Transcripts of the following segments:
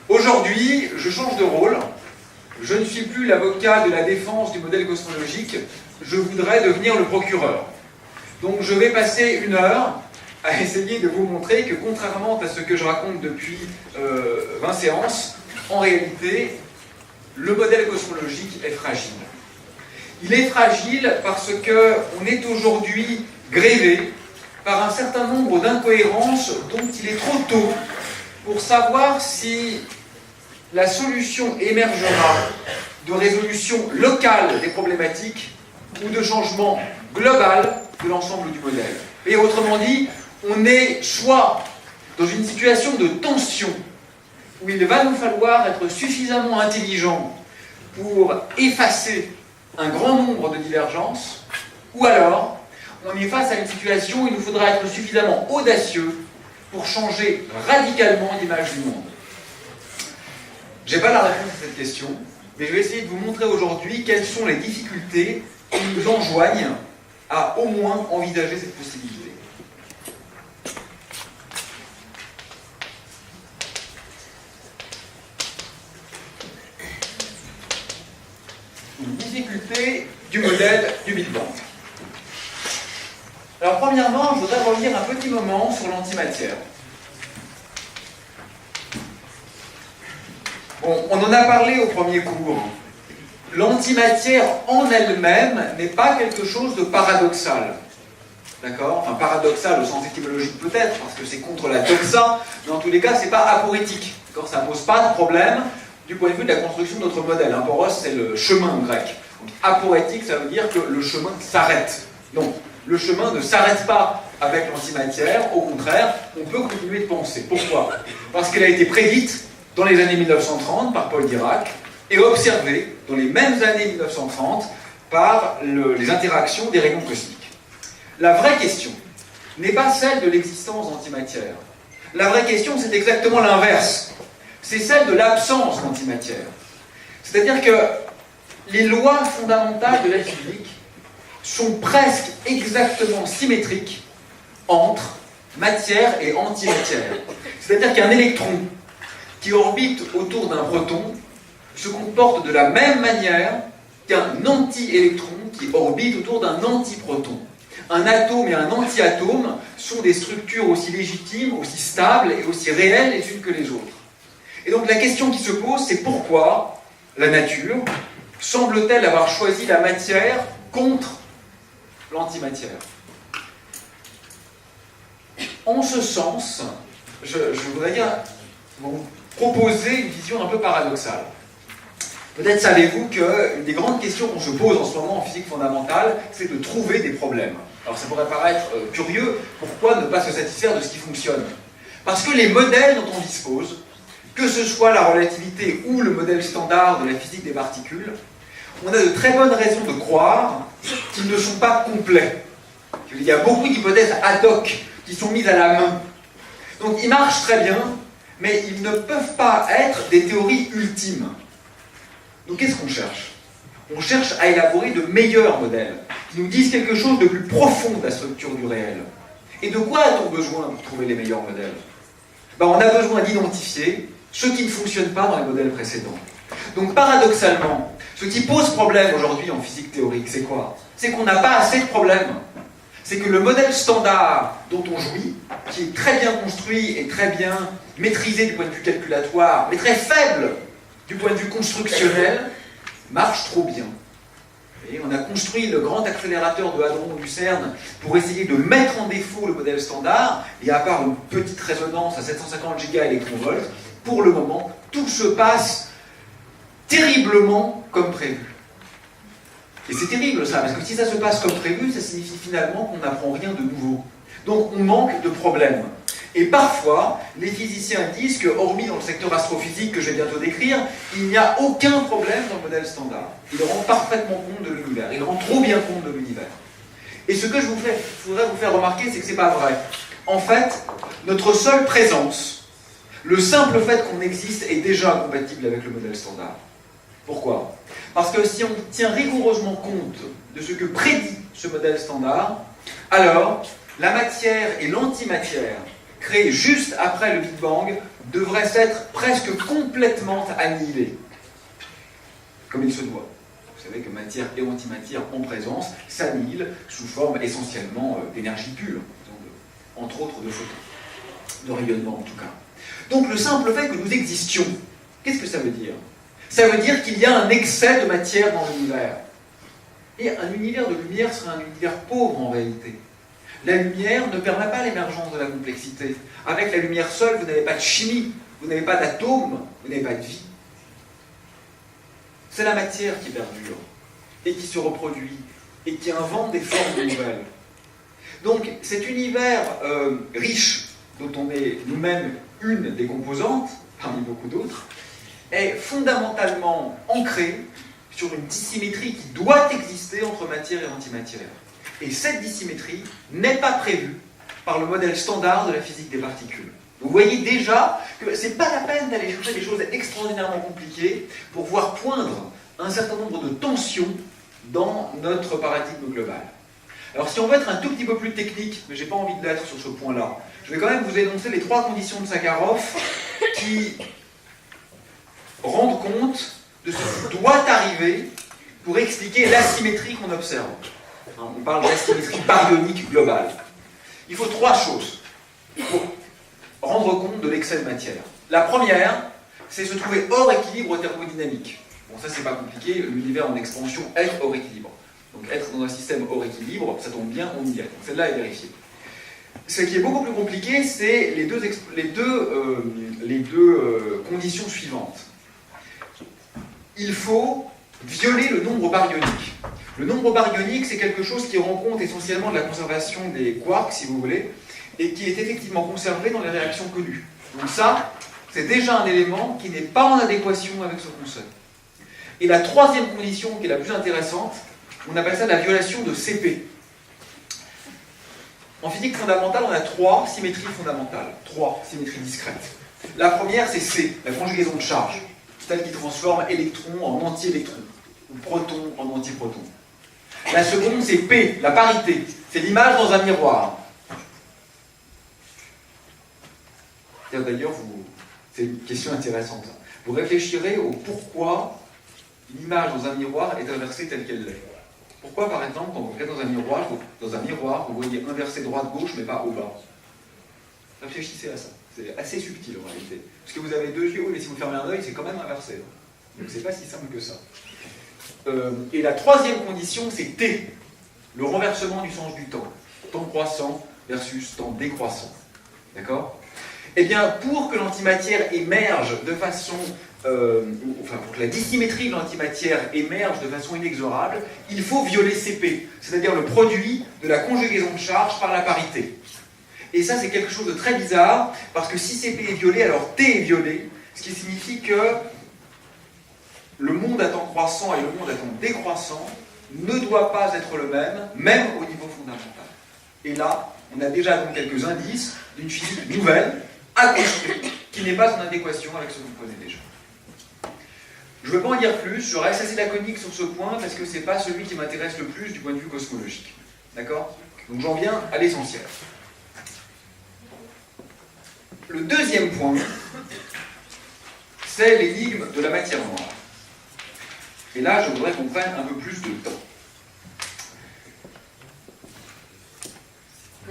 Aujourd'hui, je change de rôle. Je ne suis plus l'avocat de la défense du modèle cosmologique. Je voudrais devenir le procureur. Donc je vais passer 1 heure à essayer de vous montrer que, contrairement à ce que je raconte depuis 20 séances, en réalité, le modèle cosmologique est fragile. Il est fragile parce qu'on est aujourd'hui grévé par un certain nombre d'incohérences dont il est trop tôt pour savoir si la solution émergera de résolution locale des problématiques ou de changement global de l'ensemble du modèle. Et autrement dit, on est soit dans une situation de tension où il va nous falloir être suffisamment intelligent pour effacer un grand nombre de divergences, ou alors on est face à une situation où il nous faudra être suffisamment audacieux pour changer radicalement l'image du monde. Je n'ai pas la réponse à cette question, mais je vais essayer de vous montrer aujourd'hui quelles sont les difficultés qui nous enjoignent à au moins envisager cette possibilité. Une difficulté du modèle du Big Bang. Alors premièrement, je voudrais revenir un petit moment sur l'antimatière. Bon, on en a parlé au premier cours. L'antimatière en elle-même n'est pas quelque chose de paradoxal. D'accord? Enfin, paradoxal au sens étymologique peut-être, parce que c'est contre la doxa, mais en tous les cas, c'est pas aporétique. D'accord? Ça ne pose pas de problème du point de vue de la construction de notre modèle. Aporos, c'est le chemin grec. Donc, aporétique, ça veut dire que le chemin s'arrête. Donc, le chemin ne s'arrête pas avec l'antimatière, au contraire, on peut continuer de penser. Pourquoi? Parce qu'elle a été prédite dans les années 1930 par Paul Dirac et observée dans les mêmes années 1930 par les interactions des rayons cosmiques. La vraie question n'est pas celle de l'existence d'antimatière. La vraie question, c'est exactement l'inverse. C'est celle de l'absence d'antimatière. C'est-à-dire que les lois fondamentales de la physique sont presque exactement symétriques entre matière et antimatière. C'est-à-dire qu'un électron qui orbite autour d'un proton se comporte de la même manière qu'un anti-électron qui orbite autour d'un antiproton. Un atome et un anti-atome sont des structures aussi légitimes, aussi stables et aussi réelles les unes que les autres. Et donc la question qui se pose, c'est pourquoi la nature semble-t-elle avoir choisi la matière contre l'antimatière? En ce sens, je voudrais dire, vous proposer une vision un peu paradoxale. Peut-être savez-vous qu'une des grandes questions qu'on se pose en ce moment en physique fondamentale, c'est de trouver des problèmes. Alors ça pourrait paraître curieux, pourquoi ne pas se satisfaire de ce qui fonctionne? Parce que les modèles dont on dispose, que ce soit la relativité ou le modèle standard de la physique des particules, on a de très bonnes raisons de croire qu'ils ne sont pas complets. Il y a beaucoup d'hypothèses ad hoc qui sont mises à la main. Donc ils marchent très bien, mais ils ne peuvent pas être des théories ultimes. Donc qu'est-ce qu'on cherche? On cherche à élaborer de meilleurs modèles, qui nous disent quelque chose de plus profond de la structure du réel. Et de quoi a-t-on besoin pour trouver les meilleurs modèles? On a besoin d'identifier ce qui ne fonctionne pas dans les modèles précédents. Donc paradoxalement, ce qui pose problème aujourd'hui en physique théorique, c'est quoi? C'est qu'on n'a pas assez de problèmes. C'est que le modèle standard dont on jouit, qui est très bien construit et très bien maîtrisé du point de vue calculatoire, mais très faible du point de vue constructionnel, marche trop bien. Et on a construit le grand accélérateur de Hadron du CERN pour essayer de mettre en défaut le modèle standard, et à part une petite résonance à 750 gigaélectronvolts, pour le moment, tout se passe terriblement comme prévu. Et c'est terrible ça, parce que si ça se passe comme prévu, ça signifie finalement qu'on n'apprend rien de nouveau. Donc on manque de problèmes. Et parfois, les physiciens disent que, hormis dans le secteur astrophysique que je vais bientôt décrire, il n'y a aucun problème dans le modèle standard. Il rend parfaitement compte de l'univers, il rend trop bien compte de l'univers. Et ce que je voudrais vous faire remarquer, c'est que ce n'est pas vrai. En fait, notre seule présence, le simple fait qu'on existe, est déjà compatible avec le modèle standard. Pourquoi? Parce que si on tient rigoureusement compte de ce que prédit ce modèle standard, alors la matière et l'antimatière créé juste après le Big Bang, devrait s'être presque complètement annihilé, comme il se doit. Vous savez que matière et antimatière en présence s'annihilent sous forme essentiellement d'énergie pure, entre autres de photons, de rayonnement en tout cas. Donc le simple fait que nous existions, qu'est-ce que ça veut dire? Ça veut dire qu'il y a un excès de matière dans l'univers. Et un univers de lumière serait un univers pauvre en réalité. La lumière ne permet pas l'émergence de la complexité. Avec la lumière seule, vous n'avez pas de chimie, vous n'avez pas d'atomes, vous n'avez pas de vie. C'est la matière qui perdure, et qui se reproduit, et qui invente des formes nouvelles. Donc cet univers riche, dont on est nous-mêmes une des composantes, parmi beaucoup d'autres, est fondamentalement ancré sur une dissymétrie qui doit exister entre matière et antimatière. Et cette dissymétrie n'est pas prévue par le modèle standard de la physique des particules. Vous voyez déjà que ce n'est pas la peine d'aller chercher des choses extraordinairement compliquées pour voir poindre un certain nombre de tensions dans notre paradigme global. Alors si on veut être un tout petit peu plus technique, mais je n'ai pas envie de l'être sur ce point-là, je vais quand même vous énoncer les 3 conditions de Sakharov qui rendent compte de ce qui doit arriver pour expliquer l'asymétrie qu'on observe. On parle d'asymétrie baryonique globale. Il faut 3 choses pour rendre compte de l'excès de matière. La première, c'est se trouver hors équilibre thermodynamique. Bon, ça c'est pas compliqué, l'univers en expansion est hors équilibre. Donc être dans un système hors équilibre, ça tombe bien, on y est. Donc celle-là est vérifiée. Ce qui est beaucoup plus compliqué, c'est les deux conditions suivantes. Il faut violer le nombre baryonique. Le nombre baryonique, c'est quelque chose qui rend compte essentiellement de la conservation des quarks, si vous voulez, et qui est effectivement conservé dans les réactions connues. Donc ça, c'est déjà un élément qui n'est pas en adéquation avec ce qu'on sait. Et la troisième condition, qui est la plus intéressante, on appelle ça la violation de CP. En physique fondamentale, on a 3 symétries fondamentales, 3 symétries discrètes. La première, c'est C, la conjugaison de charge, celle qui transforme électron en anti-électron, ou proton en antiproton. La seconde, c'est P, la parité, c'est l'image dans un miroir. D'ailleurs, c'est une question intéressante. Vous réfléchirez au pourquoi l'image dans un miroir est inversée telle qu'elle l'est. Pourquoi, par exemple, quand vous regardez dans un miroir, vous voyez inverser droite-gauche, mais pas au bas? Réfléchissez à ça. C'est assez subtil, en réalité. Parce que vous avez 2 yeux, mais si vous fermez un œil, c'est quand même inversé. Donc c'est pas si simple que ça. Et la troisième condition, c'est T, le renversement du sens du temps. Temps croissant versus temps décroissant. D'accord? Eh bien, pour que l'antimatière émerge de façon... pour que la dissymétrie de l'antimatière émerge de façon inexorable, il faut violer CP, c'est-à-dire le produit de la conjugaison de charge par la parité. Et ça, c'est quelque chose de très bizarre, parce que si CP est violé, alors T est violé, ce qui signifie que le monde à temps croissant et le monde à temps décroissant ne doit pas être le même, même au niveau fondamental. Et là, on a déjà donc quelques indices d'une physique nouvelle, à construire, qui n'est pas en adéquation avec ce que vous connaissez déjà. Je ne veux pas en dire plus, je reste assez laconique sur ce point parce que ce n'est pas celui qui m'intéresse le plus du point de vue cosmologique. D'accord? Donc j'en viens à l'essentiel. Le deuxième point, c'est l'énigme de la matière noire. Et là, je voudrais qu'on prenne un peu plus de temps.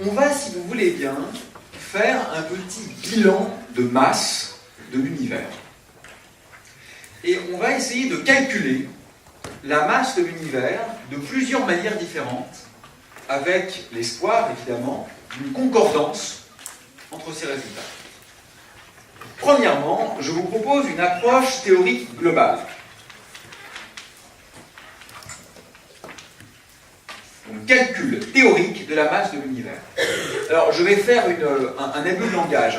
On va, si vous voulez bien, faire un petit bilan de masse de l'univers. Et on va essayer de calculer la masse de l'univers de plusieurs manières différentes, avec l'espoir, évidemment, d'une concordance entre ces résultats. Premièrement, je vous propose une approche théorique globale. Donc, calcul théorique de la masse de l'univers. Alors, je vais faire un abus de langage.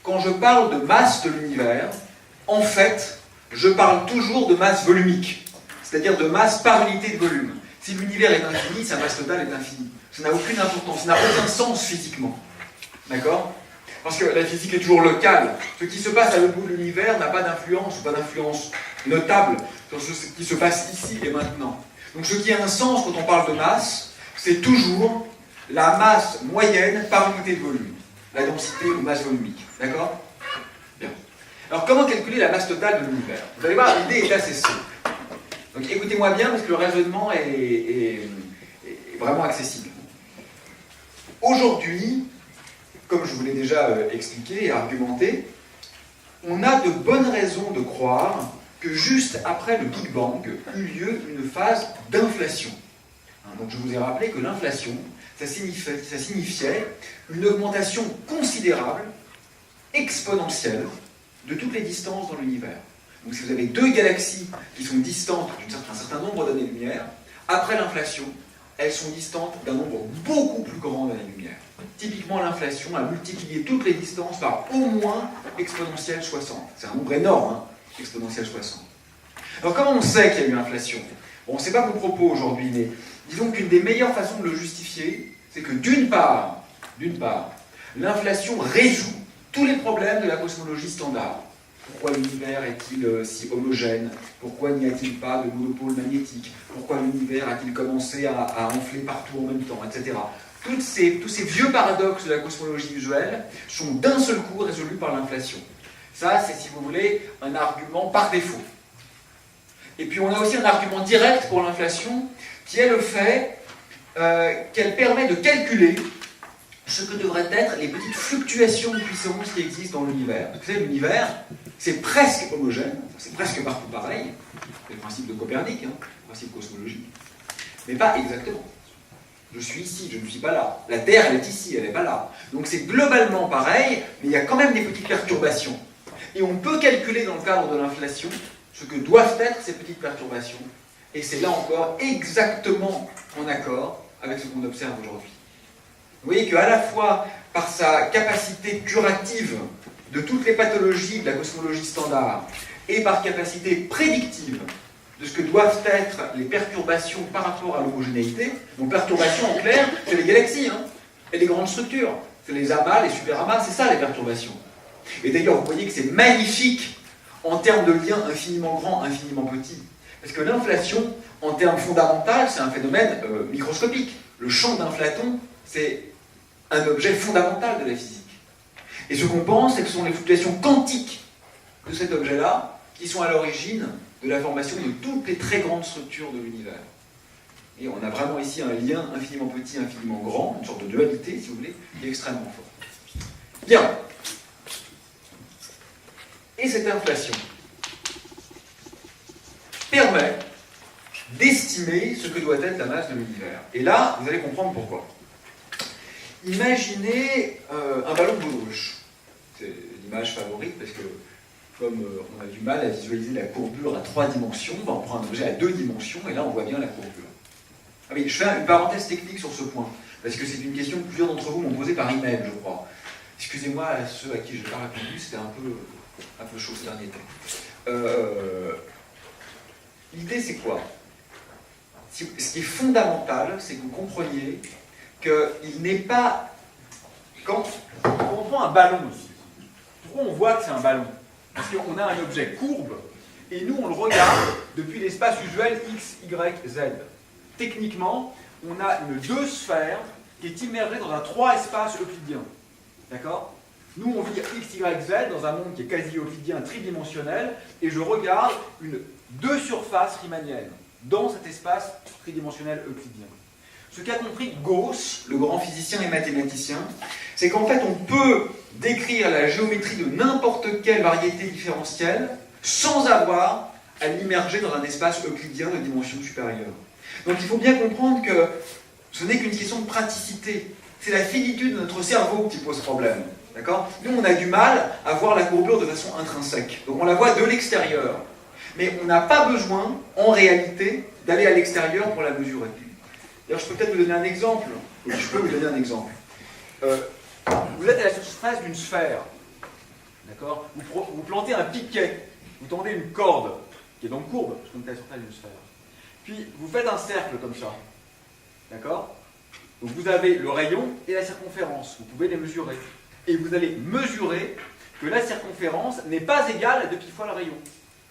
Quand je parle de masse de l'univers, en fait, je parle toujours de masse volumique, c'est-à-dire de masse par unité de volume. Si l'univers est infini, sa masse totale est infinie. Ça n'a aucune importance, ça n'a aucun sens physiquement. D'accord? Parce que la physique est toujours locale. Ce qui se passe à l'autre bout de l'univers n'a pas d'influence, ou pas d'influence notable sur ce qui se passe ici et maintenant. Donc ce qui a un sens quand on parle de masse, c'est toujours la masse moyenne par unité de volume. la densité ou masse volumique. D'accord? Bien. Alors, comment calculer la masse totale de l'univers? Vous allez voir, l'idée est assez simple. Donc, écoutez-moi bien, parce que le raisonnement est vraiment accessible. Aujourd'hui, comme je vous l'ai déjà expliqué et argumenté, on a de bonnes raisons de croire que juste après le Big Bang eut lieu une phase d'inflation. Donc je vous ai rappelé que l'inflation, ça signifiait une augmentation considérable, exponentielle, de toutes les distances dans l'univers. Donc si vous avez deux galaxies qui sont distantes d'un certain nombre d'années-lumière, après l'inflation, elles sont distantes d'un nombre beaucoup plus grand d'années-lumière. Typiquement, l'inflation a multiplié toutes les distances par au moins exponentielle 60. C'est un nombre énorme, hein, exponentielle 60. Alors comment on sait qu'il y a eu inflation? Bon, c'est pas mon propos aujourd'hui, mais disons qu'une des meilleures façons de le justifier, c'est que d'une part, l'inflation résout tous les problèmes de la cosmologie standard. Pourquoi l'univers est-il si homogène? Pourquoi n'y a-t-il pas de monopôle magnétique? Pourquoi l'univers a-t-il commencé à enfler partout en même temps, etc. Tous ces vieux paradoxes de la cosmologie usuelle sont d'un seul coup résolus par l'inflation. Ça, c'est, si vous voulez, un argument par défaut. Et puis on a aussi un argument direct pour l'inflation, qui est le fait qu'elle permet de calculer ce que devraient être les petites fluctuations de puissance qui existent dans l'univers. Vous savez, l'univers, c'est presque homogène, c'est presque partout pareil, c'est le principe de Copernic, hein, le principe cosmologique, mais pas exactement. Je suis ici, je ne suis pas là. La Terre, elle est ici, elle n'est pas là. Donc c'est globalement pareil, mais il y a quand même des petites perturbations. Et on peut calculer dans le cadre de l'inflation ce que doivent être ces petites perturbations. Et c'est là encore exactement en accord avec ce qu'on observe aujourd'hui. Vous voyez qu'à la fois par sa capacité curative de toutes les pathologies de la cosmologie standard et par capacité prédictive de ce que doivent être les perturbations par rapport à l'homogénéité. Donc perturbations en clair, c'est les galaxies, hein, et les grandes structures. C'est les amas, les superamas, c'est ça les perturbations. Et d'ailleurs, vous voyez que c'est magnifique en termes de liens infiniment grands, infiniment petits. Parce que l'inflation, en termes fondamentaux, c'est un phénomène microscopique. Le champ d'inflaton, c'est un objet fondamental de la physique. Et ce qu'on pense, c'est que ce sont les fluctuations quantiques de cet objet-là qui sont à l'origine de la formation de toutes les très grandes structures de l'univers. Et on a vraiment ici un lien infiniment petit, infiniment grand, une sorte de dualité, si vous voulez, qui est extrêmement fort. Bien. Et cette inflation permet d'estimer ce que doit être la masse de l'univers. Et là, vous allez comprendre pourquoi. Imaginez un ballon de baudruche. C'est l'image favorite parce que comme on a du mal à visualiser la courbure à 3 dimensions, ben on prend un objet à 2 dimensions et là on voit bien la courbure. Ah oui, je fais une parenthèse technique sur ce point, parce que c'est une question que plusieurs d'entre vous m'ont posée par email, je crois. Excusez-moi à ceux à qui je n'ai pas répondu, c'était un peu chaud ces derniers temps. L'idée c'est quoi? Ce qui est fondamental, c'est que vous compreniez qu'il n'est pas... Quand on prend un ballon ici, pourquoi on voit que c'est un ballon? Parce qu'on a un objet courbe, et nous on le regarde depuis l'espace usuel x, y, z. Techniquement, on a une 2 sphères qui est immergée dans un 3 espaces euclidiens. D'accord? Nous on vit x, y, z dans un monde qui est quasi euclidien, tridimensionnel, et je regarde une 2 surfaces riemanniennes dans cet espace tridimensionnel euclidien. Ce qu'a compris Gauss, le grand physicien et mathématicien, c'est qu'en fait on peut décrire la géométrie de n'importe quelle variété différentielle sans avoir à l'immerger dans un espace euclidien de dimension supérieure. Donc il faut bien comprendre que ce n'est qu'une question de praticité. C'est la finitude de notre cerveau qui pose problème. D'accord? Nous, on a du mal à voir la courbure de façon intrinsèque. Donc on la voit de l'extérieur. Mais on n'a pas besoin, en réalité, d'aller à l'extérieur pour la mesurer. D'ailleurs, je peux peut-être vous donner un exemple. Je peux vous donner un exemple. Vous êtes à la surface d'une sphère. D'accord? Vous plantez un piquet. Vous tendez une corde, qui est donc courbe, parce qu'on est à la surface d'une sphère. Puis, vous faites un cercle comme ça. D'accord? Donc, vous avez le rayon et la circonférence. Vous pouvez les mesurer. Et vous allez mesurer que la circonférence n'est pas égale à 2 pi fois le rayon.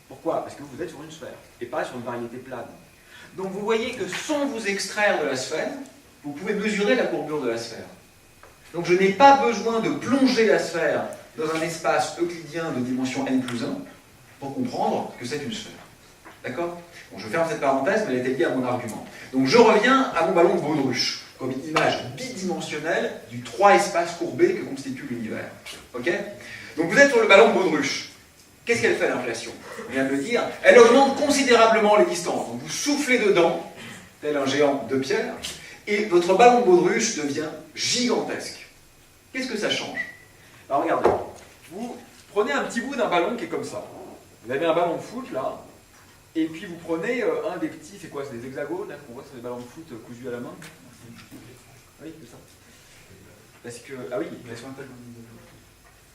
Pourquoi? Parce que vous êtes sur une sphère, et pas sur une variété plane. Donc vous voyez que sans vous extraire de la sphère, vous pouvez mesurer la courbure de la sphère. Donc je n'ai pas besoin de plonger la sphère dans un espace euclidien de dimension n plus 1 pour comprendre que c'est une sphère. D'accord? Bon, je ferme cette parenthèse, mais elle était liée à mon argument. Donc je reviens à mon ballon de baudruche, comme image bidimensionnelle du 3 espaces courbés que constitue l'univers. Ok? Donc vous êtes sur le ballon de baudruche. Qu'est-ce qu'elle fait l'inflation? On vient de le dire. Elle augmente considérablement les distances. Donc vous soufflez dedans, tel un géant de pierre, et votre ballon de baudruche devient gigantesque. Qu'est-ce que ça change? Alors regardez, vous prenez un petit bout d'un ballon qui est comme ça. Vous avez un ballon de foot là, et puis vous prenez un des petits, c'est quoi? C'est des hexagones là qu'on voit sur des ballons de foot cousus à la main? Oui, c'est ça. Parce que, ah oui,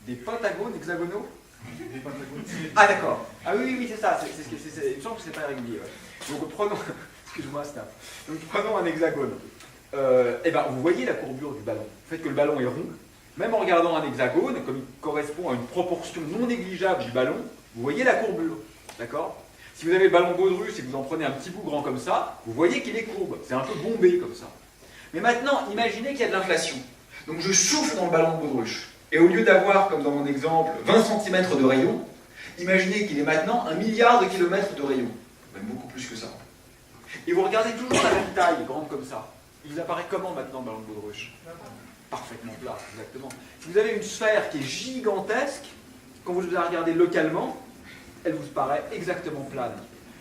des pentagones hexagonaux? Ah d'accord. Ah oui, c'est ça. Il me semble que c'est pas régulier. Ouais. Donc prenons, excuse-moi, donc prenons un hexagone. Et ben, vous voyez la courbure du ballon. Le fait que le ballon est rond, même en regardant un hexagone, comme il correspond à une proportion non négligeable du ballon, vous voyez la courbure. D'accord? Si vous avez le ballon baudruche et que vous en prenez un petit bout grand comme ça, vous voyez qu'il est courbe. C'est un peu bombé comme ça. Mais maintenant, imaginez qu'il y a de l'inflation. Donc je souffle dans le ballon de baudruche. Et au lieu d'avoir, comme dans mon exemple, 20 cm de rayon, imaginez qu'il est maintenant 1 milliard de kilomètres de rayon. Même beaucoup plus que ça. Et vous regardez toujours la même taille, grande comme ça. Il vous apparaît comment maintenant le ballon de baudruche? Parfaitement plat, exactement. Si vous avez une sphère qui est gigantesque, quand vous la regardez localement, elle vous paraît exactement plane.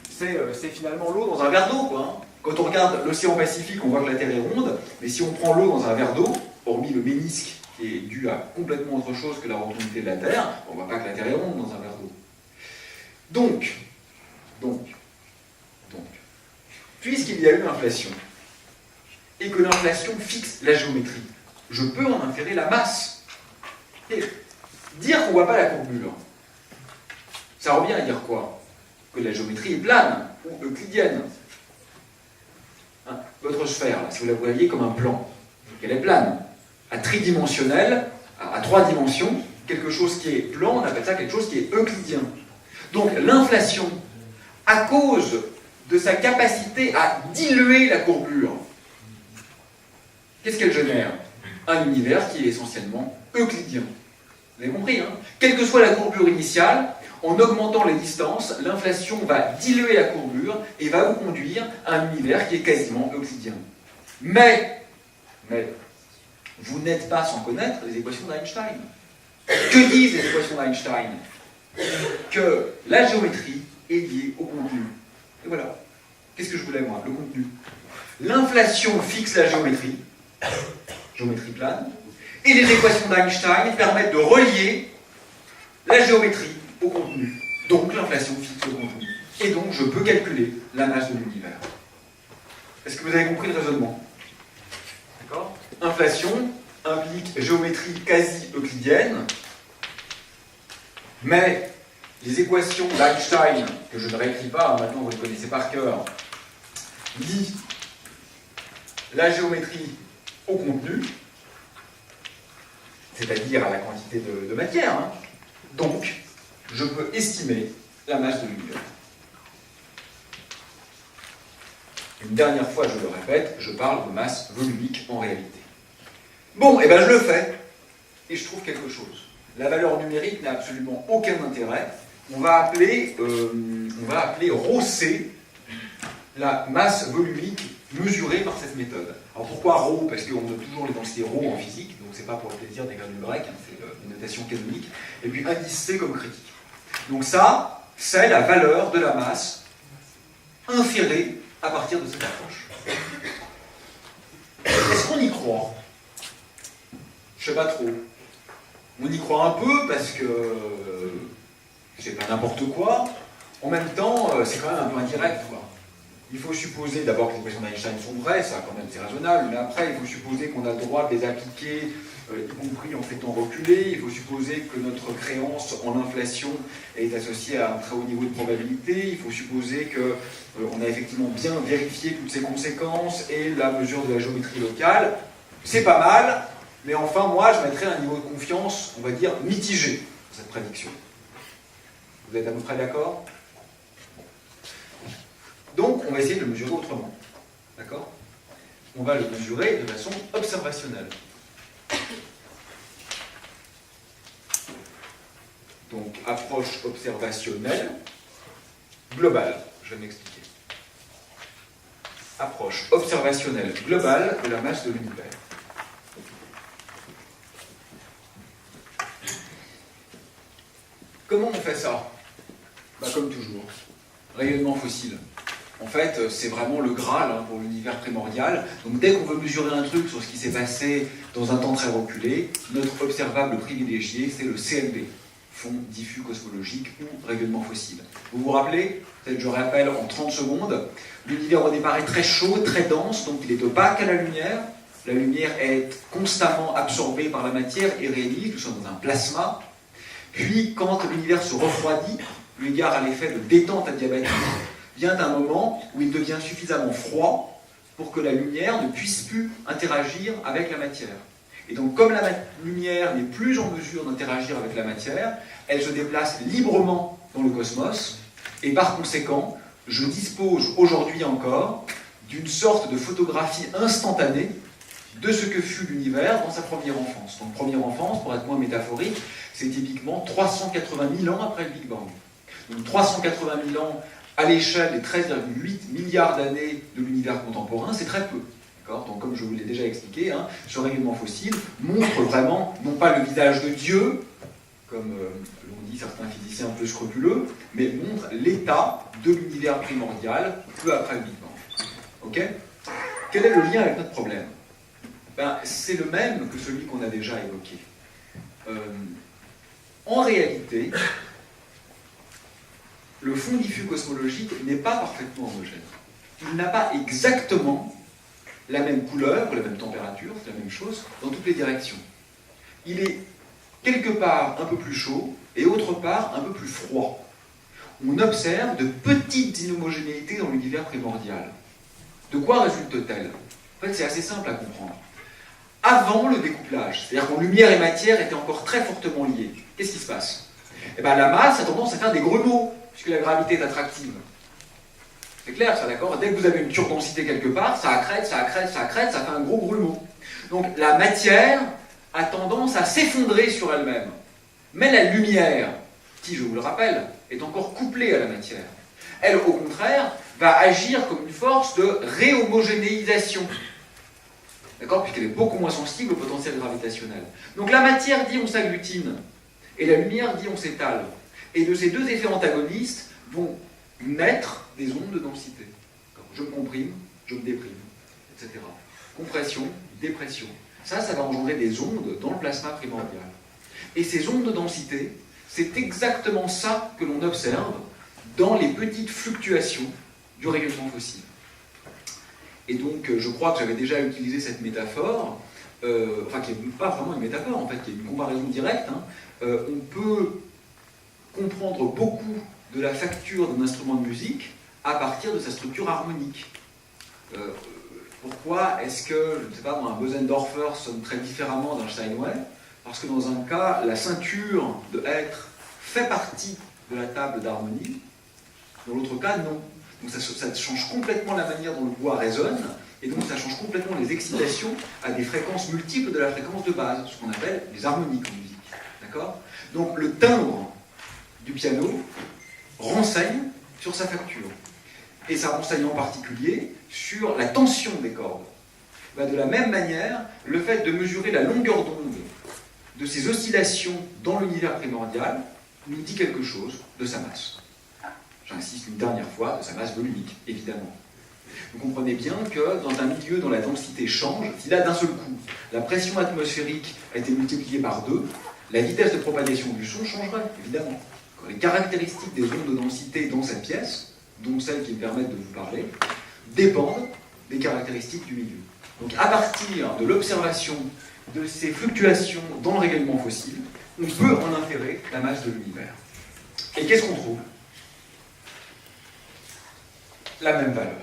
C'est finalement l'eau dans un verre d'eau, quoi. Hein. Quand on regarde l'océan Pacifique, on voit que la Terre est ronde, mais si on prend l'eau dans un verre d'eau, hormis le ménisque qui est dû à complètement autre chose que la rotondité de la Terre, on ne voit pas que la Terre est ronde dans un verre d'eau. Donc, puisqu'il y a eu inflation, et que l'inflation fixe la géométrie, je peux en inférer la masse. Et dire qu'on ne voit pas la courbure, ça revient à dire quoi? Que la géométrie est plane, ou euclidienne. Hein, votre sphère, là, si vous la voyez comme un plan, qu'elle est plane, à tridimensionnel, à 3 dimensions, quelque chose qui est plan, on appelle ça quelque chose qui est euclidien. Donc l'inflation, à cause de sa capacité à diluer la courbure, qu'est-ce qu'elle génère? Un univers qui est essentiellement euclidien. Vous avez compris, hein? Quelle que soit la courbure initiale, en augmentant les distances, l'inflation va diluer la courbure et va vous conduire à un univers qui est quasiment euclidien. Mais, vous n'êtes pas sans connaître les équations d'Einstein. Que disent les équations d'Einstein? Que la géométrie est liée au contenu. Et voilà. Qu'est-ce que je voulais, moi? Le contenu. L'inflation fixe la géométrie, géométrie plane, et les équations d'Einstein permettent de relier la géométrie au contenu. Donc l'inflation fixe le contenu. Et donc je peux calculer la masse de l'univers. Est-ce que vous avez compris le raisonnement? D'accord? Inflation implique géométrie quasi-euclidienne, mais les équations d'Einstein, que je ne réécris pas, maintenant vous les connaissez par cœur, lient la géométrie au contenu, c'est-à-dire à la quantité de matière. Hein. Donc, je peux estimer la masse de l'univers. Une dernière fois, je le répète, je parle de masse volumique en réalité. Bon, et bien je le fais, et je trouve quelque chose. La valeur numérique n'a absolument aucun intérêt. On va appeler ρC la masse volumique mesurée par cette méthode. Alors pourquoi ρ? Parce qu'on a toujours les densités ρ en physique, donc c'est pas pour le plaisir d'écrire du grec, hein, c'est une notation canonique. Et puis indice C comme critique. Donc ça, c'est la valeur de la masse inférée à partir de cette approche. Est-ce qu'on y croit? Je sais pas trop. On y croit un peu parce que c'est pas n'importe quoi. En même temps, c'est quand même un peu indirect, quoi. Il faut supposer d'abord que les équations d'Einstein sont vraies, ça quand même c'est raisonnable, mais après il faut supposer qu'on a le droit de les appliquer, y compris en fait en reculé. Il faut supposer que notre créance en inflation est associée à un très haut niveau de probabilité. Il faut supposer qu'on a effectivement bien vérifié toutes ces conséquences et la mesure de la géométrie locale. C'est pas mal, mais enfin moi je mettrais un niveau de confiance, on va dire, mitigé dans cette prédiction. Vous êtes à peu près d'accord? Donc, on va essayer de le mesurer autrement. D'accord? On va le mesurer de façon observationnelle. Donc, approche observationnelle globale. Je vais m'expliquer. Approche observationnelle globale de la masse de l'univers. Comment on fait ça? Comme toujours. Rayonnement fossile. En fait, c'est vraiment le Graal pour l'univers primordial. Donc dès qu'on veut mesurer un truc sur ce qui s'est passé dans un temps très reculé, notre observable privilégié, c'est le CMB, fond diffus cosmologique ou rayonnement fossile. Vous vous rappelez? Peut-être je rappelle en 30 secondes. L'univers au départ est très chaud, très dense, donc il est opaque à la lumière. La lumière est constamment absorbée par la matière et réalise, nous sommes dans un plasma. Puis, quand l'univers se refroidit, eu égard à l'effet de détente adiabatique, vient un moment où il devient suffisamment froid pour que la lumière ne puisse plus interagir avec la matière. Et donc, comme la lumière n'est plus en mesure d'interagir avec la matière, elle se déplace librement dans le cosmos, et par conséquent, je dispose aujourd'hui encore d'une sorte de photographie instantanée de ce que fut l'univers dans sa première enfance. Donc, première enfance, pour être moins métaphorique, c'est typiquement 380 000 ans après le Big Bang. Donc 380 000 ans à l'échelle des 13,8 milliards d'années de l'univers contemporain, c'est très peu. Donc comme je vous l'ai déjà expliqué, ce rayonnement fossile montre vraiment, non pas le visage de Dieu, comme l'ont dit certains physiciens un peu scrupuleux, mais montre l'état de l'univers primordial peu après le Big Bang. Ok? Quel est le lien avec notre problème? C'est le même que celui qu'on a déjà évoqué. En réalité, le fond diffus cosmologique n'est pas parfaitement homogène. Il n'a pas exactement la même couleur, ou la même température, c'est la même chose, dans toutes les directions. Il est quelque part un peu plus chaud, et autre part un peu plus froid. On observe de petites inhomogénéités dans l'univers primordial. De quoi résulte-t-elle? En fait, c'est assez simple à comprendre. Avant le découplage, c'est-à-dire quand lumière et matière étaient encore très fortement liées, qu'est-ce qui se passe? La masse a tendance à faire des grelots, puisque la gravité est attractive. C'est clair, ça, d'accord? Dès que vous avez une surdensité quelque part, ça accrète, ça accrète, ça accrète, ça fait un gros grumeau. Donc la matière a tendance à s'effondrer sur elle-même. Mais la lumière, qui, je vous le rappelle, est encore couplée à la matière. Elle, au contraire, va agir comme une force de réhomogénéisation. D'accord? Puisqu'elle est beaucoup moins sensible au potentiel gravitationnel. Donc la matière dit on s'agglutine, et la lumière dit on s'étale. Et de ces deux effets antagonistes vont naître des ondes de densité. Je me comprime, je me déprime, etc. Compression, dépression. Ça va engendrer des ondes dans le plasma primordial. Et ces ondes de densité, c'est exactement ça que l'on observe dans les petites fluctuations du rayonnement fossile. Et donc, je crois que j'avais déjà utilisé cette métaphore, qui n'est pas vraiment une métaphore, en fait, qui est une comparaison directe. On peut comprendre beaucoup de la facture d'un instrument de musique à partir de sa structure harmonique. Pourquoi est-ce que, je ne sais pas, un Bösendorfer sonne très différemment d'un Steinway? Parce que dans un cas, la ceinture de être fait partie de la table d'harmonie, dans l'autre cas, non. Donc ça change complètement la manière dont le bois résonne, et donc ça change complètement les excitations à des fréquences multiples de la fréquence de base, ce qu'on appelle les harmoniques en musique. D'accord? Donc le timbre du piano renseigne sur sa facture. Et ça renseigne en particulier sur la tension des cordes. De la même manière, le fait de mesurer la longueur d'onde de ces oscillations dans l'univers primordial nous dit quelque chose de sa masse. J'insiste une dernière fois, de sa masse volumique, évidemment. Vous comprenez bien que dans un milieu dont la densité change, si là d'un seul coup, la pression atmosphérique a été multipliée par 2, la vitesse de propagation du son changerait, évidemment. Les caractéristiques des ondes de densité dans cette pièce, dont celles qui me permettent de vous parler, dépendent des caractéristiques du milieu. Donc à partir de l'observation de ces fluctuations dans le rayonnement fossile, on peut en inférer la masse de l'univers. Et qu'est-ce qu'on trouve? La même valeur.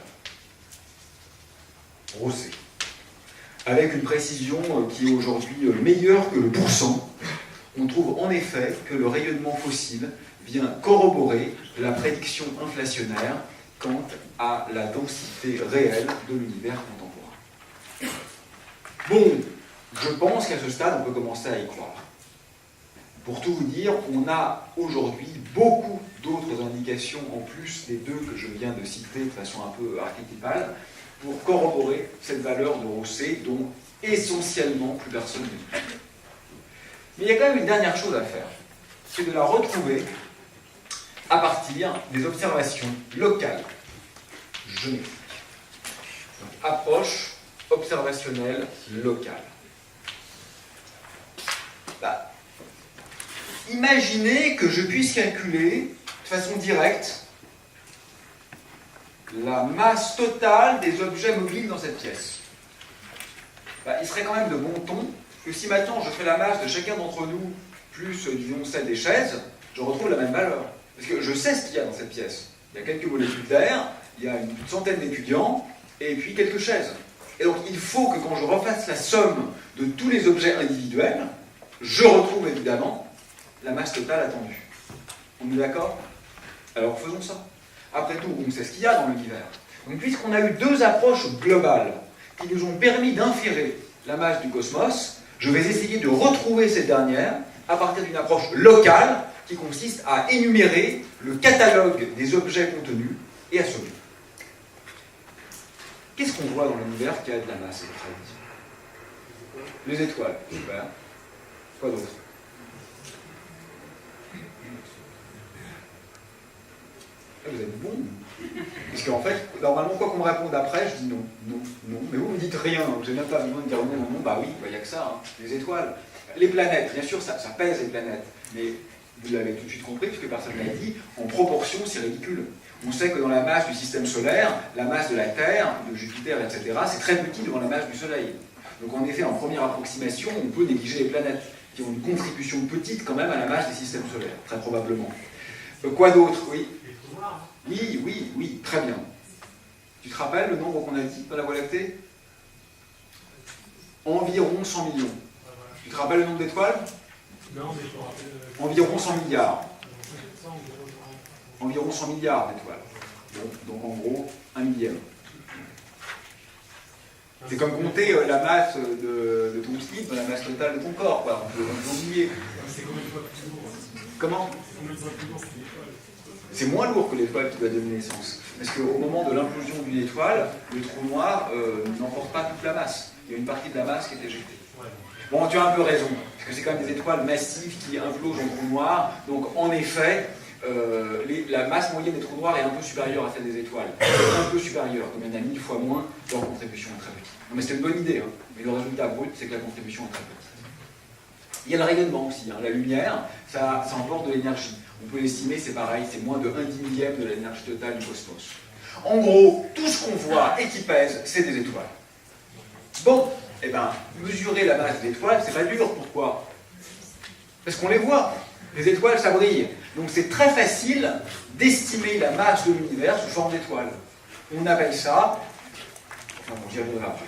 Rho C. Avec une précision qui est aujourd'hui meilleure que le pourcent, on trouve en effet que le rayonnement fossile vient corroborer la prédiction inflationnaire quant à la densité réelle de l'univers contemporain. Bon, je pense qu'à ce stade, on peut commencer à y croire. Pour tout vous dire, on a aujourd'hui beaucoup d'autres indications en plus des deux que je viens de citer de façon un peu archétypale pour corroborer cette valeur de Rosset dont essentiellement plus personne ne dit. Mais il y a quand même une dernière chose à faire, c'est de la retrouver à partir des observations locales géométriques. Donc, approche observationnelle locale. Imaginez que je puisse calculer de façon directe la masse totale des objets mobiles dans cette pièce. Il serait quand même de bon ton que si maintenant je fais la masse de chacun d'entre nous, plus, disons, celle des chaises, je retrouve la même valeur. Parce que je sais ce qu'il y a dans cette pièce. Il y a quelques molécules d'air, il y a une centaine d'étudiants, et puis quelques chaises. Et donc il faut que quand je refasse la somme de tous les objets individuels, je retrouve évidemment la masse totale attendue. On est d'accord? Alors faisons ça. Après tout, on sait ce qu'il y a dans l'univers. Donc puisqu'on a eu deux approches globales qui nous ont permis d'inférer la masse du cosmos, je vais essayer de retrouver cette dernière à partir d'une approche locale qui consiste à énumérer le catalogue des objets contenus et à sommer. Qu'est-ce qu'on voit dans l'univers qui a de la masse, Fred? Les étoiles, super. Quoi d'autre? Vous êtes bon. Parce qu'en fait, normalement, quoi qu'on me réponde après, je dis non, non, non. Mais vous ne me dites rien, vous n'avez même pas besoin de dire non, non, bah oui, il n'y a que ça, hein. Les étoiles. Les planètes, bien sûr, ça pèse les planètes. Mais vous l'avez tout de suite compris, puisque personne ne l'a dit, en proportion, c'est ridicule. On sait que dans la masse du système solaire, la masse de la Terre, de Jupiter, etc., c'est très petit devant la masse du Soleil. Donc en effet, en première approximation, on peut négliger les planètes, qui ont une contribution petite quand même à la masse des systèmes solaires, très probablement. Quoi d'autre? Oui. Oui, oui, oui, très bien. Tu te rappelles le nombre qu'on a dit dans la Voie lactée? Environ 100 millions. Tu te rappelles le nombre d'étoiles? Non, mais je me rappelle. Environ 100 milliards. Environ 100 milliards d'étoiles. Donc en gros, 1 millième. C'est comme compter la masse de ton slip dans la masse totale de ton corps, quoi. On peut oublier. C'est combien de fois plus lourd? Comment? Combien de fois plus lourd que l'étoile? C'est moins lourd que l'étoile qui va donner naissance. Parce qu'au moment de l'implosion d'une étoile, le trou noir n'emporte pas toute la masse. Il y a une partie de la masse qui est éjectée. Bon, tu as un peu raison, parce que c'est quand même des étoiles massives qui implosent en trou noir. Donc, en effet, la masse moyenne des trous noirs est un peu supérieure à celle des étoiles. Un peu supérieure, comme il y en a 1000 fois moins, leur contribution est très petite. Non, mais c'était une bonne idée, hein. Mais le résultat brut, c'est que la contribution est très petite. Il y a le rayonnement aussi. Hein. La lumière, ça emporte de l'énergie. On peut l'estimer, c'est pareil, c'est moins de 1/1000e de l'énergie totale du cosmos. En gros, tout ce qu'on voit et qui pèse, c'est des étoiles. Bon, eh bien, mesurer la masse d'étoiles, c'est pas dur. Pourquoi? Parce qu'on les voit. Les étoiles, ça brille. Donc c'est très facile d'estimer la masse de l'univers sous forme d'étoiles. On appelle ça... Non, j'y reviendrai après.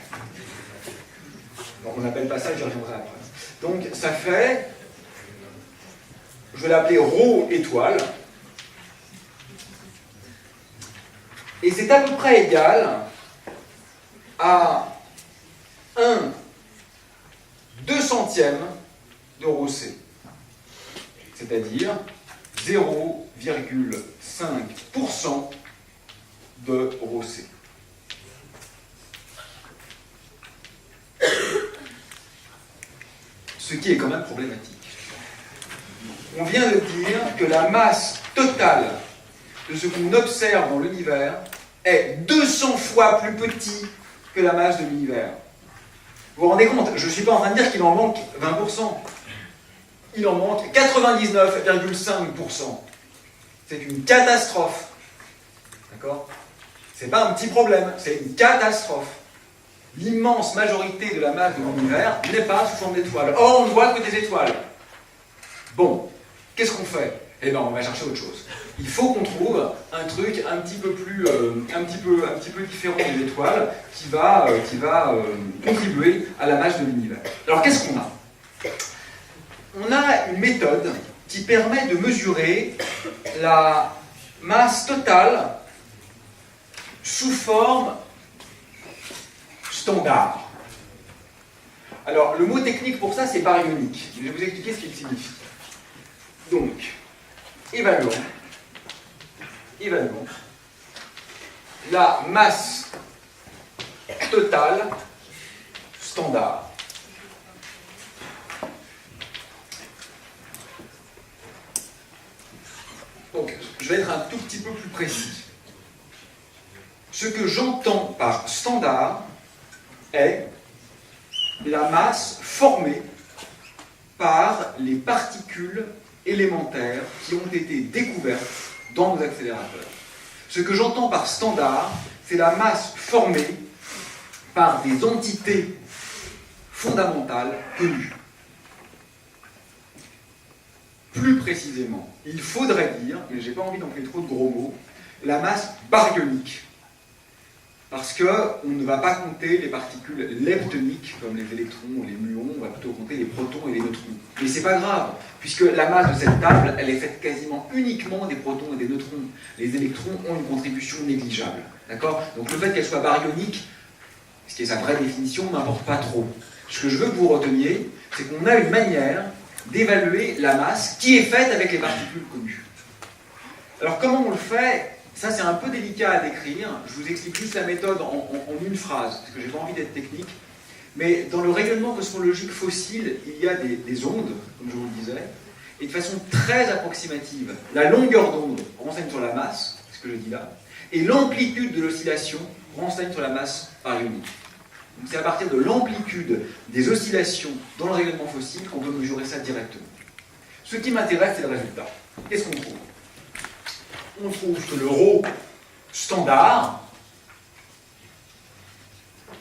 Donc on n'appelle pas ça, j'y reviendrai après. Donc ça fait... Je vais l'appeler ρ étoile. Et c'est à peu près égal à 1/200 de ρc. C'est-à-dire 0,5% de ρc. Ce qui est quand même problématique. On vient de dire que la masse totale de ce qu'on observe dans l'univers est 200 fois plus petit que la masse de l'univers. Vous vous rendez compte? Je ne suis pas en train de dire qu'il en manque 20%. Il en manque 99,5%. C'est une catastrophe. D'accord? C'est pas un petit problème, c'est une catastrophe. L'immense majorité de la masse de l'univers n'est pas sous forme d'étoiles. Or, on ne voit que des étoiles. Bon, qu'est-ce qu'on fait? Eh bien, on va chercher autre chose. Il faut qu'on trouve un truc un petit peu différent des étoiles qui va contribuer à la masse de l'univers. Alors, qu'est-ce qu'on a? On a une méthode qui permet de mesurer la masse totale sous forme standard. Alors, le mot technique pour ça, c'est baryonique. Je vais vous expliquer ce qu'il signifie. Donc, évaluons la masse totale standard. Donc, je vais être un tout petit peu plus précis. Ce que j'entends par standard est la masse formée par les particules élémentaires qui ont été découvertes dans nos accélérateurs. Ce que j'entends par standard, c'est la masse formée par des entités fondamentales connues. Plus précisément, il faudrait dire, mais je n'ai pas envie d'employer trop de gros mots, la masse baryonique. Parce qu'on ne va pas compter les particules leptoniques, comme les électrons ou les muons, on va plutôt compter les protons et les neutrons. Mais c'est pas grave, puisque la masse de cette table, elle est faite quasiment uniquement des protons et des neutrons. Les électrons ont une contribution négligeable. D'accord ? Donc le fait qu'elle soit baryonique, ce qui est sa vraie définition, n'importe pas trop. Ce que je veux que vous reteniez, c'est qu'on a une manière d'évaluer la masse qui est faite avec les particules connues. Alors comment on le fait ? Ça, c'est un peu délicat à décrire. Je vous explique juste la méthode en une phrase, parce que je n'ai pas envie d'être technique. Mais dans le rayonnement cosmologique fossile, il y a des ondes, comme je vous le disais, et de façon très approximative, la longueur d'onde renseigne sur la masse, c'est ce que je dis là, et l'amplitude de l'oscillation renseigne sur la masse baryonique. Donc c'est à partir de l'amplitude des oscillations dans le rayonnement fossile qu'on peut mesurer ça directement. Ce qui m'intéresse, c'est le résultat. Qu'est-ce qu'on trouve ? On trouve que le ρ standard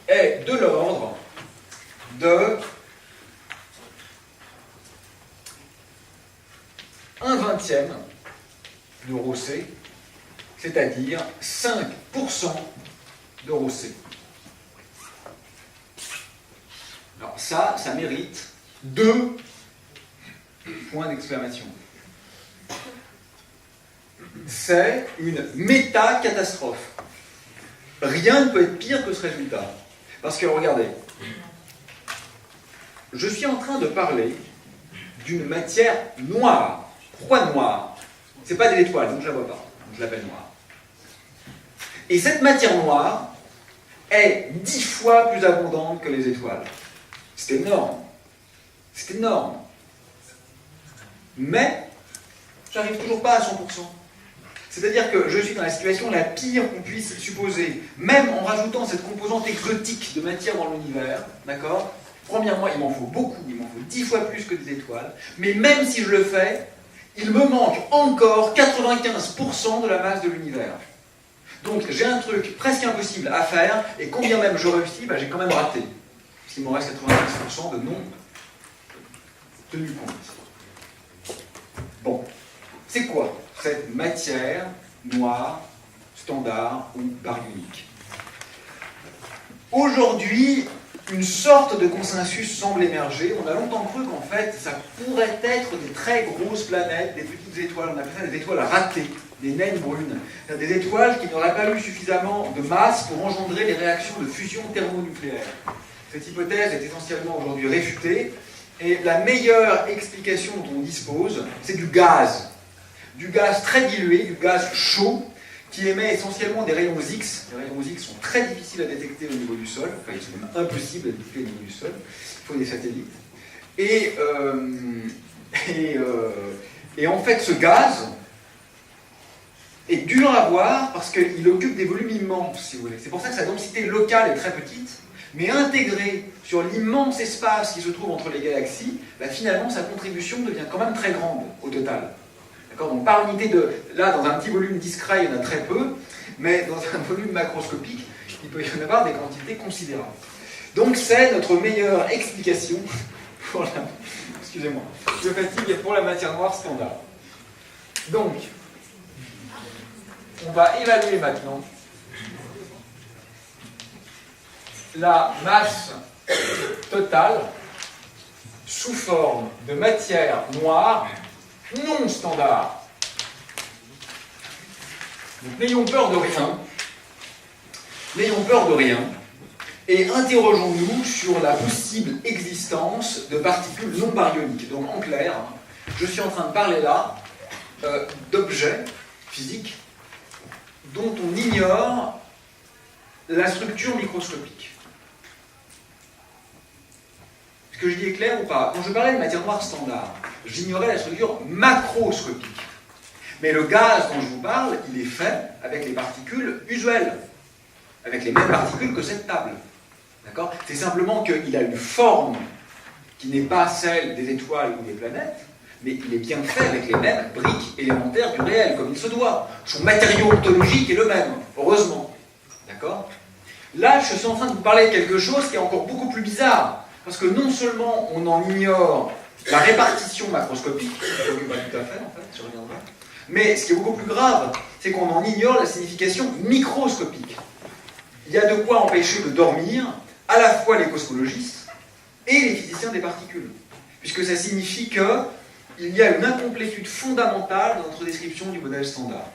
est de l'ordre de 1/20 de ρc, c'est-à-dire 5% de ρc. Alors ça mérite 2 points d'exclamation. C'est une méta-catastrophe. Rien ne peut être pire que ce résultat. Parce que, regardez, je suis en train de parler d'une matière noire. Pourquoi noire ? C'est pas de l'étoile, donc je la vois pas. Donc je l'appelle noire. Et cette matière noire est 10 fois plus abondante que les étoiles. C'est énorme. C'est énorme. Mais, j'arrive toujours pas à 100%. C'est-à-dire que je suis dans la situation la pire qu'on puisse supposer, même en rajoutant cette composante exotique de matière dans l'univers, d'accord ? Premièrement, il m'en faut beaucoup, il m'en faut 10 fois plus que des étoiles, mais même si je le fais, il me manque encore 95% de la masse de l'univers. Donc j'ai un truc presque impossible à faire, et combien même je réussis, j'ai quand même raté. Parce qu'il me reste 95% de non tenu compte. Bon, c'est quoi cette matière noire, standard ou baryonique? Aujourd'hui, une sorte de consensus semble émerger. On a longtemps cru qu'en fait, ça pourrait être des très grosses planètes, des petites étoiles, on appelle ça des étoiles ratées, des naines brunes. Des étoiles qui n'auraient pas eu suffisamment de masse pour engendrer les réactions de fusion thermonucléaire. Cette hypothèse est essentiellement aujourd'hui réfutée, et la meilleure explication dont on dispose, c'est du gaz. Du gaz très dilué, du gaz chaud, qui émet essentiellement des rayons X. Les rayons X sont très difficiles à détecter au niveau du sol, enfin ils sont même impossibles à détecter au niveau du sol, il faut des satellites. Et en fait ce gaz est dur à voir parce qu'il occupe des volumes immenses, si vous voulez. C'est pour ça que sa densité locale est très petite, mais intégrée sur l'immense espace qui se trouve entre les galaxies, finalement sa contribution devient quand même très grande au total. Donc par unité de... Là, dans un petit volume discret, il y en a très peu, mais dans un volume macroscopique, il peut y en avoir des quantités considérables. Donc c'est notre meilleure explication pour la... Excusez-moi, je fatigue pour la matière noire standard. Donc, on va évaluer maintenant la masse totale sous forme de matière noire non standard. Donc n'ayons peur de rien. N'ayons peur de rien. Et interrogeons-nous sur la possible existence de particules non baryoniques. Donc en clair, Je suis en train de parler là d'objets physiques dont on ignore la structure microscopique. Ce que je dis est clair ou pas? Quand je parlais de matière noire standard, j'ignorais la structure macroscopique. Mais le gaz dont je vous parle, il est fait avec les particules usuelles, avec les mêmes particules que cette table. D'accord? C'est simplement qu'il a une forme qui n'est pas celle des étoiles ou des planètes, mais il est bien fait avec les mêmes briques élémentaires du réel, comme il se doit. Son matériau ontologique est le même, heureusement. D'accord? Là, je suis en train de vous parler de quelque chose qui est encore beaucoup plus bizarre, parce que non seulement on en ignore la répartition macroscopique, pas tout à fait, en fait, je reviendrai, mais ce qui est beaucoup plus grave, c'est qu'on en ignore la signification microscopique. Il y a de quoi empêcher de dormir à la fois les cosmologistes et les physiciens des particules, puisque ça signifie qu'il y a une incomplétude fondamentale dans notre description du modèle standard.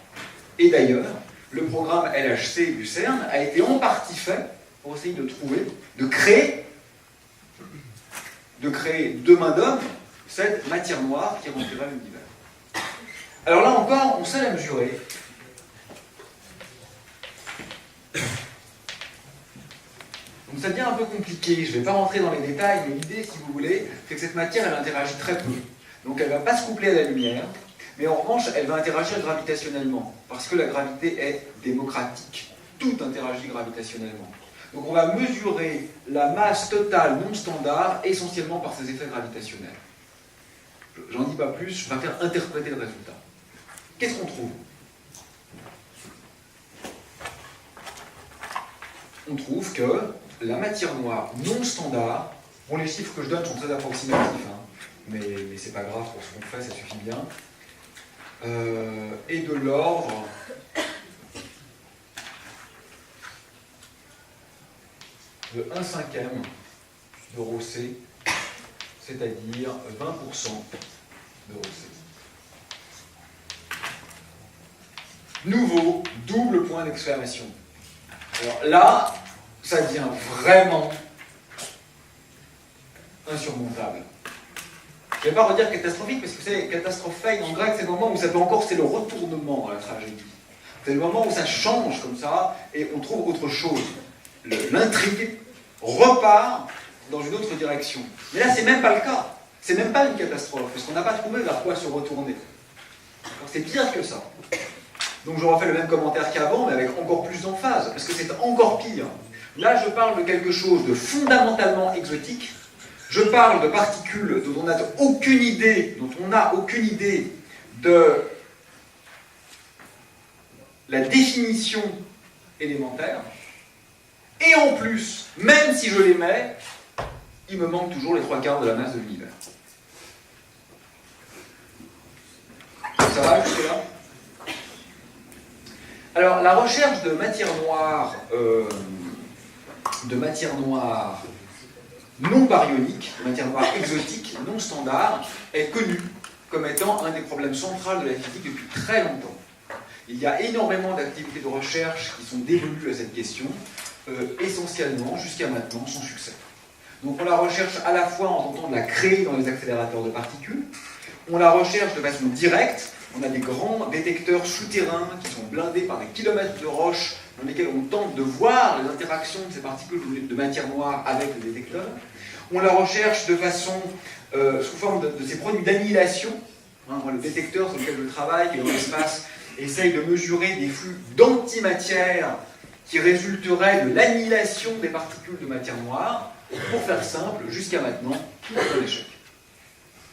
Et d'ailleurs, le programme LHC du CERN a été en partie fait pour essayer de trouver, de créer de main d'homme cette matière noire qui remplira l'univers. Alors là encore, on sait la mesurer. Donc ça devient un peu compliqué, je ne vais pas rentrer dans les détails, mais l'idée, si vous voulez, c'est que cette matière, elle interagit très peu. Donc elle ne va pas se coupler à la lumière, mais en revanche, elle va interagir gravitationnellement, parce que la gravité est démocratique. Tout interagit gravitationnellement. Donc on va mesurer la masse totale non standard essentiellement par ses effets gravitationnels. J'en dis pas plus, je préfère interpréter le résultat. Qu'est-ce qu'on trouve? On trouve que la matière noire non standard, bon, les chiffres que je donne sont très approximatifs, hein, mais c'est pas grave pour ce qu'on fait, ça suffit bien, est de l'ordre de 1/5 de ρ C, c'est-à-dire 20% de ρ C. Nouveau double point d'exclamation. Alors là, ça devient vraiment insurmontable. Je ne vais pas redire catastrophique, parce que vous savez, catastrophein en grec, c'est le moment où ça peut encore, c'est le retournement dans la tragédie. C'est le moment où ça change comme ça, et on trouve autre chose. L'intrigue repart dans une autre direction. Mais là, c'est même pas le cas. C'est même pas une catastrophe, parce qu'on n'a pas trouvé vers quoi se retourner. C'est pire que ça. Donc je refais le même commentaire qu'avant, mais avec encore plus d'emphase, parce que c'est encore pire. Là, je parle de quelque chose de fondamentalement exotique. Je parle de particules dont on n'a aucune idée, de la définition élémentaire. Et en plus, même si je les mets, il me manque toujours les 3/4 de la masse de l'univers. Ça va jusque-là? Alors, la recherche de matière noire non baryonique, de matière noire exotique, non standard, est connue comme étant un des problèmes centraux de la physique depuis très longtemps. Il y a énormément d'activités de recherche qui sont dévolues à cette question, essentiellement, jusqu'à maintenant, sans succès. Donc on la recherche à la fois en tentant de la créer dans les accélérateurs de particules, on la recherche de façon directe, on a des grands détecteurs souterrains qui sont blindés par des kilomètres de roches dans lesquels on tente de voir les interactions de ces particules de matière noire avec le détecteur. On la recherche de façon, sous forme de ces produits d'annihilation. Le détecteur sur lequel je travaille, qui est dans l'espace, essaye de mesurer des flux d'antimatière qui résulteraient de l'annihilation des particules de matière noire. Pour faire simple, jusqu'à maintenant, tout est un échec.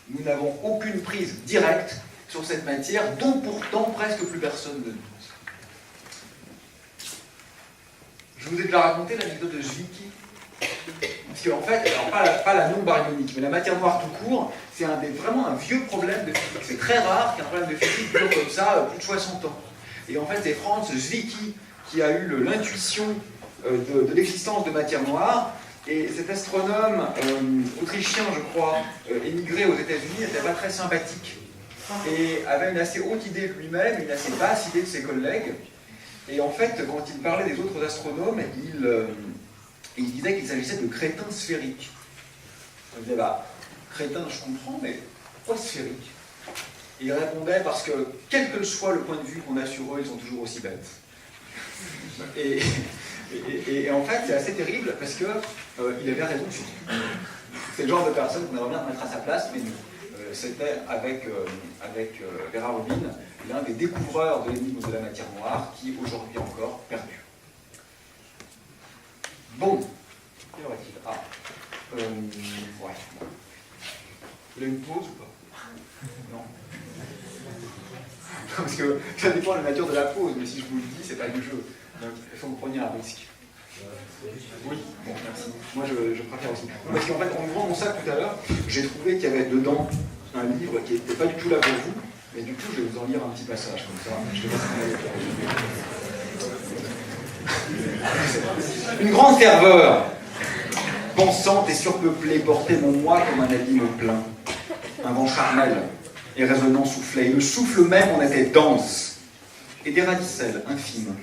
Nous n'avons aucune prise directe sur cette matière, dont pourtant presque plus personne ne doute. Je vous ai déjà raconté l'anecdote de Zwicky. Parce qu'en fait, alors pas la non-baryonique, mais la matière noire tout court, c'est vraiment un vieux problème de physique. C'est très rare qu'un problème de physique dure comme ça plus de 60 ans. Et en fait, c'est Franz Zwicky qui a eu l'intuition de l'existence de matière noire. Et cet astronome autrichien, je crois, émigré aux États-Unis, n'était pas très sympathique. Et avait une assez haute idée de lui-même, une assez basse idée de ses collègues. Et en fait, quand il parlait des autres astronomes, il disait qu'il s'agissait de crétins sphériques. On disait, crétin, je comprends, mais pourquoi sphérique? Il répondait parce que, quel que soit le point de vue qu'on a sur eux, ils sont toujours aussi bêtes. Et en fait, c'est assez terrible parce que il avait raison sur tout. C'est le genre de personne qu'on aimerait bien mettre à sa place, mais non. C'était avec Vera Rubin, l'un des découvreurs de l'énigme de la matière noire, qui aujourd'hui encore perdu. Bon, quelle heure est-il? Ah, ouais. Bon. Vous avez une pause ou pas? Non. Parce que ça dépend de la nature de la pause, mais si je vous le dis, c'est pas du jeu. Donc, il faut que vous preniez un risque. Oui, bon, merci. Moi, je préfère aussi. Parce qu'en fait, en ouvrant mon sac tout à l'heure, j'ai trouvé qu'il y avait dedans un livre qui n'était pas du tout là pour vous, mais du coup, je vais vous en lire un petit passage comme ça. Je vais pas. Une grande ferveur, pensante et surpeuplée, portait mon moi comme un abîme plein. Un vent charnel et résonnant soufflait, et le souffle même en était dense. Et des radicelles infimes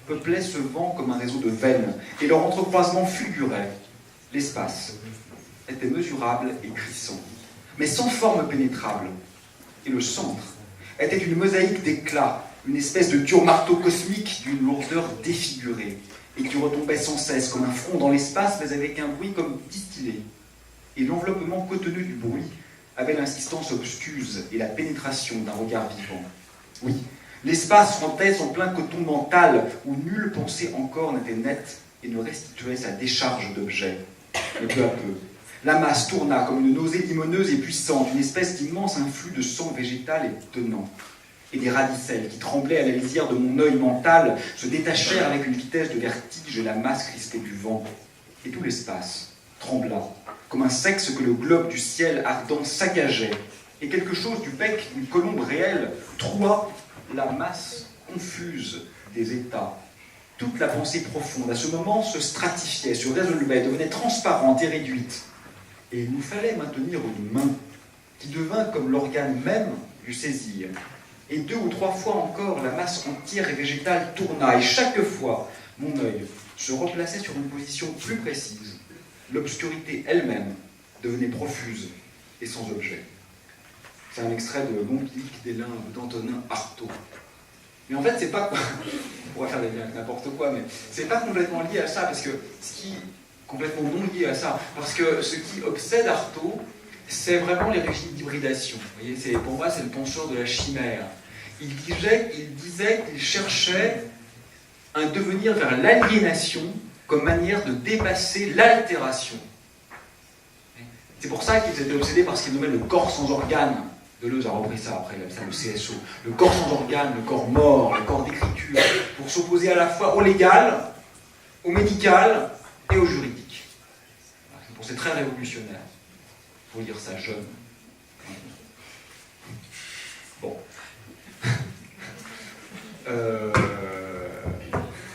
peuplaient ce vent comme un réseau de veines, et leur entrecroisement fulgurait. L'espace était mesurable et crissant, mais sans forme pénétrable. Et le centre était une mosaïque d'éclats, une espèce de dur marteau cosmique d'une lourdeur défigurée, et qui retombait sans cesse comme un front dans l'espace, mais avec un bruit comme distillé. Et l'enveloppement cotonneux du bruit avait l'insistance obstuse et la pénétration d'un regard vivant. Oui, l'espace rendait son plein coton mental, où nulle pensée encore n'était nette et ne restituait sa décharge d'objets. Mais peu à peu, la masse tourna comme une nausée limoneuse et puissante, une espèce d'immense influx de sang végétal et tenant. Et des radicelles qui tremblaient à la lisière de mon œil mental se détachèrent avec une vitesse de vertige et la masse crispée du vent. Et tout l'espace trembla, comme un sexe que le globe du ciel ardent saccageait, et quelque chose du bec d'une colombe réelle troua la masse confuse des états. Toute la pensée profonde, à ce moment, se stratifiait, se résolvait, devenait transparente et réduite. Et il nous fallait maintenir une main, qui devint comme l'organe même du saisir. Et 2 ou 3 fois encore, la masse entière et végétale tourna, et chaque fois, mon œil se replaçait sur une position plus précise. L'obscurité elle-même devenait profuse et sans objet. C'est un extrait de Montpilic des Limbes d'Antonin Artaud. Mais en fait, c'est pas... On pourrait faire des liens avec n'importe quoi, mais c'est pas complètement lié à ça, parce que ce qui... complètement non lié à ça, parce que ce qui obsède Artaud, c'est vraiment les régimes d'hybridation. Vous voyez, pour moi, c'est le penseur de la chimère. Il disait qu'il cherchait un devenir vers l'aliénation comme manière de dépasser l'altération. C'est pour ça qu'ils étaient obsédés par ce qu'ils nommaient le corps sans organe. Deleuze a repris ça après, il a appelé ça le CSO. Le corps sans organe, le corps mort, le corps d'écriture, pour s'opposer à la fois au légal, au médical et au juridique. C'est très révolutionnaire. Il faut lire ça jeune. Bon.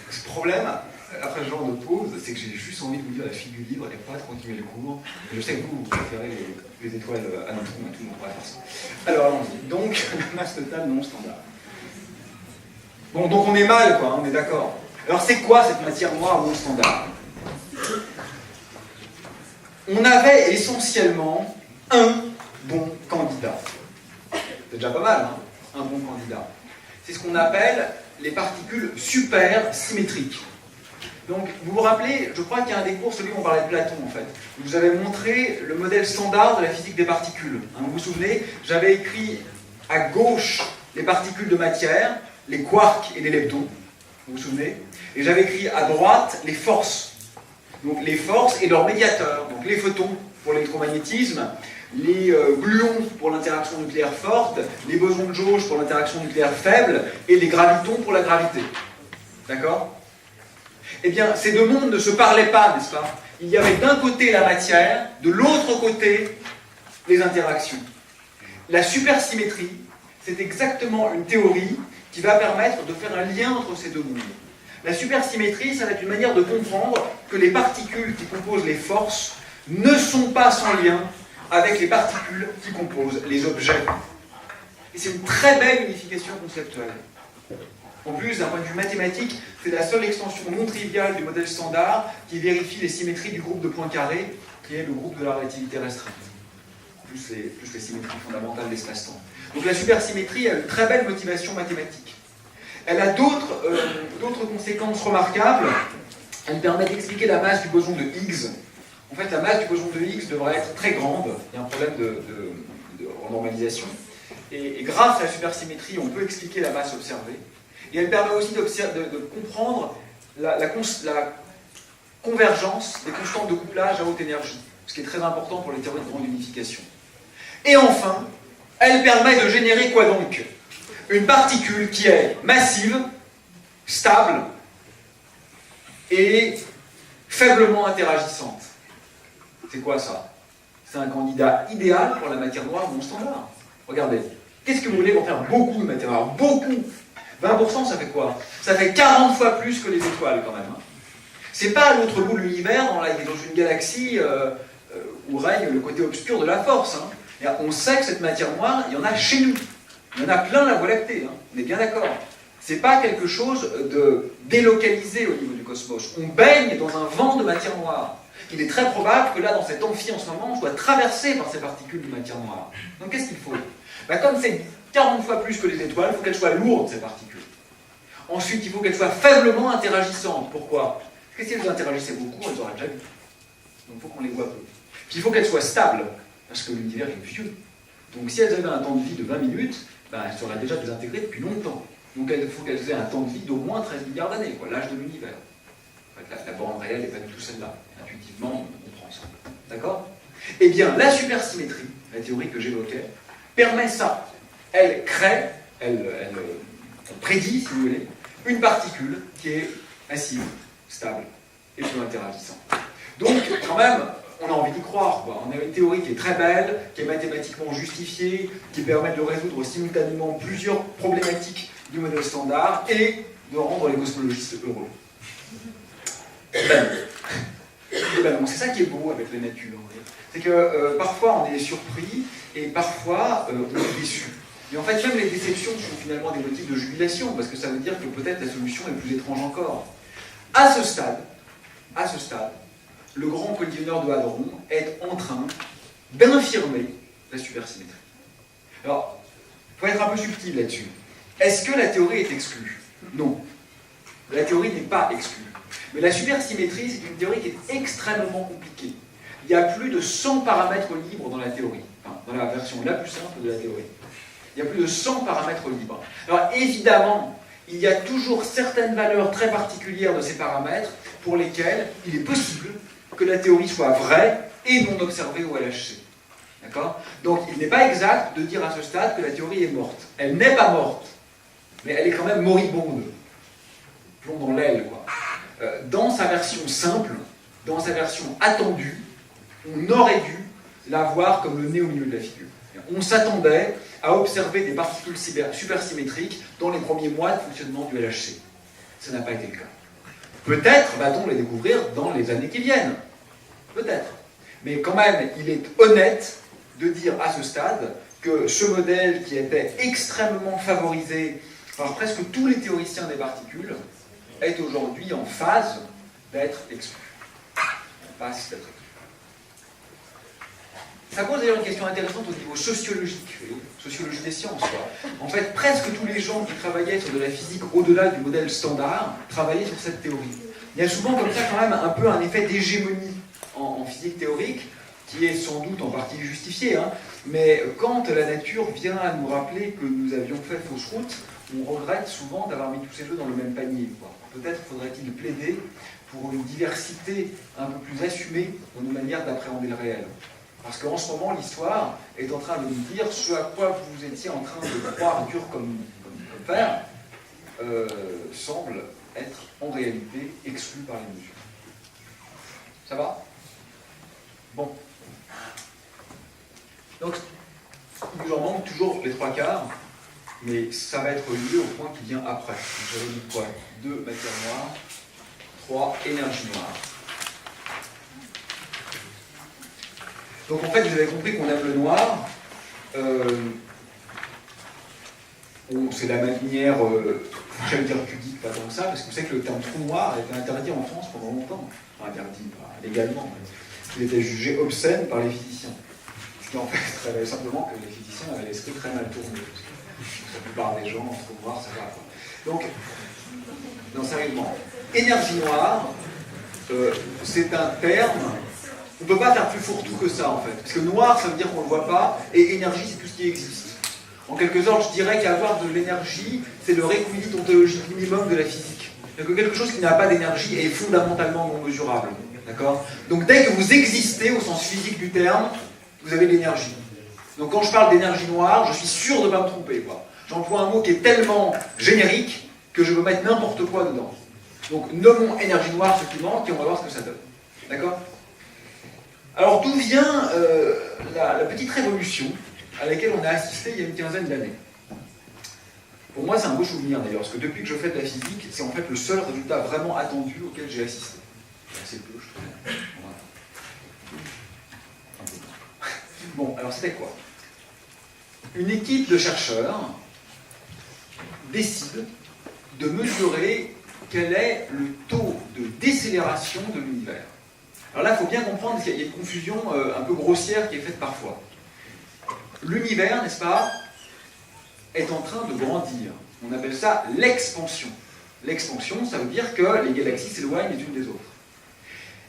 Ce problème, après ce genre de pause, c'est que j'ai juste envie de vous lire la fille du livre et pas de continuer le cours. Je sais que vous préférez les étoiles à notre et tout, on va faire ça. Alors allons-y. Donc, la masse totale non standard. Bon, donc on est mal, quoi, on est d'accord. Alors c'est quoi cette matière noire non standard? On avait essentiellement un bon candidat. C'est déjà pas mal, hein, un bon candidat. C'est ce qu'on appelle les particules supersymétriques. Donc, vous vous rappelez, je crois qu'il y a un des cours, celui où on parlait de Platon, en fait. Je vous avais montré le modèle standard de la physique des particules. Hein, vous vous souvenez, j'avais écrit à gauche les particules de matière, les quarks et les leptons. Vous vous souvenez? Et j'avais écrit à droite les forces. Donc les forces et leurs médiateurs. Donc les photons pour l'électromagnétisme, les gluons pour l'interaction nucléaire forte, les bosons de jauge pour l'interaction nucléaire faible, et les gravitons pour la gravité. D'accord? Eh bien, ces deux mondes ne se parlaient pas, n'est-ce pas? Il y avait d'un côté la matière, de l'autre côté les interactions. La supersymétrie, c'est exactement une théorie qui va permettre de faire un lien entre ces deux mondes. La supersymétrie, ça va être une manière de comprendre que les particules qui composent les forces ne sont pas sans lien avec les particules qui composent les objets. Et c'est une très belle unification conceptuelle. En plus, d'un point de vue mathématique, c'est la seule extension non triviale du modèle standard qui vérifie les symétries du groupe de points carrés, qui est le groupe de la relativité restreinte, plus les symétries fondamentales de l'espace-temps. Donc la supersymétrie a une très belle motivation mathématique. Elle a d'autres conséquences remarquables. Elle permet d'expliquer la masse du boson de Higgs. En fait, la masse du boson de Higgs devrait être très grande. Il y a un problème de normalisation. Et grâce à la supersymétrie, on peut expliquer la masse observée. Et elle permet aussi de comprendre la convergence des constantes de couplage à haute énergie, ce qui est très important pour les théories de grande unification. Et enfin, elle permet de générer quoi donc? Une particule qui est massive, stable et faiblement interagissante. C'est quoi ça? C'est un candidat idéal pour la matière noire non standard. Regardez, qu'est-ce que vous voulez pour faire beaucoup de matière noire? Beaucoup! 20%, ça fait quoi? Ça fait 40 fois plus que les étoiles, quand même. Hein. C'est pas à l'autre bout de l'univers, dans une galaxie où règne le côté obscur de la force. Hein. On sait que cette matière noire, il y en a chez nous. Il y en a plein la Voie lactée, hein. On est bien d'accord. C'est pas quelque chose de délocalisé au niveau du cosmos. On baigne dans un vent de matière noire. Il est très probable que là, dans cet amphi en ce moment, on soit traversé par ces particules de matière noire. Donc qu'est-ce qu'il faut? Comme c'est 40 fois plus que les étoiles, il faut qu'elles soient lourdes, ces particules. Ensuite, il faut qu'elles soient faiblement interagissantes. Pourquoi? Parce que si elles interagissaient beaucoup, elles auraient déjà vu. Donc il faut qu'on les voit peu. Puis il faut qu'elles soient stables, parce que l'univers est vieux. Donc si elles avaient un temps de vie de 20 minutes, elles seraient déjà désintégrées depuis longtemps. Donc il faut qu'elles aient un temps de vie d'au moins 13 milliards d'années, l'âge de l'univers. En fait, la borne réelle n'est pas du tout celle-là. Intuitivement, on comprend ça. D'accord? Eh bien, la supersymétrie, la théorie que j'évoquais, permet ça. Elle crée, elle prédit, si vous voulez, une particule qui est massive, stable et peu interagissante. Donc, quand même, on a envie d'y croire. Quoi. On a une théorie qui est très belle, qui est mathématiquement justifiée, qui permet de résoudre simultanément plusieurs problématiques du modèle standard et de rendre les cosmologistes heureux. Donc c'est ça qui est beau avec la nature. C'est que parfois on est surpris et parfois on est déçu. Et en fait, même les déceptions sont finalement des motifs de jubilation, parce que ça veut dire que peut-être la solution est plus étrange encore. À ce stade, le grand collisionneur de Hadron est en train d'infirmer la supersymétrie. Alors, il faut être un peu subtil là-dessus. Est-ce que la théorie est exclue? Non. La théorie n'est pas exclue. Mais la supersymétrie, c'est une théorie qui est extrêmement compliquée. Il y a plus de 100 paramètres libres dans la théorie, dans la version la plus simple de la théorie. Il y a plus de 100 paramètres libres. Alors évidemment, il y a toujours certaines valeurs très particulières de ces paramètres pour lesquelles il est possible que la théorie soit vraie et non observée au LHC. D'accord? Donc il n'est pas exact de dire à ce stade que la théorie est morte. Elle n'est pas morte, mais elle est quand même moribonde. Plomb dans l'aile, quoi. Dans sa version simple, dans sa version attendue, on aurait dû la voir comme le nez au milieu de la figure. On s'attendait à observer des particules supersymétriques dans les premiers mois de fonctionnement du LHC. Ça n'a pas été le cas. Peut-être va-t-on les découvrir dans les années qui viennent. Peut-être. Mais quand même, il est honnête de dire à ce stade que ce modèle qui était extrêmement favorisé par presque tous les théoriciens des particules est aujourd'hui en phase d'être exclu. En phase d'être exclu. Ça pose d'ailleurs une question intéressante au niveau sociologique, sociologie des sciences. Quoi. En fait, presque tous les gens qui travaillaient sur de la physique au-delà du modèle standard travaillaient sur cette théorie. Il y a souvent comme ça quand même un peu un effet d'hégémonie en physique théorique, qui est sans doute en partie justifié, hein, mais quand la nature vient à nous rappeler que nous avions fait fausse route, on regrette souvent d'avoir mis tous ces œufs dans le même panier. Peut-être faudrait-il plaider pour une diversité un peu plus assumée dans nos manières d'appréhender le réel. Parce qu'en ce moment, l'histoire est en train de nous dire ce à quoi vous étiez en train de croire dur comme fer semble être en réalité exclu par les mesures. Ça va? Bon. Donc, il nous en manque toujours les 3/4, mais ça va être lié au point qui vient après. J'avais dit quoi? 2 matière noire, 3 énergie noire. Donc en fait, vous avez compris qu'on aime le noir. C'est la manière, j'allais dire pudique, pas tant que ça, parce que vous savez que le terme trou noir a été interdit en France pendant longtemps. Enfin, interdit, pas légalement. Il était jugé obscène par les physiciens. Ce qui en fait révèle simplement que les physiciens avaient l'esprit très mal tourné. La plupart des gens, entre noir, ça va quoi. Donc, non, sérieusement, énergie noire, c'est un terme, on ne peut pas faire plus fourre-tout que ça en fait. Parce que noir, ça veut dire qu'on ne le voit pas, et énergie, c'est tout ce qui existe. En quelque sorte, je dirais qu'avoir de l'énergie, c'est le requisite ontologique minimum de la physique. Donc quelque chose qui n'a pas d'énergie est fondamentalement non mesurable. D'accord ? Donc dès que vous existez, au sens physique du terme, vous avez de l'énergie. Donc quand je parle d'énergie noire, je suis sûr de ne pas me tromper. J'emploie un mot qui est tellement générique que je peux mettre n'importe quoi dedans. Donc nommons énergie noire ce qui manque et on va voir ce que ça donne. D'accord ? Alors d'où vient la petite révolution à laquelle on a assisté il y a une quinzaine d'années? Pour moi, c'est un beau souvenir d'ailleurs, parce que depuis que je fais de la physique, c'est en fait le seul résultat vraiment attendu auquel j'ai assisté. C'est peu, je trouve. Bon, alors c'était quoi? Une équipe de chercheurs décide de mesurer quel est le taux de décélération de l'univers. Alors là, il faut bien comprendre qu'il y a une confusion un peu grossière qui est faite parfois. L'univers, n'est-ce pas, est en train de grandir. On appelle ça l'expansion. L'expansion, ça veut dire que les galaxies s'éloignent les unes des autres.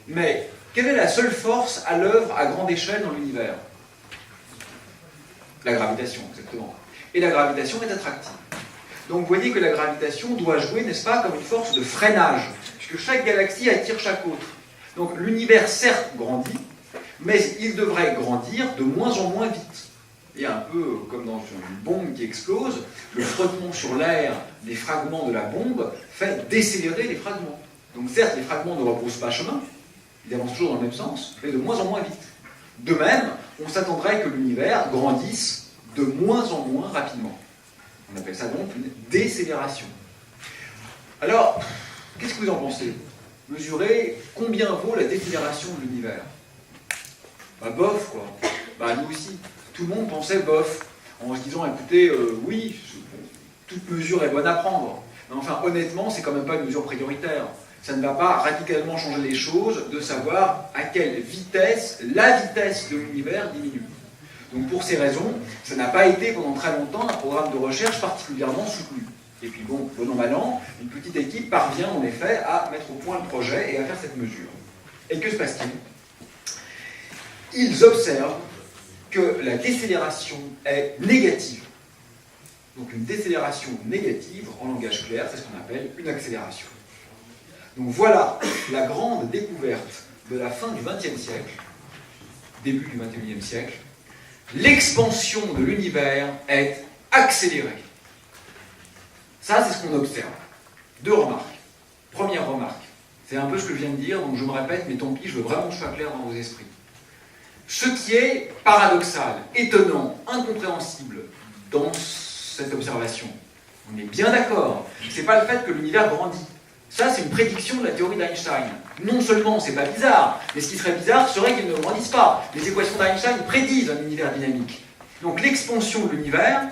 Mais quelle est la seule force à l'œuvre à grande échelle dans l'univers? La gravitation, exactement. Et la gravitation est attractive. Donc vous voyez que la gravitation doit jouer, n'est-ce pas, comme une force de freinage, puisque chaque galaxie attire chaque autre. Donc l'univers, certes, grandit, mais il devrait grandir de moins en moins vite. Et un peu comme dans une bombe qui explose, le frottement sur l'air des fragments de la bombe fait décélérer les fragments. Donc certes, les fragments ne repoussent pas chemin, ils avancent toujours dans le même sens, mais de moins en moins vite. De même, on s'attendrait que l'univers grandisse de moins en moins rapidement. On appelle ça donc une décélération. Alors, qu'est-ce que vous en pensez? Mesurer combien vaut la décélération de l'univers? Bah bof, quoi. Bah nous aussi. Tout le monde pensait bof, en se disant, écoutez, oui, toute mesure est bonne à prendre. Mais enfin, honnêtement, c'est quand même pas une mesure prioritaire. Ça ne va pas radicalement changer les choses de savoir à quelle vitesse la vitesse de l'univers diminue. Donc pour ces raisons, ça n'a pas été pendant très longtemps un programme de recherche particulièrement soutenu. Et puis bon an, mal an, une petite équipe parvient en effet à mettre au point le projet et à faire cette mesure. Et que se passe-t-il? Ils observent que la décélération est négative. Donc une décélération négative, en langage clair, c'est ce qu'on appelle une accélération. Donc voilà la grande découverte de la fin du XXe siècle, début du XXIe siècle. L'expansion de l'univers est accélérée. Ça, c'est ce qu'on observe. Deux remarques. Première remarque, c'est un peu ce que je viens de dire, donc je me répète, mais tant pis, je veux vraiment que je sois clair dans vos esprits. Ce qui est paradoxal, étonnant, incompréhensible dans cette observation, on est bien d'accord, c'est pas le fait que l'univers grandit. Ça, c'est une prédiction de la théorie d'Einstein. Non seulement c'est pas bizarre, mais ce qui serait bizarre serait qu'il ne grandisse pas. Les équations d'Einstein prédisent un univers dynamique. Donc l'expansion de l'univers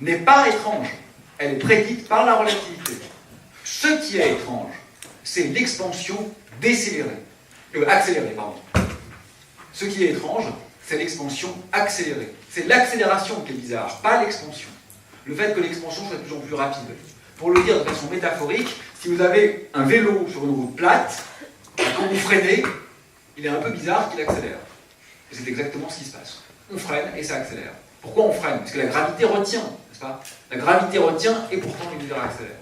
n'est pas étrange. Elle est prédite par la relativité. Ce qui est étrange, c'est l'expansion accélérée. Ce qui est étrange, c'est l'expansion accélérée. C'est l'accélération qui est bizarre, pas l'expansion. Le fait que l'expansion soit de plus en plus rapide. Pour le dire de façon métaphorique, si vous avez un vélo sur une route plate, quand vous freinez, il est un peu bizarre qu'il accélère. Et c'est exactement ce qui se passe. On freine et ça accélère. Pourquoi on freine? Parce que la gravité retient, n'est-ce pas? La gravité retient et pourtant l'univers accélère.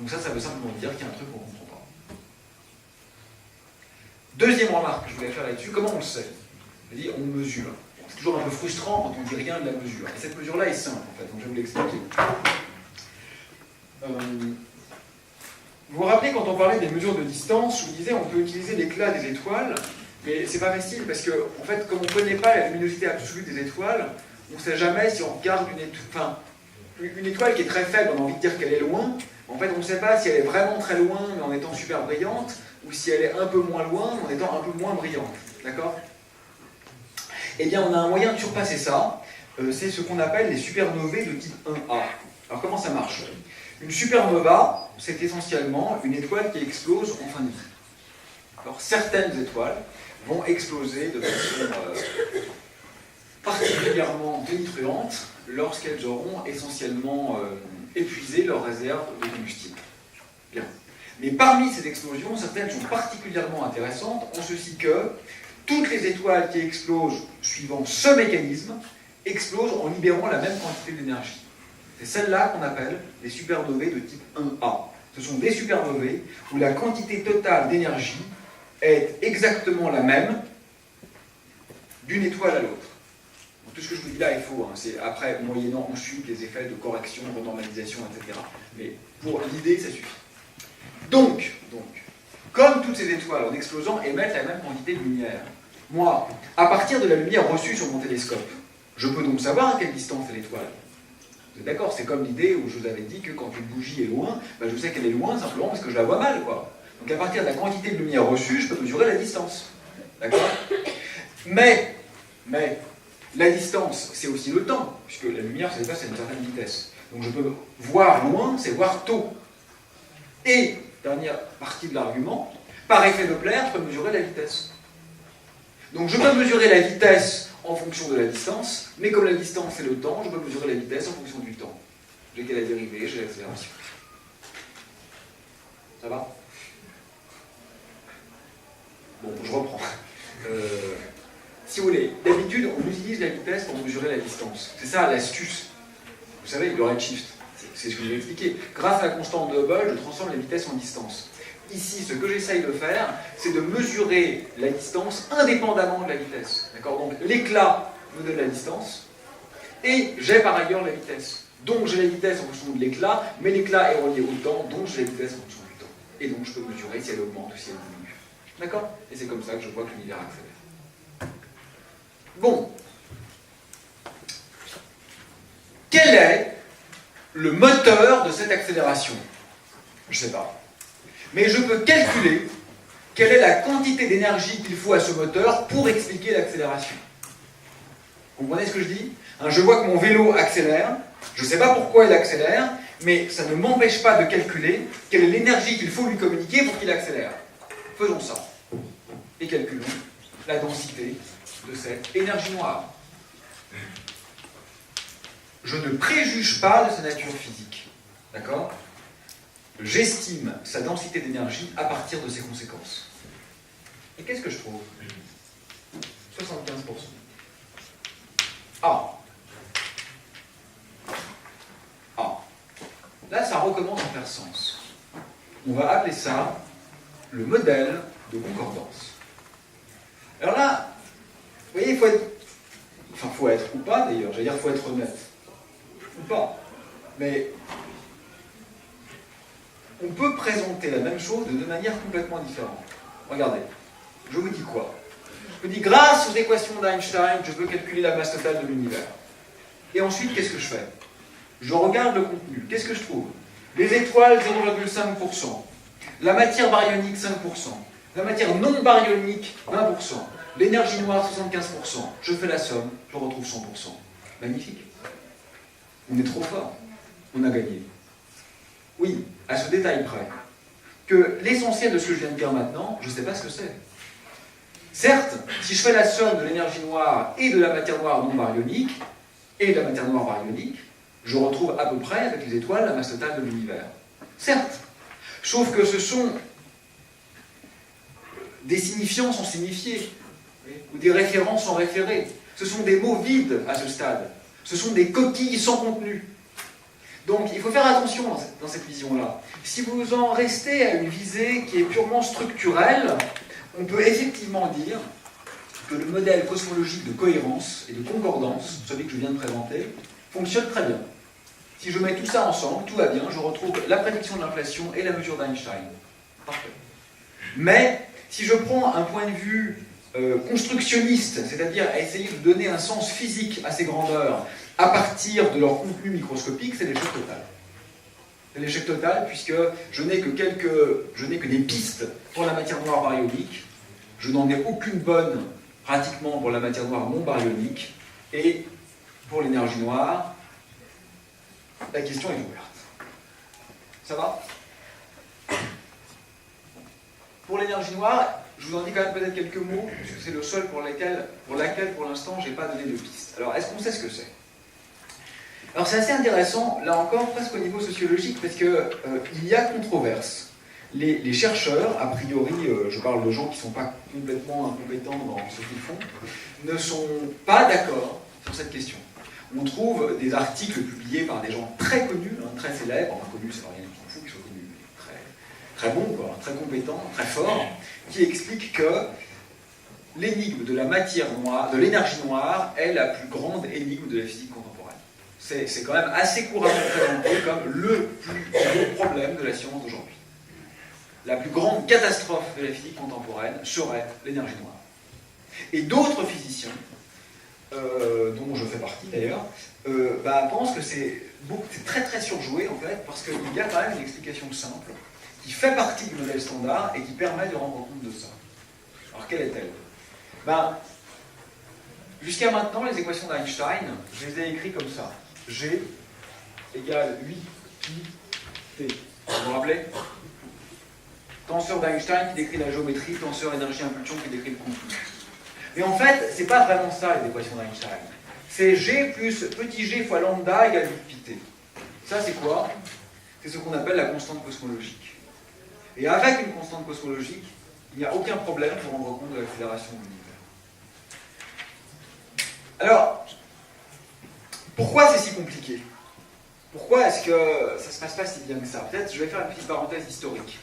Donc ça veut simplement dire qu'il y a un truc qu'on ne comprend pas. Deuxième remarque que je voulais faire là-dessus, comment on le sait? C'est-à-dire, on mesure. C'est toujours un peu frustrant quand on ne dit rien de la mesure. Et cette mesure-là est simple, en fait, donc je vais vous l'expliquer. Vous vous rappelez quand on parlait des mesures de distance, je vous disais on peut utiliser l'éclat des étoiles, mais c'est pas facile parce que, en fait, comme on ne connaît pas la luminosité absolue des étoiles, on ne sait jamais si on regarde une étoile qui est très faible, on a envie de dire qu'elle est loin. En fait, on ne sait pas si elle est vraiment très loin mais en étant super brillante, ou si elle est un peu moins loin mais en étant un peu moins brillante. D'accord? Eh bien, on a un moyen de surpasser ça. C'est ce qu'on appelle les supernovae de type 1A. Alors, comment ça marche? Une supernova, c'est essentiellement une étoile qui explose en fin de vie. Alors, certaines étoiles vont exploser de façon particulièrement tonitruantes lorsqu'elles auront essentiellement épuisé leurs réserves de combustible. Bien. Mais parmi ces explosions, certaines sont particulièrement intéressantes en ceci que toutes les étoiles qui explosent suivant ce mécanisme explosent en libérant la même quantité d'énergie. C'est celle-là qu'on appelle les supernovae de type 1A. Ce sont des supernovae où la quantité totale d'énergie est exactement la même d'une étoile à l'autre. Tout ce que je vous dis là est faux, hein. C'est après, moyennant ensuite les effets de correction, de renormalisation, etc. Mais pour l'idée, ça suffit. Donc, comme toutes ces étoiles en explosant émettent la même quantité de lumière, moi, à partir de la lumière reçue sur mon télescope, je peux donc savoir à quelle distance est l'étoile. Vous êtes d'accord? C'est comme l'idée où je vous avais dit que quand une bougie est loin, ben je sais qu'elle est loin simplement parce que je la vois mal, quoi. Donc à partir de la quantité de lumière reçue, je peux mesurer la distance. D'accord? Mais, la distance, c'est aussi le temps, puisque la lumière se déplace à une certaine vitesse. Donc je peux voir loin, c'est voir tôt. Et, dernière partie de l'argument, par effet Doppler, je peux mesurer la vitesse. Donc je peux mesurer la vitesse en fonction de la distance, mais comme la distance c'est le temps, je peux mesurer la vitesse en fonction du temps. J'ai la dérivée, j'ai l'accélération. Ça va? Bon, je reprends. Si vous voulez, d'habitude, on utilise la vitesse pour mesurer la distance. C'est ça l'astuce. Vous savez, le redshift. C'est ce que je vais expliquer. Grâce à la constante de Hubble, je transforme la vitesse en distance. Ici, ce que j'essaye de faire, c'est de mesurer la distance indépendamment de la vitesse. D'accord? Donc l'éclat me donne la distance, et j'ai par ailleurs la vitesse. Donc j'ai la vitesse en fonction de l'éclat, mais l'éclat est relié au temps, donc j'ai la vitesse en fonction du temps. Et donc je peux mesurer si elle augmente ou si elle diminue. D'accord? Et c'est comme ça que je vois que l'univers accélère. Bon. Quel est le moteur de cette accélération? Je ne sais pas. Mais je peux calculer quelle est la quantité d'énergie qu'il faut à ce moteur pour expliquer l'accélération. Vous comprenez ce que je dis? Je vois que mon vélo accélère, je ne sais pas pourquoi il accélère, mais ça ne m'empêche pas de calculer quelle est l'énergie qu'il faut lui communiquer pour qu'il accélère. Faisons ça. Et calculons la densité de cette énergie noire. Je ne préjuge pas de sa nature physique. D'accord? J'estime sa densité d'énergie à partir de ses conséquences. Et qu'est-ce que je trouve? 75%. Ah. Là, ça recommence à faire sens. On va appeler ça le modèle de concordance. Alors là, vous voyez, il faut être... Enfin, il faut être ou pas d'ailleurs, j'allais dire il faut être honnête. Ou pas. Mais on peut présenter la même chose de deux manières complètement différentes. Regardez, je vous dis quoi? Je vous dis, grâce aux équations d'Einstein, je peux calculer la masse totale de l'univers. Et ensuite, qu'est-ce que je fais? Je regarde le contenu. Qu'est-ce que je trouve? Les étoiles, 0,5%. La matière baryonique, 5%. La matière non baryonique, 20%. L'énergie noire, 75%. Je fais la somme, je retrouve 100%. Magnifique. On est trop fort. On a gagné. Oui, à ce détail près. Que l'essentiel de ce que je viens de dire maintenant, je ne sais pas ce que c'est. Certes, si je fais la somme de l'énergie noire et de la matière noire non baryonique, et de la matière noire baryonique, je retrouve à peu près, avec les étoiles, la masse totale de l'univers. Certes. Sauf que ce sont des signifiants sans signifier, ou des référents sans référer. Ce sont des mots vides à ce stade. Ce sont des coquilles sans contenu. Donc il faut faire attention dans cette vision-là. Si vous en restez à une visée qui est purement structurelle, on peut effectivement dire que le modèle cosmologique de cohérence et de concordance, celui que je viens de présenter, fonctionne très bien. Si je mets tout ça ensemble, tout va bien, je retrouve la prédiction de l'inflation et la mesure d'Einstein. Parfait. Mais si je prends un point de vue constructionniste, c'est-à-dire à essayer de donner un sens physique à ces grandeurs à partir de leur contenu microscopique, c'est l'échec total. C'est l'échec total puisque je n'ai que des pistes pour la matière noire baryonique, je n'en ai aucune bonne pratiquement pour la matière noire non baryonique, et pour l'énergie noire, la question est ouverte. Ça va? Pour l'énergie noire, je vous en dis quand même peut-être quelques mots, puisque c'est le seul pour laquelle pour l'instant, je n'ai pas donné de piste. Alors, est-ce qu'on sait ce que c'est? Alors, c'est assez intéressant, là encore, presque au niveau sociologique, parce qu'il y a controverse. Les chercheurs, a priori, je parle de gens qui ne sont pas complètement incompétents dans ce qu'ils font, ne sont pas d'accord sur cette question. On trouve des articles publiés par des gens très connus, très célèbres, enfin connus, ça ne veut rien dire, on s'en fout qu'ils soient connus, mais très bons, quoi, très compétents, très forts, qui expliquent que l'énigme de la matière noire, de l'énergie noire, est la plus grande énigme de la physique contemporaine. C'est quand même assez couramment présenté comme le plus gros problème de la science d'aujourd'hui. La plus grande catastrophe de la physique contemporaine serait l'énergie noire. Et d'autres physiciens, dont je fais partie d'ailleurs, pensent que c'est très très surjoué en fait, parce qu'il y a quand même une explication simple qui fait partie du modèle standard et qui permet de rendre compte de ça. Alors quelle est-elle? Jusqu'à maintenant, les équations d'Einstein, je les ai écrites comme ça. G égale 8 pi t. Vous vous rappelez? Tenseur d'Einstein qui décrit la géométrie, tenseur énergie-impulsion qui décrit le contenu. Mais en fait, c'est pas vraiment ça les équations d'Einstein. C'est G plus petit g fois lambda égale 8 pi t. Ça c'est quoi? C'est ce qu'on appelle la constante cosmologique. Et avec une constante cosmologique, il n'y a aucun problème pour rendre compte de l'accélération de l'univers. Alors, pourquoi c'est si compliqué? Pourquoi est-ce que ça ne se passe pas si bien que ça? Peut-être je vais faire une petite parenthèse historique.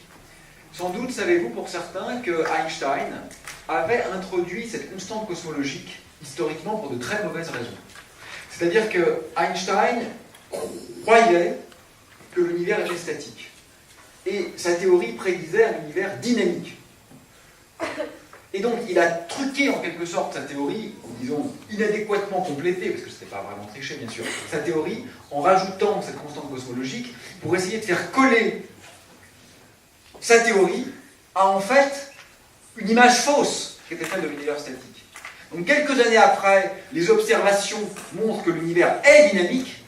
Sans doute savez-vous pour certains que Einstein avait introduit cette constante cosmologique historiquement pour de très mauvaises raisons. C'est-à-dire que Einstein croyait que l'univers était statique. Et sa théorie prédisait un univers dynamique. Et donc il a truqué en quelque sorte sa théorie, disons inadéquatement complétée, parce que ce n'était pas vraiment triché bien sûr, sa théorie en rajoutant cette constante cosmologique pour essayer de faire coller sa théorie à en fait une image fausse qui était faite de l'univers statique. Donc quelques années après, les observations montrent que l'univers est dynamique,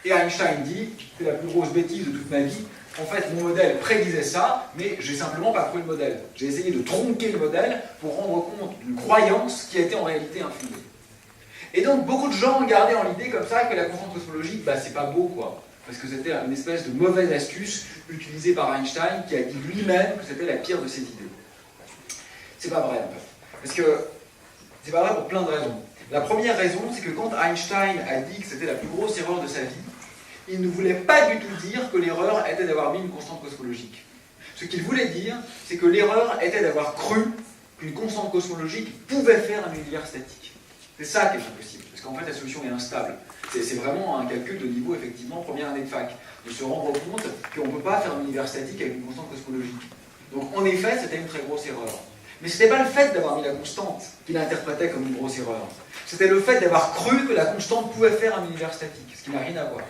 et Einstein dit, c'est la plus grosse bêtise de toute ma vie, en fait mon modèle prédisait ça, mais j'ai simplement pas pris le modèle. J'ai essayé de tronquer le modèle pour rendre compte d'une croyance qui a été en réalité infondée. Et donc beaucoup de gens gardaient en l'idée comme ça que la constante cosmologique, c'est pas beau quoi. Parce que c'était une espèce de mauvaise astuce utilisée par Einstein qui a dit lui-même que c'était la pire de ses idées. C'est pas vrai en fait. Parce que c'est pas vrai pour plein de raisons. La première raison, c'est que quand Einstein a dit que c'était la plus grosse erreur de sa vie, il ne voulait pas du tout dire que l'erreur était d'avoir mis une constante cosmologique. Ce qu'il voulait dire, c'est que l'erreur était d'avoir cru qu'une constante cosmologique pouvait faire un univers statique. C'est ça qui est impossible, parce qu'en fait la solution est instable. C'est vraiment un calcul de niveau, effectivement, première année de fac, de se rendre compte qu'on ne peut pas faire un univers statique avec une constante cosmologique. Donc en effet, c'était une très grosse erreur. Mais ce n'était pas le fait d'avoir mis la constante qu'il interprétait comme une grosse erreur. C'était le fait d'avoir cru que la constante pouvait faire un univers statique, ce qui n'a rien à voir.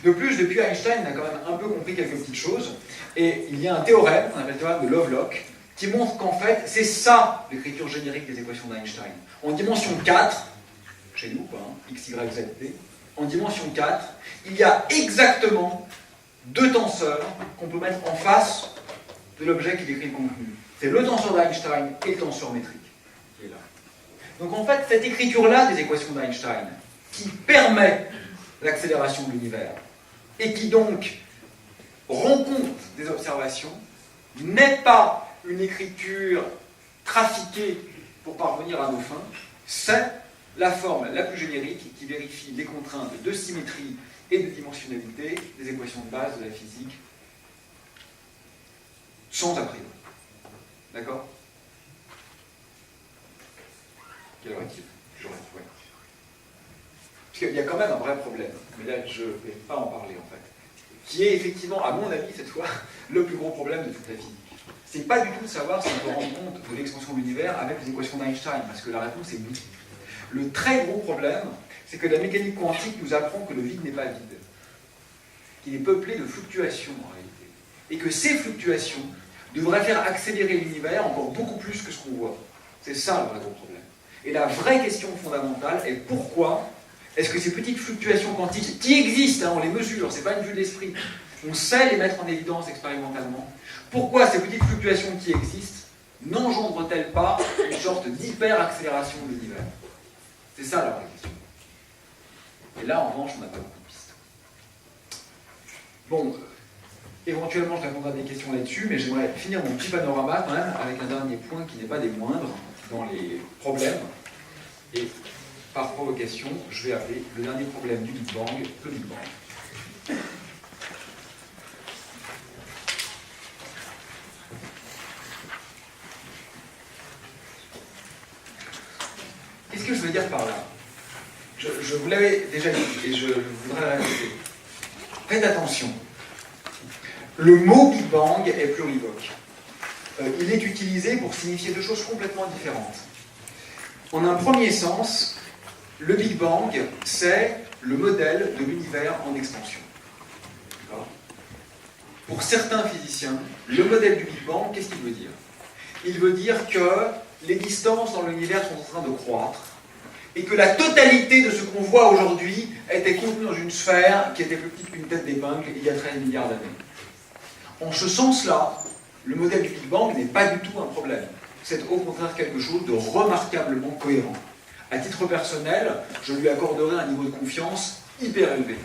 De plus, depuis Einstein, on a quand même un peu compris quelques petites choses, et il y a un théorème, qu'on appelle le théorème de Lovelock, qui montre qu'en fait, c'est ça l'écriture générique des équations d'Einstein. En dimension 4, chez nous, quoi, x, y, z, t, en dimension 4, il y a exactement deux tenseurs qu'on peut mettre en face de l'objet qui décrit le contenu. C'est le tenseur d'Einstein et le tenseur métrique qui est là. Donc en fait, cette écriture-là des équations d'Einstein, qui permet l'accélération de l'univers, et qui donc rend compte des observations, n'est pas une écriture trafiquée pour parvenir à nos fins, c'est la forme la plus générique qui vérifie les contraintes de symétrie et de dimensionnalité des équations de base de la physique, sans a priori. D'accord? Quelle heure est-il? Ouais. Parce qu'il y a quand même un vrai problème, mais là je ne vais pas en parler en fait, qui est effectivement, à mon avis cette fois, le plus gros problème de toute la physique. C'est pas du tout de savoir si on peut rendre compte de l'expansion de l'univers avec les équations d'Einstein, parce que la réponse est oui. Le très gros problème, c'est que la mécanique quantique nous apprend que le vide n'est pas vide, qu'il est peuplé de fluctuations en réalité, et que ces fluctuations devraient faire accélérer l'univers encore beaucoup plus que ce qu'on voit. C'est ça le vrai gros problème. Et la vraie question fondamentale est pourquoi est-ce que ces petites fluctuations quantiques, qui existent, on les mesure, c'est pas une vue de l'esprit, on sait les mettre en évidence expérimentalement, pourquoi ces petites fluctuations qui existent n'engendre-t-elle pas une sorte d'hyper-accélération de l'univers? C'est ça la vraie question. Et là, en revanche, on n'a pas beaucoup de pistes. Bon, éventuellement, je répondrai à des questions là-dessus, mais j'aimerais finir mon petit panorama quand même avec un dernier point qui n'est pas des moindres dans les problèmes. Et par provocation, je vais appeler le dernier problème du Big Bang le Big Bang. Qu'est-ce que je veux dire par là? Je vous l'avais déjà dit et je voudrais le répéter. Faites attention. Le mot Big Bang est plurivoque. Il est utilisé pour signifier deux choses complètement différentes. En un premier sens, le Big Bang, c'est le modèle de l'univers en expansion. Pour certains physiciens, le modèle du Big Bang, qu'est-ce qu'il veut dire? Il veut dire que les distances dans l'univers sont en train de croître et que la totalité de ce qu'on voit aujourd'hui était contenue dans une sphère qui était plus petite qu'une tête d'épingle il y a 13 milliards d'années. En ce sens-là, le modèle du Big Bang n'est pas du tout un problème. C'est au contraire quelque chose de remarquablement cohérent. À titre personnel, je lui accorderai un niveau de confiance hyper élevé.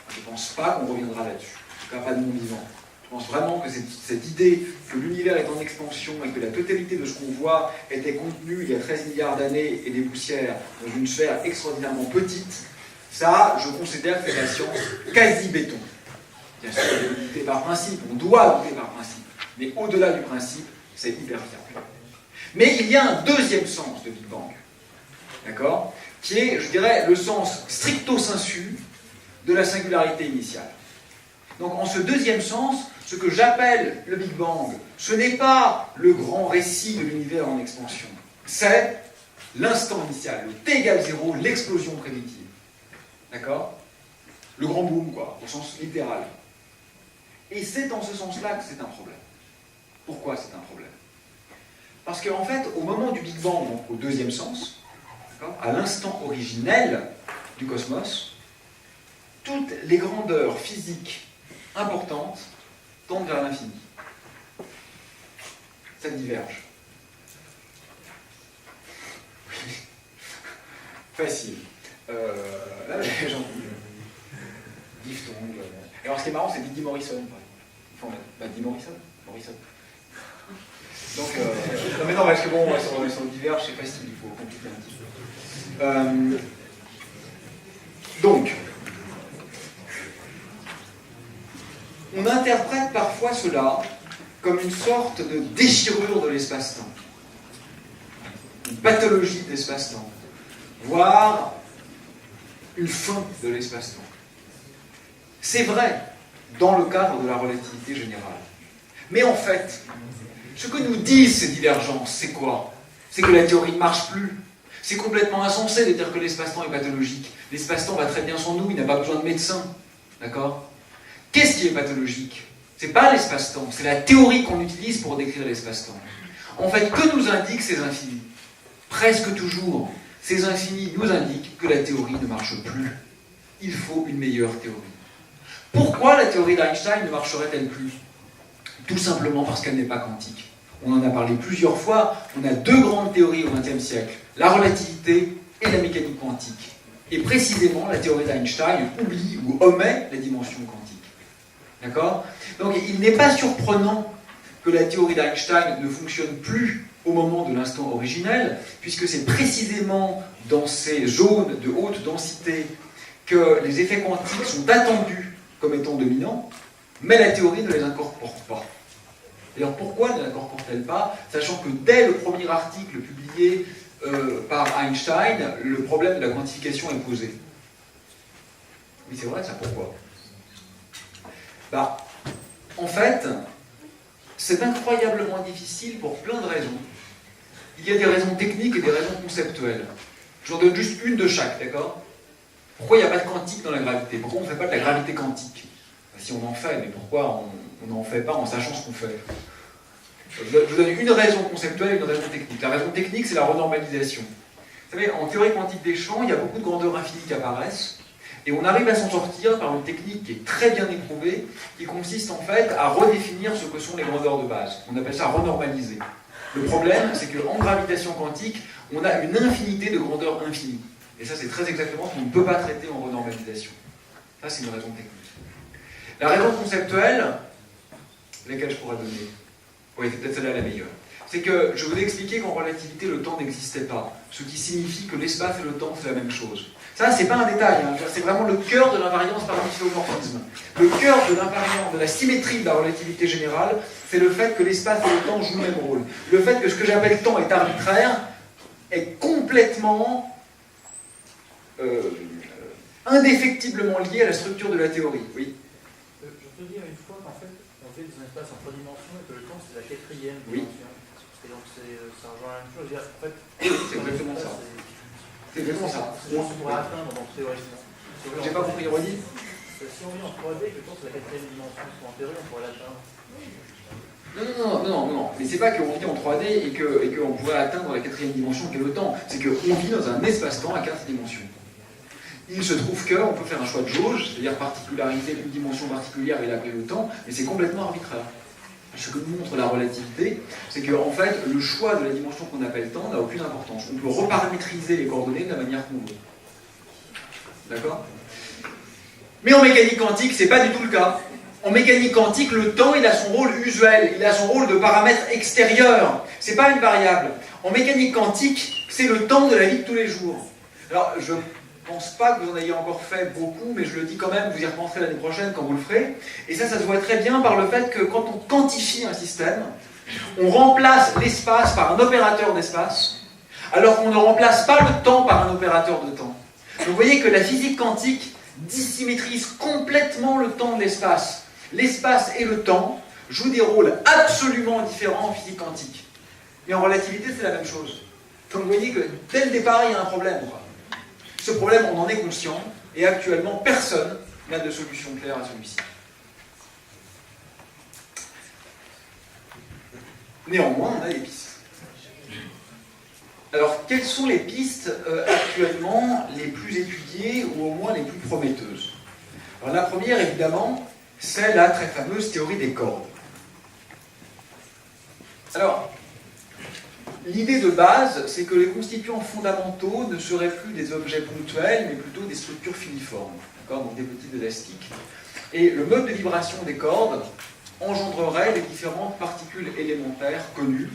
Je ne pense pas qu'on reviendra là-dessus. En tout cas, pas de mon vivant. Je pense vraiment que cette idée que l'univers est en expansion et que la totalité de ce qu'on voit était contenue il y a 13 milliards d'années et des poussières dans une sphère extraordinairement petite, ça, je considère que c'est la science quasi-béton. Bien sûr, on peut douter par principe, on doit douter par principe, mais au-delà du principe, c'est hyper fiable. Mais il y a un deuxième sens de Big Bang, d'accord, qui est, je dirais, le sens stricto sensu de la singularité initiale. Donc, en ce deuxième sens, ce que j'appelle le Big Bang, ce n'est pas le grand récit de l'univers en expansion, c'est l'instant initial, le t égale 0, l'explosion prédictive. D'accord? Le grand boom, quoi, au sens littéral. Et c'est en ce sens-là que c'est un problème. Pourquoi c'est un problème? Parce qu'en fait, au moment du Big Bang, donc au deuxième sens, à l'instant originel du cosmos, toutes les grandeurs physiques importantes tendent vers l'infini. Ça diverge. Facile. Là, j'ai entendu. Diphtongue. Alors, ce qui est marrant, c'est Didi Morrison, par exemple. Il faut en mettre. Bah, Didi Morrison. Donc, non, mais non, parce que bon, sur divers, c'est facile, il faut compliquer un petit peu. Donc, on interprète parfois cela comme une sorte de déchirure de l'espace-temps, une pathologie de l'espace-temps, voire une fin de l'espace-temps. C'est vrai dans le cadre de la relativité générale. Mais en fait, ce que nous disent ces divergences, c'est quoi? C'est que la théorie ne marche plus. C'est complètement insensé de dire que l'espace-temps est pathologique. L'espace-temps va très bien sans nous, il n'a pas besoin de médecin. D'accord? Qu'est-ce qui est pathologique? C'est pas l'espace-temps, c'est la théorie qu'on utilise pour décrire l'espace-temps. En fait, que nous indiquent ces infinis? Presque toujours, ces infinis nous indiquent que la théorie ne marche plus. Il faut une meilleure théorie. Pourquoi la théorie d'Einstein ne marcherait-elle plus? Tout simplement parce qu'elle n'est pas quantique. On en a parlé plusieurs fois, on a deux grandes théories au XXe siècle, la relativité et la mécanique quantique. Et précisément, la théorie d'Einstein oublie ou omet les dimensions quantiques. D'accord? Donc il n'est pas surprenant que la théorie d'Einstein ne fonctionne plus au moment de l'instant originel, puisque c'est précisément dans ces zones de haute densité que les effets quantiques sont attendus comme étant dominants, mais la théorie ne les incorpore pas. D'ailleurs, pourquoi ne l'incorpore-t-elle pas, sachant que dès le premier article publié par Einstein, le problème de la quantification est posé? Oui, c'est vrai, ça, pourquoi? En fait, c'est incroyablement difficile pour plein de raisons. Il y a des raisons techniques et des raisons conceptuelles. J'en donne juste une de chaque, d'accord? Pourquoi il n'y a pas de quantique dans la gravité? Pourquoi on ne fait pas de la gravité quantique? Si on en fait, mais pourquoi on n'en fait pas en sachant ce qu'on fait? Je vous donne une raison conceptuelle et une raison technique. La raison technique, c'est la renormalisation. Vous savez, en théorie quantique des champs, il y a beaucoup de grandeurs infinies qui apparaissent, et on arrive à s'en sortir par une technique qui est très bien éprouvée, qui consiste en fait à redéfinir ce que sont les grandeurs de base. On appelle ça renormaliser. Le problème, c'est qu'en gravitation quantique, on a une infinité de grandeur infinie. Et ça, c'est très exactement ce qu'on ne peut pas traiter en renormalisation. Ça, c'est une raison technique. La raison conceptuelle, laquelle je pourrais donner, oui, c'est peut-être celle-là la meilleure, c'est que je vous ai expliqué qu'en relativité, le temps n'existait pas, ce qui signifie que l'espace et le temps, c'est la même chose. Ça, c'est pas un détail, hein. C'est vraiment le cœur de l'invariance par isomorphisme. Le cœur de l'invariance, de la symétrie de la relativité générale, c'est le fait que l'espace et le temps jouent le même rôle. Le fait que ce que j'appelle temps est arbitraire est complètement indéfectiblement lié à la structure de la théorie. Oui. Je peux dire une fois qu'en fait, on fait des espaces en 3 dimensions et que le temps c'est la 4e Oui. dimension. Et donc ça rejoint la même chose. En fait, C'est exactement ça. C'est exactement ça. On pourrait atteindre donc théoriquement. J'ai pas compris, redit. Si on vit en 3D, que le temps c'est la 4e dimension, en théorie on pourrait l'atteindre. Non. Mais c'est pas qu'on vit en 3D et qu'on pourrait atteindre la 4e dimension qu'est le temps. C'est qu'on vit dans un espace-temps à 4 dimensions. Il se trouve qu'on peut faire un choix de jauge, c'est-à-dire particulariser une dimension particulière et l'appeler le temps, mais c'est complètement arbitraire. Ce que nous montre la relativité, c'est qu'en fait, le choix de la dimension qu'on appelle temps n'a aucune importance. On peut reparamétriser les coordonnées de la manière qu'on veut. D'accord? Mais en mécanique quantique, c'est pas du tout le cas. En mécanique quantique, le temps, il a son rôle usuel, il a son rôle de paramètre extérieur. C'est pas une variable. En mécanique quantique, c'est le temps de la vie de tous les jours. Alors, je pense pas que vous en ayez encore fait beaucoup, mais je le dis quand même, vous y repenserez l'année prochaine quand vous le ferez. Et ça se voit très bien par le fait que quand on quantifie un système, on remplace l'espace par un opérateur d'espace, alors qu'on ne remplace pas le temps par un opérateur de temps. Donc vous voyez que la physique quantique dissymétrise complètement le temps de l'espace. L'espace et le temps jouent des rôles absolument différents en physique quantique. Mais en relativité, c'est la même chose. Donc vous voyez que dès le départ, il y a un problème, quoi. Ce problème, on en est conscient, et actuellement, personne n'a de solution claire à celui-ci. Néanmoins, on a des pistes. Alors, quelles sont les pistes actuellement les plus étudiées, ou au moins les plus prometteuses? Alors, la première, évidemment, c'est la très fameuse théorie des cordes. Alors, l'idée de base, c'est que les constituants fondamentaux ne seraient plus des objets ponctuels, mais plutôt des structures filiformes, donc des petits élastiques. Et le mode de vibration des cordes engendrerait les différentes particules élémentaires connues.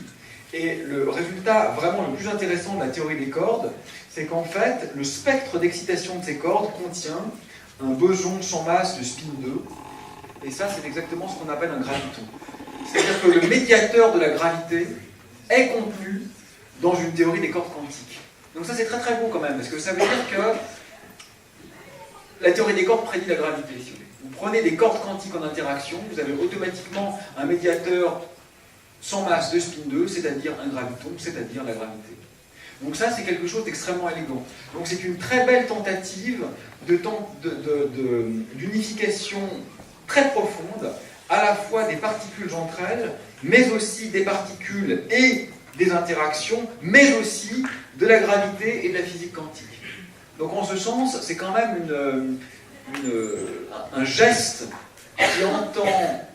Et le résultat vraiment le plus intéressant de la théorie des cordes, c'est qu'en fait, le spectre d'excitation de ces cordes contient un boson sans masse de spin 2. Et ça, c'est exactement ce qu'on appelle un graviton. C'est-à-dire que le médiateur de la gravité est contenu dans une théorie des cordes quantiques. Donc ça c'est très très beau quand même, parce que ça veut dire que la théorie des cordes prédit la gravité, si vous voulez. Vous prenez des cordes quantiques en interaction, vous avez automatiquement un médiateur sans masse de spin 2, c'est-à-dire un graviton, c'est-à-dire la gravité. Donc ça c'est quelque chose d'extrêmement élégant. Donc c'est une très belle tentative d'unification très profonde, à la fois des particules entre elles, mais aussi des particules et des interactions, mais aussi de la gravité et de la physique quantique. Donc en ce sens, c'est quand même un geste qui entend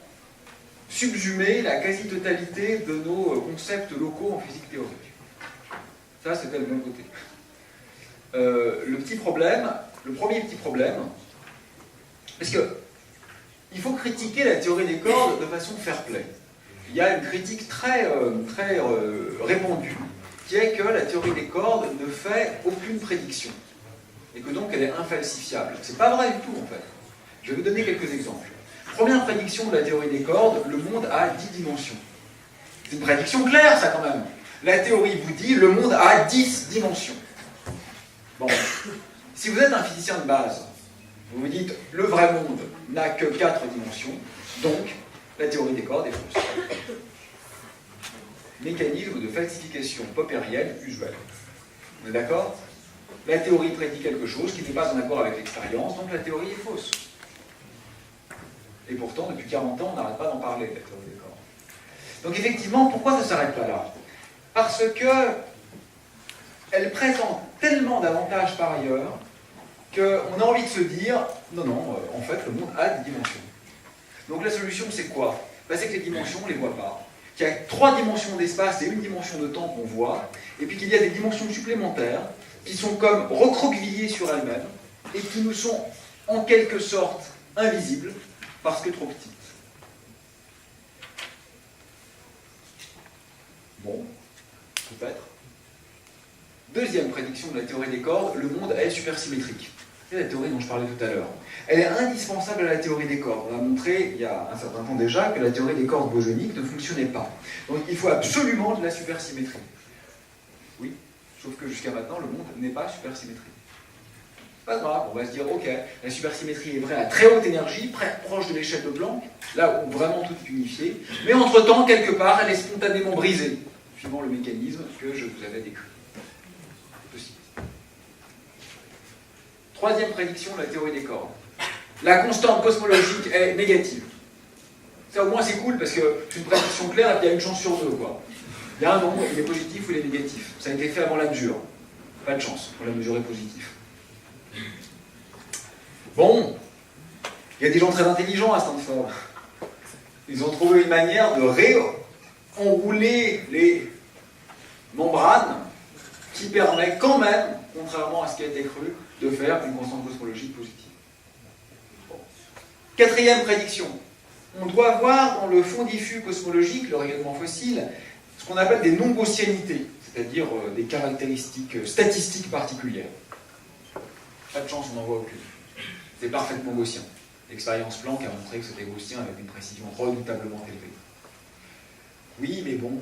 subsumer la quasi-totalité de nos concepts locaux en physique théorique. Ça, c'était le bon côté. Le premier petit problème, parce que il faut critiquer la théorie des cordes de façon fair-play. Il y a une critique très répandue, qui est que la théorie des cordes ne fait aucune prédiction, et que donc elle est infalsifiable. C'est pas vrai du tout, en fait. Je vais vous donner quelques exemples. Première prédiction de la théorie des cordes, le monde a 10 dimensions. C'est une prédiction claire, ça, quand même. La théorie vous dit, le monde a 10 dimensions. Bon, si vous êtes un physicien de base, vous vous dites, le vrai monde n'a que 4 dimensions, donc la théorie des cordes est fausse. Mécanisme de falsification poppérienne usuel. On est d'accord? La théorie prédit quelque chose qui n'est pas en accord avec l'expérience, donc la théorie est fausse. Et pourtant, depuis 40 ans, on n'arrête pas d'en parler, de la théorie des cordes. Donc effectivement, pourquoi ça ne s'arrête pas là? Parce que elle présente tellement d'avantages par ailleurs qu'on a envie de se dire, non, en fait, le monde a des dimensions. Donc la solution, c'est quoi? C'est que les dimensions, on ne les voit pas. qu'il y a 3 dimensions d'espace et 1 dimension de temps qu'on voit, et puis qu'il y a des dimensions supplémentaires qui sont comme recroquevillées sur elles-mêmes et qui nous sont en quelque sorte invisibles parce que trop petites. Bon, peut-être. Deuxième prédiction de la théorie des cordes, le monde est supersymétrique. C'est la théorie dont je parlais tout à l'heure. Elle est indispensable à la théorie des cordes. On a montré il y a un certain temps déjà que la théorie des cordes bosoniques ne fonctionnait pas. Donc il faut absolument de la supersymétrie. Oui, sauf que jusqu'à maintenant, le monde n'est pas supersymétrique. Pas grave, on va se dire, ok, la supersymétrie est vraie à très haute énergie, proche de l'échelle de Planck, là où vraiment tout est unifié, mais entre-temps, quelque part, elle est spontanément brisée, suivant le mécanisme que je vous avais décrit. Possible. Troisième prédiction de la théorie des cordes. La constante cosmologique est négative. Ça, au moins, c'est cool, parce que c'est une prédiction claire, et puis il y a une chance sur 2, quoi. Il y a un nombre, il est positif ou il est négatif. Ça a été fait avant la mesure. Pas de chance pour la mesurer positif. Bon, il y a des gens très intelligents à Stanford. Ils ont trouvé une manière de réenrouler les membranes qui permet quand même, contrairement à ce qui a été cru, de faire une constante cosmologique positive. Bon. Quatrième prédiction. On doit voir dans le fond diffus cosmologique, le rayonnement fossile, ce qu'on appelle des non-gaussianités, c'est-à-dire des caractéristiques statistiques particulières. Pas de chance, on n'en voit aucune. C'est parfaitement gaussien. L'expérience Planck a montré que c'était gaussien avec une précision redoutablement élevée. Oui, mais bon.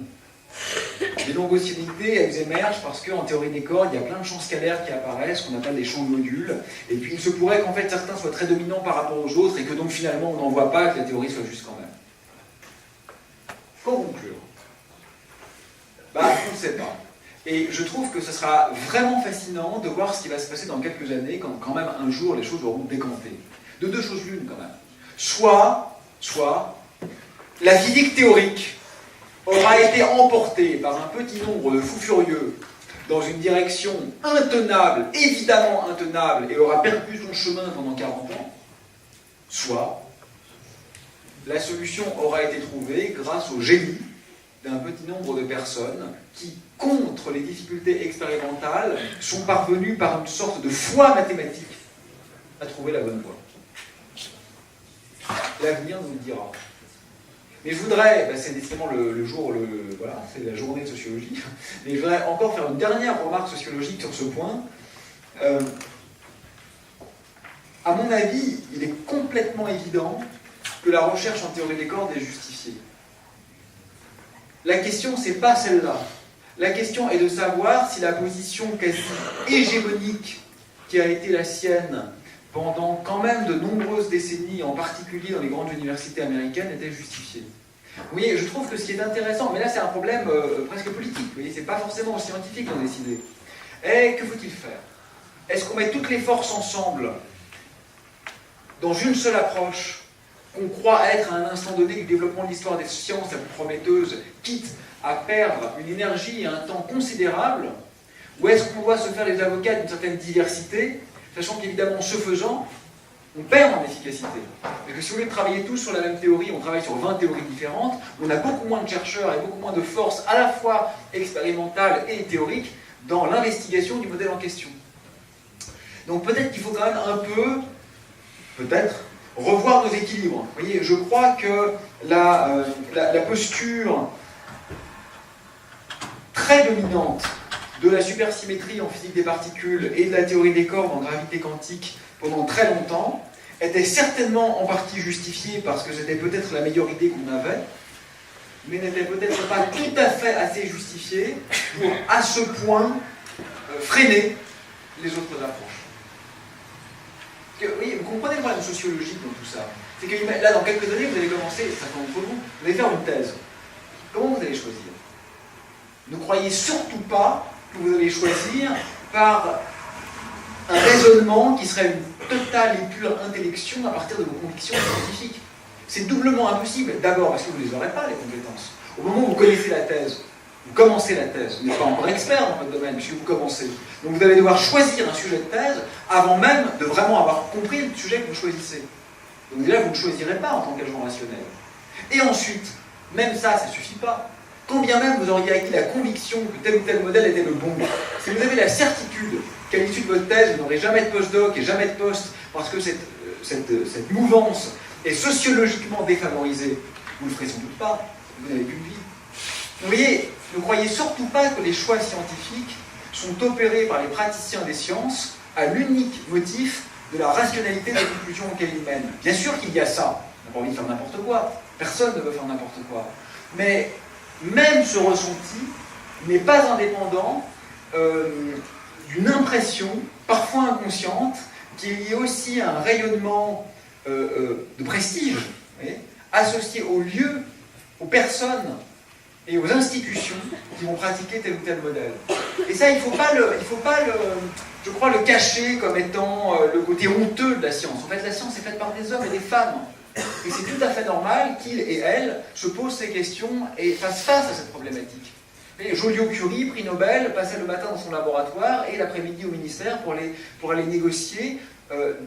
Les non-gaussianités, elles émergent parce qu'en théorie des cordes, il y a plein de champs scalaires qui apparaissent, qu'on appelle des champs de modules. Et puis il se pourrait qu'en fait certains soient très dominants par rapport aux autres et que donc finalement on n'en voit pas, que la théorie soit juste quand même. Qu'en conclure? On ne sait pas. Et je trouve que ce sera vraiment fascinant de voir ce qui va se passer dans quelques années, quand même un jour les choses auront décanté. De 2 choses l'une quand même. Soit la physique théorique aura été emportée par un petit nombre de fous furieux dans une direction intenable, évidemment intenable, et aura perdu son chemin pendant 40 ans, soit la solution aura été trouvée grâce au génie d'un petit nombre de personnes qui, contre les difficultés expérimentales, sont parvenues par une sorte de foi mathématique à trouver la bonne voie. L'avenir nous le dira. Mais je voudrais, c'est décidément le jour, voilà, c'est la journée de sociologie, mais je voudrais encore faire une dernière remarque sociologique sur ce point. À mon avis, il est complètement évident que la recherche en théorie des cordes est justifiée. La question, c'est pas celle-là. La question est de savoir si la position quasi hégémonique qui a été la sienne pendant quand même de nombreuses décennies, en particulier dans les grandes universités américaines, était justifiée. Vous voyez, je trouve que ce qui est intéressant, mais là c'est un problème presque politique, vous voyez, c'est pas forcément aux scientifiques d'en décider. Et que faut-il faire? Est-ce qu'on met toutes les forces ensemble dans une seule approche qu'on croit être à un instant donné du développement de l'histoire des sciences la plus prometteuse, quitte à perdre une énergie et un temps considérable, ou est-ce qu'on doit se faire les avocats d'une certaine diversité, sachant qu'évidemment, ce faisant, on perd en efficacité. Parce que si au lieu de travailler tous sur la même théorie, on travaille sur 20 théories différentes, on a beaucoup moins de chercheurs et beaucoup moins de force à la fois expérimentale et théorique dans l'investigation du modèle en question. Donc peut-être qu'il faut quand même un peu, peut-être, revoir nos équilibres. Vous voyez, je crois que la posture très dominante de la supersymétrie en physique des particules et de la théorie des cordes en gravité quantique pendant très longtemps était certainement en partie justifiée parce que c'était peut-être la meilleure idée qu'on avait, mais n'était peut-être pas tout à fait assez justifiée pour, à ce point, freiner les autres approches. Vous voyez, vous comprenez le problème sociologique dans tout ça. C'est que là, dans quelques années, vous allez commencer, certains d'entre vous, vous allez faire une thèse. Comment vous allez choisir? Ne croyez surtout pas que vous allez choisir par un raisonnement qui serait une totale et pure intellection à partir de vos convictions scientifiques. C'est doublement impossible. D'abord parce que vous ne les aurez pas, les compétences. Au moment où vous connaissez la thèse, vous commencez la thèse, vous n'êtes pas encore expert dans votre domaine, puisque vous commencez. Donc vous allez devoir choisir un sujet de thèse avant même de vraiment avoir compris le sujet que vous choisissez. Donc déjà, vous ne choisirez pas en tant qu'agent rationnel. Et ensuite, Même ça, ça ne suffit pas. Quand bien même vous auriez acquis la conviction que tel ou tel modèle était le bon, si vous avez la certitude qu'à l'issue de votre thèse, vous n'aurez jamais de postdoc et jamais de poste, parce que cette mouvance est sociologiquement défavorisée, vous ne le ferez sans doute pas, vous n'avez qu'une vie. Vous voyez, ne croyez surtout pas que les choix scientifiques sont opérés par les praticiens des sciences à l'unique motif de la rationalité des conclusions auxquelles ils mènent. Bien sûr qu'il y a ça, on n'a pas envie de faire n'importe quoi, personne ne veut faire n'importe quoi, mais même ce ressenti n'est pas indépendant d'une impression, parfois inconsciente, qui est liée aussi à un rayonnement de prestige, associé aux lieux, aux personnes et aux institutions qui vont pratiquer tel ou tel modèle. Et ça, il ne faut pas, je crois, le cacher comme étant le côté honteux de la science. En fait, la science est faite par des hommes et des femmes. Et c'est tout à fait normal qu'ils et elles se posent ces questions et fassent face à cette problématique. Joliot-Curie, prix Nobel, passait le matin dans son laboratoire et l'après-midi au ministère pour aller négocier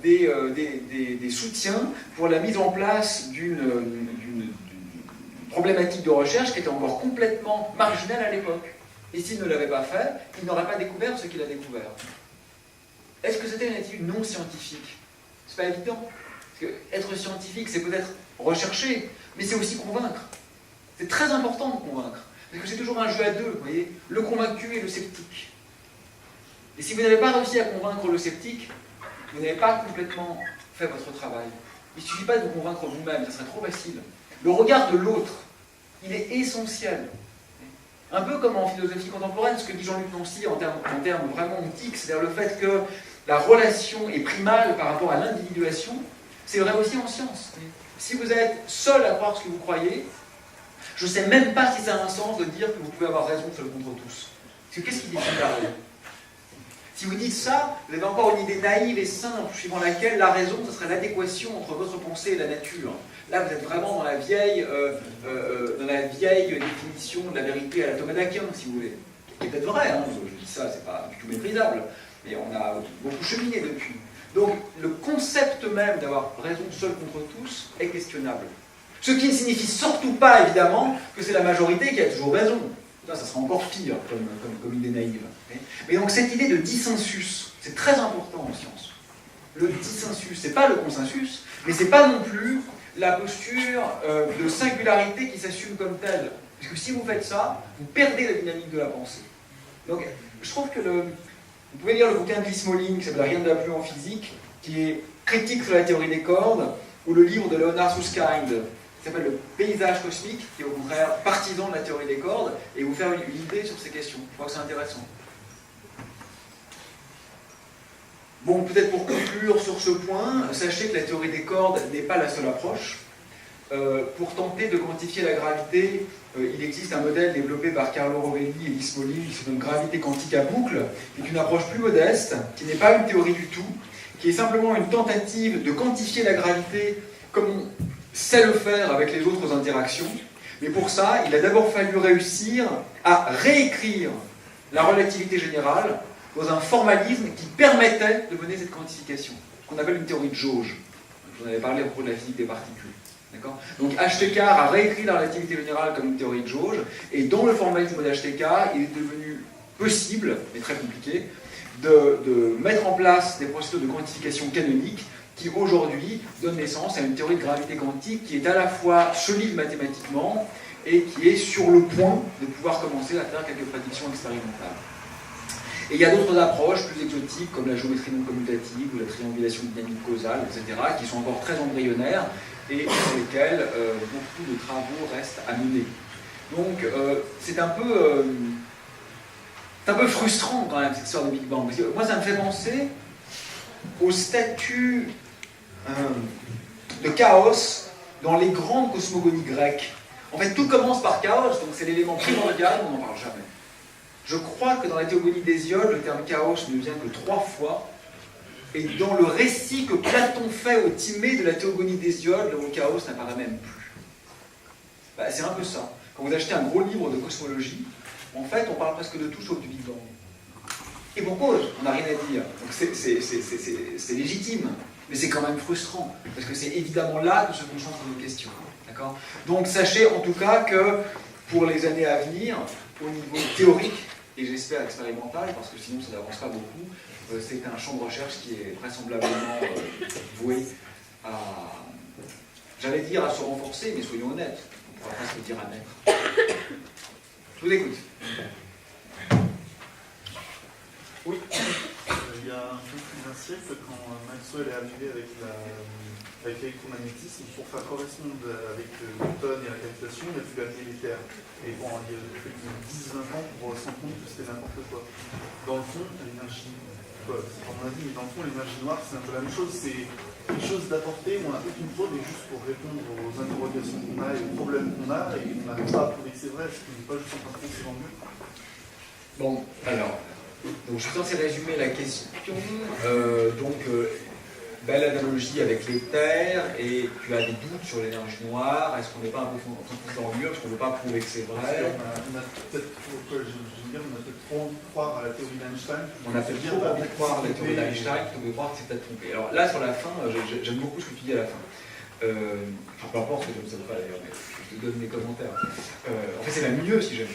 des soutiens pour la mise en place d'une problématique de recherche qui était encore complètement marginale à l'époque. Et s'il ne l'avait pas fait, il n'aurait pas découvert ce qu'il a découvert. Est-ce que c'était une attitude non scientifique? C'est pas évident. Parce que être scientifique, c'est peut-être rechercher, mais c'est aussi convaincre. C'est très important de convaincre. Parce que c'est toujours un jeu à deux, vous voyez, le convaincu et le sceptique. Et si vous n'avez pas réussi à convaincre le sceptique, vous n'avez pas complètement fait votre travail. Il ne suffit pas de vous convaincre vous-même, ça serait trop facile. Le regard de l'autre, il est essentiel. Un peu comme en philosophie contemporaine, ce que dit Jean-Luc Nancy en termes vraiment antiques, c'est-à-dire le fait que la relation est primale par rapport à l'individuation, c'est vrai aussi en science. Si vous êtes seul à croire ce que vous croyez, je ne sais même pas si ça a un sens de dire que vous pouvez avoir raison seul contre tous. Parce que qu'est-ce qui définit la raison? Si vous dites ça, vous avez encore une idée naïve et simple, suivant laquelle la raison, ce serait l'adéquation entre votre pensée et la nature. Là, vous êtes vraiment dans la vieille définition de la vérité à la Thomas d'Aquin, si vous voulez. Qui est peut-être vrai, hein, je dis ça, c'est pas du tout méprisable, mais on a beaucoup cheminé depuis. Donc, le concept même d'avoir raison seul contre tous est questionnable. Ce qui ne signifie surtout pas, évidemment, que c'est la majorité qui a toujours raison. Ça sera encore pire comme idée naïve. Mais donc, cette idée de dissensus, c'est très important en science. Le dissensus, c'est pas le consensus, mais c'est pas non plus la posture de singularité qui s'assume comme telle. Parce que si vous faites ça, vous perdez la dynamique de la pensée. Donc, je trouve que vous pouvez lire le bouquin de Lee-Smolin, qui s'appelle Rien de la pluie en physique, qui est critique sur la théorie des cordes, ou le livre de Leonard Susskind, qui s'appelle Le paysage cosmique, qui est au contraire partisan de la théorie des cordes, et vous faire une idée sur ces questions. Je crois que c'est intéressant. Bon, peut-être pour conclure sur ce point, sachez que la théorie des cordes n'est pas la seule approche. Pour tenter de quantifier la gravité, il existe un modèle développé par Carlo Rovelli et Lee-Smolin qui se nomme gravité quantique à boucle, qui est une approche plus modeste, qui n'est pas une théorie du tout, qui est simplement une tentative de quantifier la gravité comme on sait le faire avec les autres interactions. Mais pour ça, il a d'abord fallu réussir à réécrire la relativité générale dans un formalisme qui permettait de mener cette quantification, ce qu'on appelle une théorie de jauge. Je vous en avais parlé à propos de la physique des particules. Donc H.T. Carr a réécrit la relativité générale comme une théorie de jauge, et dans le formalisme d'H.T. Carr, il est devenu possible, mais très compliqué, de mettre en place des procédures de quantification canoniques qui aujourd'hui donnent naissance à une théorie de gravité quantique qui est à la fois solide mathématiquement et qui est sur le point de pouvoir commencer à faire quelques prédictions expérimentales. Et il y a d'autres approches plus exotiques comme la géométrie non commutative ou la triangulation dynamique causale, etc., qui sont encore très embryonnaires et sur lesquelles beaucoup de travaux restent à mener. Donc c'est un peu frustrant quand même cette histoire de Big Bang. Parce que moi ça me fait penser au statut de chaos dans les grandes cosmogonies grecques. En fait tout commence par chaos, donc c'est l'élément primordial, on n'en parle jamais. Je crois que dans la théogonie d'Hésiode, le terme chaos ne vient que 3 fois. Et dans le récit que Platon fait au Timée de la théogonie d'Hésiode, le mot chaos n'apparaît même plus. C'est un peu ça. Quand vous achetez un gros livre de cosmologie, en fait, on parle presque de tout sauf du Big Bang. Et pour cause, on n'a rien à dire. Donc c'est légitime. Mais c'est quand même frustrant, parce que c'est évidemment là que se concentrent nos questions. D'accord ? Donc sachez en tout cas que pour les années à venir, au niveau théorique, et j'espère expérimental, parce que sinon ça n'avance pas beaucoup, c'est un champ de recherche qui est vraisemblablement voué à, j'allais dire à se renforcer, mais soyons honnêtes, on va pas se le dire à naître. Je vous écoute. Oui. Il y a un peu plus d'un siècle, quand Maxwell est arrivé avec l'électromagnétisme, pour faire correspondre avec Newton et la gravitation, il a pu amener les terres. Et bon, il y a fait 10-20 ans pour se rendre compte que c'était n'importe quoi. Dans le fond, l'énergie, c'est pas mon avis, mais dans le fond, l'énergie noire, c'est un peu la même chose. C'est quelque chose d'apporté où on n'a aucune preuve, et juste pour répondre aux interrogations qu'on a et aux problèmes qu'on a, et on n'arrive pas à prouver que c'est vrai, parce qu'on n'est pas juste en train de penser dans le mur. Bon, alors, donc je suis censé résumer la question. Belle analogie avec les terres, et tu as des doutes sur l'énergie noire. Est-ce qu'on n'est pas un peu en train de pousser dans le mur parce qu'on ne veut pas prouver que c'est vrai? On a peut-être trop envie de croire à la théorie d'Einstein. On a peut-être trop envie de croire à la théorie d'Einstein plutôt que de croire que c'est peut-être trompé. Alors là, sur la fin, j'aime beaucoup ce que tu dis à la fin. Enfin, peu importe, je ne sais pas d'ailleurs, mais je te donne mes commentaires. En fait, c'est même mieux si j'aime.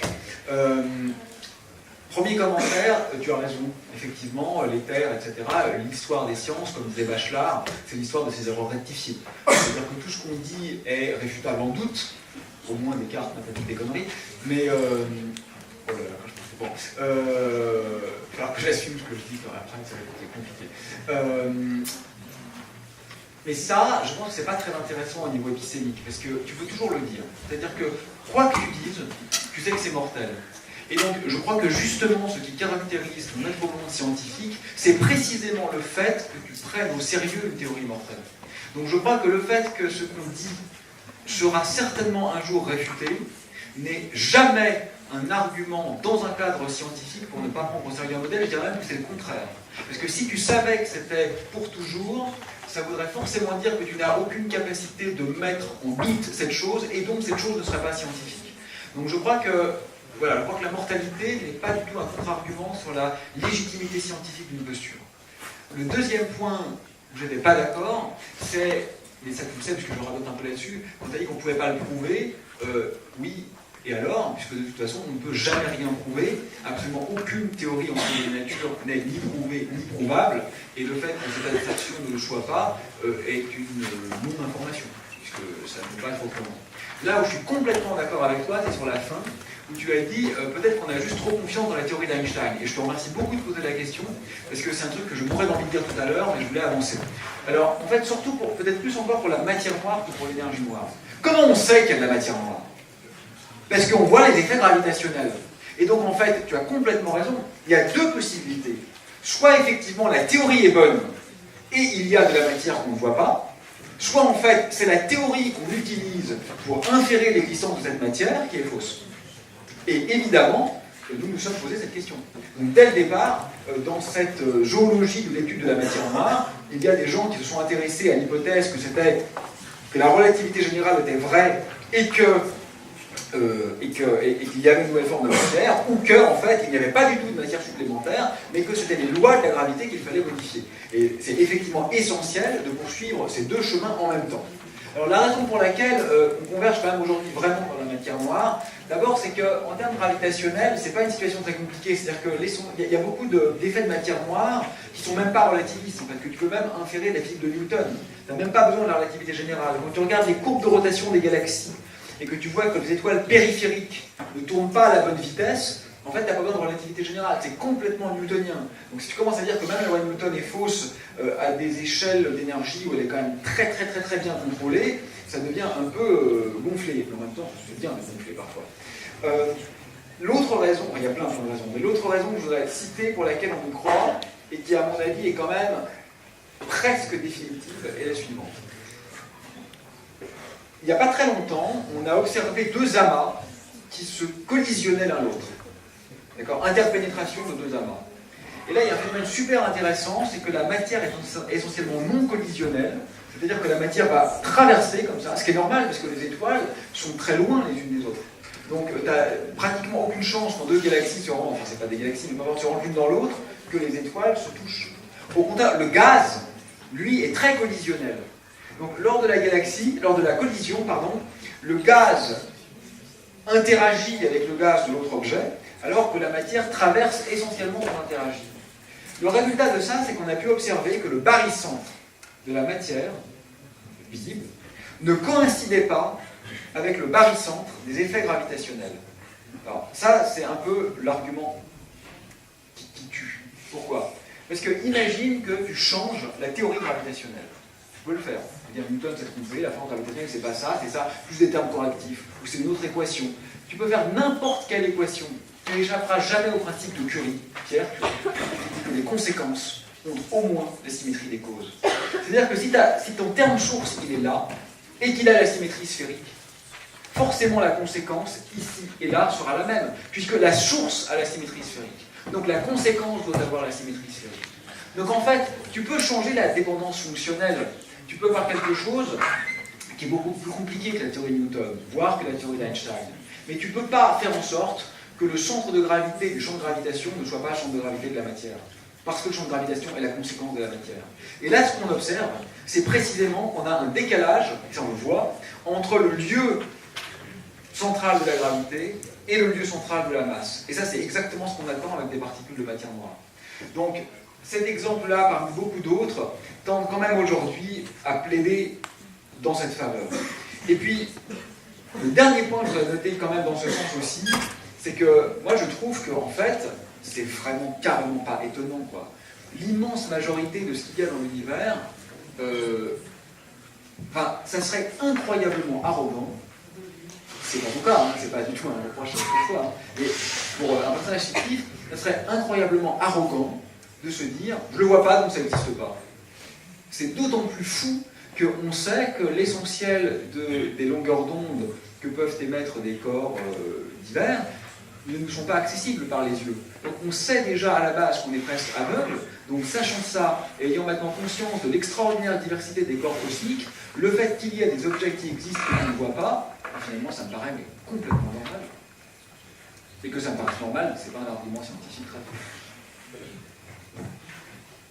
Premier commentaire, tu as raison, effectivement, les terres, etc., l'histoire des sciences, comme disait Bachelard, c'est l'histoire de ces erreurs rectifiées. C'est-à-dire que tout ce qu'on dit est réfutable en doute, au moins Descartes n'a pas dit des conneries, mais... oh là là, je pense que bon. Alors que j'assume ce que je dis, quand après, ça va être compliqué. Mais ça, je pense que c'est pas très intéressant au niveau épistémique, parce que tu peux toujours le dire. C'est-à-dire que, quoi que tu dises, tu sais que c'est mortel. Et donc, je crois que justement, ce qui caractérise ton être au monde scientifique, c'est précisément le fait que tu prennes au sérieux une théorie mortelle. Donc, je crois que le fait que ce qu'on dit sera certainement un jour réfuté n'est jamais un argument dans un cadre scientifique pour ne pas prendre au sérieux un modèle. Je dirais même que c'est le contraire. Parce que si tu savais que c'était pour toujours, ça voudrait forcément dire que tu n'as aucune capacité de mettre en doute cette chose, et donc cette chose ne serait pas scientifique. Donc, je crois que voilà, je crois que la mortalité n'est pas du tout un contre-argument sur la légitimité scientifique d'une posture. Le deuxième point où je n'étais pas d'accord, c'est, et ça tu le sais puisque je radote un peu là-dessus, quand tu as dit qu'on ne pouvait pas le prouver, oui, et alors, puisque de toute façon on ne peut jamais rien prouver, absolument aucune théorie en théorie de nature n'est ni prouvée ni prouvable, et le fait que cette assertion ne le soit pas est une non-information, puisque ça ne peut pas être autrement. Là où je suis complètement d'accord avec toi, c'est sur la fin, où tu as dit peut-être qu'on a juste trop confiance dans la théorie d'Einstein. Et je te remercie beaucoup de poser la question, parce que c'est un truc que je mourrais d'envie de dire tout à l'heure, mais je voulais avancer. Alors, en fait, surtout, peut-être plus encore pour la matière noire que pour l'énergie noire. Comment on sait qu'il y a de la matière noire? Parce qu'on voit les effets gravitationnels. Et donc, en fait, tu as complètement raison, il y a deux possibilités. Soit, effectivement, la théorie est bonne, et il y a de la matière qu'on ne voit pas, soit, en fait, c'est la théorie qu'on utilise pour inférer l'existence de cette matière qui est fausse. Et évidemment, nous nous sommes posé cette question. Donc dès le départ, dans cette géologie de l'étude de la matière noire, il y a des gens qui se sont intéressés à l'hypothèse que la relativité générale était vraie et qu'il y avait une nouvelle forme de matière, ou qu'en fait il n'y avait pas du tout de matière supplémentaire, mais que c'était les lois de la gravité qu'il fallait modifier. Et c'est effectivement essentiel de poursuivre ces deux chemins en même temps. Alors la raison pour laquelle on converge quand même aujourd'hui vraiment dans la matière noire, d'abord c'est qu'en termes gravitationnels, c'est pas une situation très compliquée, c'est-à-dire qu'il y a beaucoup d'effets de matière noire qui sont même pas relativistes, en fait, que tu peux même inférer de la physique de Newton. Tu n'as même pas besoin de la relativité générale. Quand tu regardes les courbes de rotation des galaxies et que tu vois que les étoiles périphériques ne tournent pas à la bonne vitesse, en fait, tu n'as pas besoin de relativité générale, c'est complètement newtonien. Donc si tu commences à dire que même la loi de Newton est fausse à des échelles d'énergie où elle est quand même très bien contrôlée, ça devient un peu gonflé. Mais en même temps, c'est bien de gonfler parfois. L'autre raison, il y a plein de raisons, mais l'autre raison que je voudrais citer pour laquelle on y croit, et qui à mon avis est quand même presque définitive, est la suivante. Il n'y a pas très longtemps, on a observé deux amas qui se collisionnaient l'un l'autre. D'accord ? Interpénétration de deux amas. Et là, il y a un phénomène super intéressant, c'est que la matière est essentiellement non collisionnelle, c'est-à-dire que la matière va traverser comme ça, ce qui est normal parce que les étoiles sont très loin les unes des autres. Donc, tu n'as pratiquement aucune chance quand deux galaxies se rendent, enfin, c'est pas des galaxies, mais se rendent l'une dans l'autre, que les étoiles se touchent. Au contraire, le gaz lui, est très collisionnel. Donc lors de la collision, le gaz interagit avec le gaz de l'autre objet, alors que la matière traverse essentiellement pour interagir. Le résultat de ça, c'est qu'on a pu observer que le barycentre de la matière, visible, ne coïncidait pas avec le barycentre des effets gravitationnels. Alors ça, c'est un peu l'argument qui tue. Pourquoi? Parce que imagine que tu changes la théorie gravitationnelle. Tu peux le faire. Dire Newton s'est trompé, la force gravitationnelle c'est pas ça, c'est ça, plus des termes correctifs, ou c'est une autre équation. Tu peux faire n'importe quelle équation. Tu n'échapperas jamais au principe de Curie, Pierre Curie, qui dit que les conséquences ont au moins la symétrie des causes. C'est-à-dire que si ton terme source il est là, et qu'il a la symétrie sphérique, forcément la conséquence ici et là sera la même, puisque la source a la symétrie sphérique. Donc la conséquence doit avoir la symétrie sphérique. Donc en fait, tu peux changer la dépendance fonctionnelle. Tu peux voir quelque chose qui est beaucoup plus compliqué que la théorie de Newton, voire que la théorie d'Einstein. Mais tu ne peux pas faire en sorte que le centre de gravité du champ de gravitation ne soit pas le centre de gravité de la matière. Parce que le champ de gravitation est la conséquence de la matière. Et là, ce qu'on observe, c'est précisément qu'on a un décalage, et ça on le voit, entre le lieu central de la gravité et le lieu central de la masse. Et ça, c'est exactement ce qu'on attend avec des particules de matière noire. Donc, cet exemple-là, parmi beaucoup d'autres, tente quand même aujourd'hui à plaider dans cette faveur. Et puis, le dernier point que je voudrais noter quand même dans ce sens aussi, c'est que moi je trouve que en fait, c'est vraiment carrément pas étonnant, quoi. L'immense majorité de ce qu'il y a dans l'univers, ça serait incroyablement arrogant. C'est pas mon cas, hein, c'est pas du tout un reproche pour toi. Hein. Mais pour un personnage fictif, ça serait incroyablement arrogant de se dire je le vois pas donc ça n'existe pas. C'est d'autant plus fou qu'on sait que l'essentiel des longueurs d'onde que peuvent émettre des corps divers ne nous sont pas accessibles par les yeux. Donc on sait déjà à la base qu'on est presque aveugle, donc sachant ça, et ayant maintenant conscience de l'extraordinaire diversité des corps cosmiques, le fait qu'il y ait des objets qui existent et qu'on ne voit pas, finalement ça me paraît mais complètement normal. Et que ça me paraisse normal, c'est pas un argument scientifique très fort.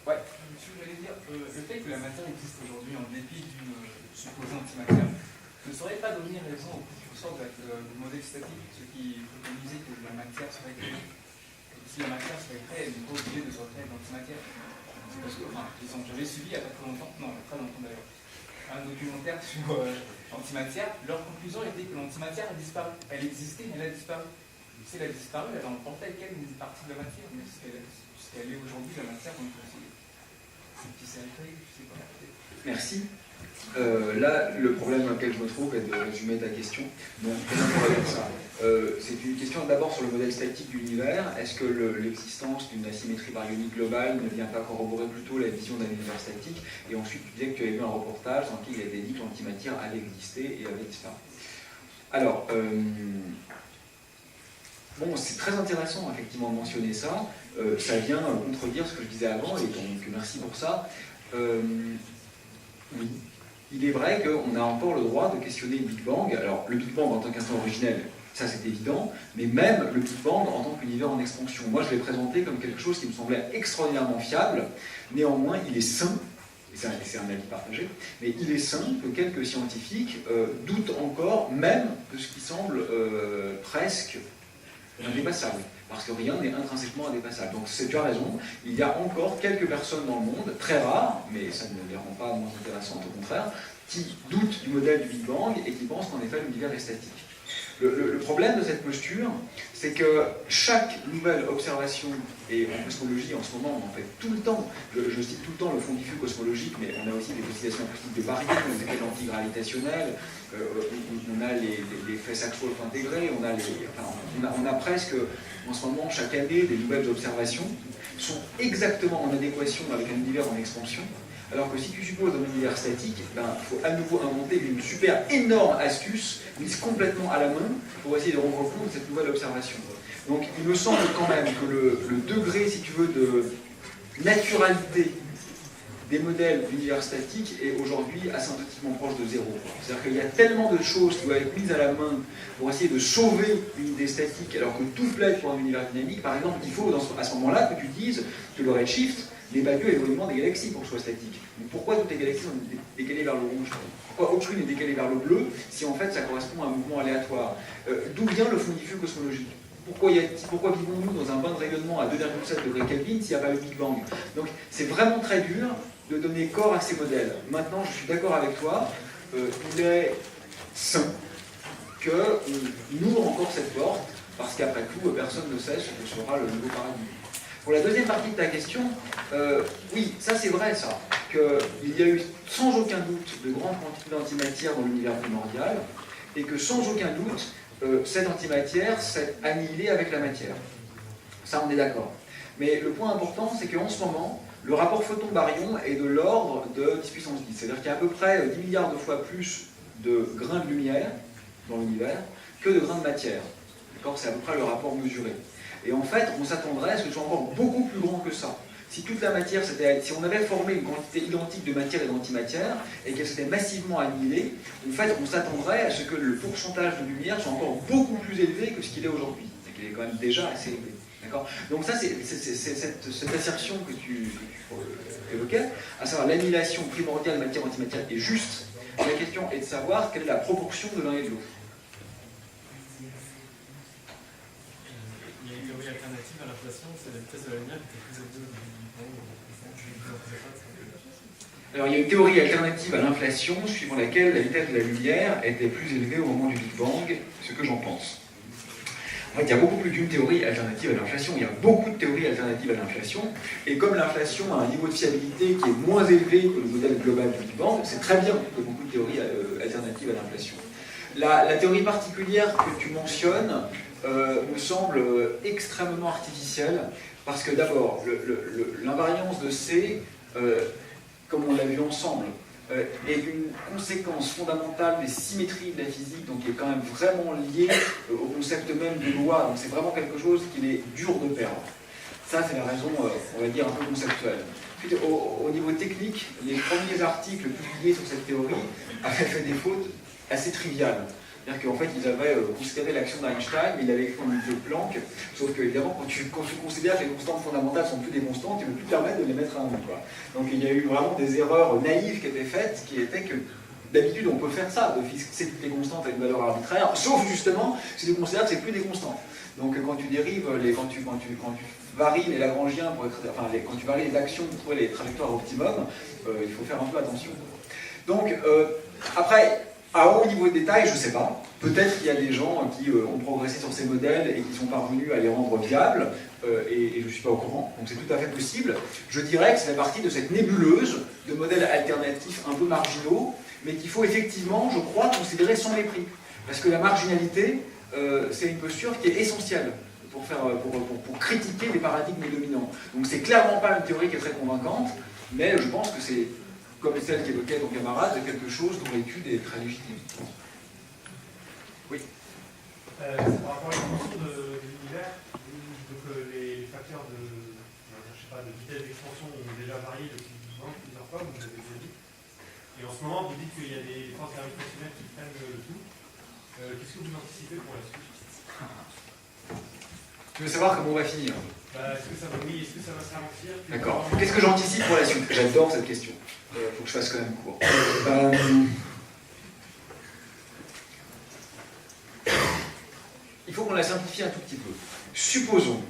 Ouais. Je voulais dire, le fait que la matière existe aujourd'hui en dépit d'une supposée antimatière ne saurait pas donner raison aux précurseurs du modèle statique, ceux qui préconisaient que la matière serait créée. Si la matière serait créée, elle n'est pas obligée de se recréer d'antimatière. Parce que, j'avais suivi il n'y a pas très longtemps, non, il y a très longtemps d'ailleurs, un documentaire sur l'antimatière. Leur conclusion était que l'antimatière a disparu. Elle existait, mais elle a disparu. Si elle a disparu, elle emportait avec elle une partie de la matière. Mais puisqu'elle est aujourd'hui, la matière, donc c'est qui s'est créé, je sais pas. Merci. Là, le problème auquel je me trouve est de résumer ta question. Donc, comment on va dire ça c'est une question d'abord sur le modèle statique de l'univers. Est-ce que l'existence d'une asymétrie baryonique globale ne vient pas corroborer plutôt la vision d'un univers statique? Et ensuite, tu disais que tu avais vu un reportage dans lequel il a été dit que l'antimatière allait exister et avait disparu. Alors, bon, c'est très intéressant effectivement de mentionner ça. Ça vient contredire ce que je disais avant, et donc merci pour ça. Oui, il est vrai qu'on a encore le droit de questionner le Big Bang. Alors, le Big Bang en tant qu'instant originel, ça c'est évident, mais même le Big Bang en tant qu'univers en expansion. Moi, je l'ai présenté comme quelque chose qui me semblait extraordinairement fiable. Néanmoins, il est sain, et c'est un avis partagé, mais il est sain que quelques scientifiques doutent encore même de ce qui semble presque indépassable. Parce que rien n'est intrinsèquement indépassable. Donc tu as raison, il y a encore quelques personnes dans le monde, très rares, mais ça ne les rend pas moins intéressantes, au contraire, qui doutent du modèle du Big Bang et qui pensent qu'en effet l'univers est statique. Le problème de cette posture, c'est que chaque nouvelle observation, et en cosmologie en ce moment on en fait tout le temps, je cite tout le temps le fond diffus cosmologique, mais on a aussi des oscillations acoustiques de baryons, on a des effets antigravitationnels, on a les effets Sax-Wolf intégrés, on a presque en ce moment chaque année des nouvelles observations qui sont exactement en adéquation avec un univers en expansion. Alors que si tu supposes un univers statique, il faut à nouveau inventer une super énorme astuce mise complètement à la main pour essayer de rendre compte de cette nouvelle observation. Donc il me semble quand même que le degré, si tu veux, de naturalité des modèles d'univers statique est aujourd'hui asymptotiquement proche de zéro. C'est-à-dire qu'il y a tellement de choses qui doivent être mises à la main pour essayer de sauver une idée statique alors que tout plaide pour un univers dynamique. Par exemple, il faut à ce moment-là que tu dises que le redshift n'est pas dû à l'éloignement des galaxies pour que ce soit statique. Donc pourquoi toutes les galaxies sont décalées vers le rouge? Pourquoi aucune est décalée vers le bleu si en fait ça correspond à un mouvement aléatoire? D'où vient le fond diffus cosmologique? Pourquoi vivons-nous dans un bain de rayonnement à 2,7 degrés Kelvin s'il n'y a pas le Big Bang? Donc c'est vraiment très dur de donner corps à ces modèles. Maintenant, je suis d'accord avec toi, il est sain qu'on ouvre encore cette porte, parce qu'après tout, personne ne sait ce que sera le nouveau paradigme. Pour la deuxième partie de ta question, oui, ça c'est vrai, ça, qu'il y a eu sans aucun doute de grandes quantités d'antimatière dans l'univers primordial, et que sans aucun doute, cette antimatière s'est annihilée avec la matière. Ça, on est d'accord. Mais le point important, c'est qu'en ce moment, le rapport photon-baryon est de l'ordre de 10 puissance 10. C'est-à-dire qu'il y a à peu près 10 milliards de fois plus de grains de lumière dans l'univers que de grains de matière. C'est à peu près le rapport mesuré. Et en fait, on s'attendrait à ce que ce soit encore beaucoup plus grand que ça. Si toute la matière, si on avait formé une quantité identique de matière et d'antimatière, et qu'elle s'était massivement annihilée, en fait, on s'attendrait à ce que le pourcentage de lumière soit encore beaucoup plus élevé que ce qu'il est aujourd'hui. Et qu'il est quand même déjà assez élevé. D'accord ? Donc ça, c'est cette assertion que tu évoquais, à savoir l'annihilation primordiale matière-antimatière est juste. La question est de savoir quelle est la proportion de l'un et de l'autre. Il y a une théorie alternative à l'inflation, c'est la vitesse de la lumière qui est plus élevée au Big Bang. Alors il y a une théorie alternative à l'inflation, suivant laquelle la vitesse de la lumière était plus élevée au moment du Big Bang, ce que j'en pense. En fait, il y a beaucoup plus d'une théorie alternative à l'inflation, il y a beaucoup de théories alternatives à l'inflation, et comme l'inflation a un niveau de fiabilité qui est moins élevé que le modèle global du Big Bang, c'est très bien que beaucoup de théories alternatives à l'inflation. La théorie particulière que tu mentionnes me semble extrêmement artificielle, parce que d'abord, l'invariance de C, comme on l'a vu ensemble, est une conséquence fondamentale des symétries de la physique, donc qui est quand même vraiment liée au concept même de loi, donc c'est vraiment quelque chose qu'il est dur de perdre. Ça, c'est la raison, on va dire, un peu conceptuelle. Puis, au niveau technique, les premiers articles publiés sur cette théorie avaient fait des fautes assez triviales. C'est-à-dire qu'en fait, ils avaient considéré l'action d'Einstein, mais ils l'avaient écrit en unité de Planck, sauf que, évidemment, quand tu considères que les constantes fondamentales sont plus des constantes, tu ne peux plus permettre de les mettre à 1. Donc il y a eu vraiment des erreurs naïves qui étaient faites, qui étaient que, d'habitude, on peut faire ça, de fixer toutes les constantes à une valeur arbitraire, sauf justement si tu considères que c'est plus des constantes. Donc quand tu dérives, quand tu varies les Lagrangiens, quand tu varies les actions pour trouver les trajectoires optimum, il faut faire un peu attention. Donc, après, à haut niveau de détail, je ne sais pas. Peut-être qu'il y a des gens qui ont progressé sur ces modèles et qui sont parvenus à les rendre viables, et je ne suis pas au courant, donc c'est tout à fait possible. Je dirais que ça fait partie de cette nébuleuse de modèles alternatifs un peu marginaux, mais qu'il faut effectivement, je crois, considérer sans mépris. Parce que la marginalité, c'est une posture qui est essentielle pour critiquer les paradigmes dominants. Donc c'est clairement pas une théorie qui est très convaincante, mais je pense que c'est, comme celle qu'évoquait ton camarade, quelque chose dont l'étude est très légitime. Oui. C'est par rapport à l'expansion de l'univers, donc les facteurs de vitesse d'expansion ont déjà varié depuis plusieurs fois, vous l'avez déjà dit. Et en ce moment, vous dites qu'il y a des forces gravitationnelles qui prennent le tout. Qu'est-ce que vous anticipez pour la suite? Tu veux savoir comment on va finir? Est-ce que ça va se ralentir? D'accord. Qu'est-ce que j'anticipe pour la suite? J'adore cette question. Il faut que je fasse quand même court. Il faut qu'on la simplifie un tout petit peu. Supposons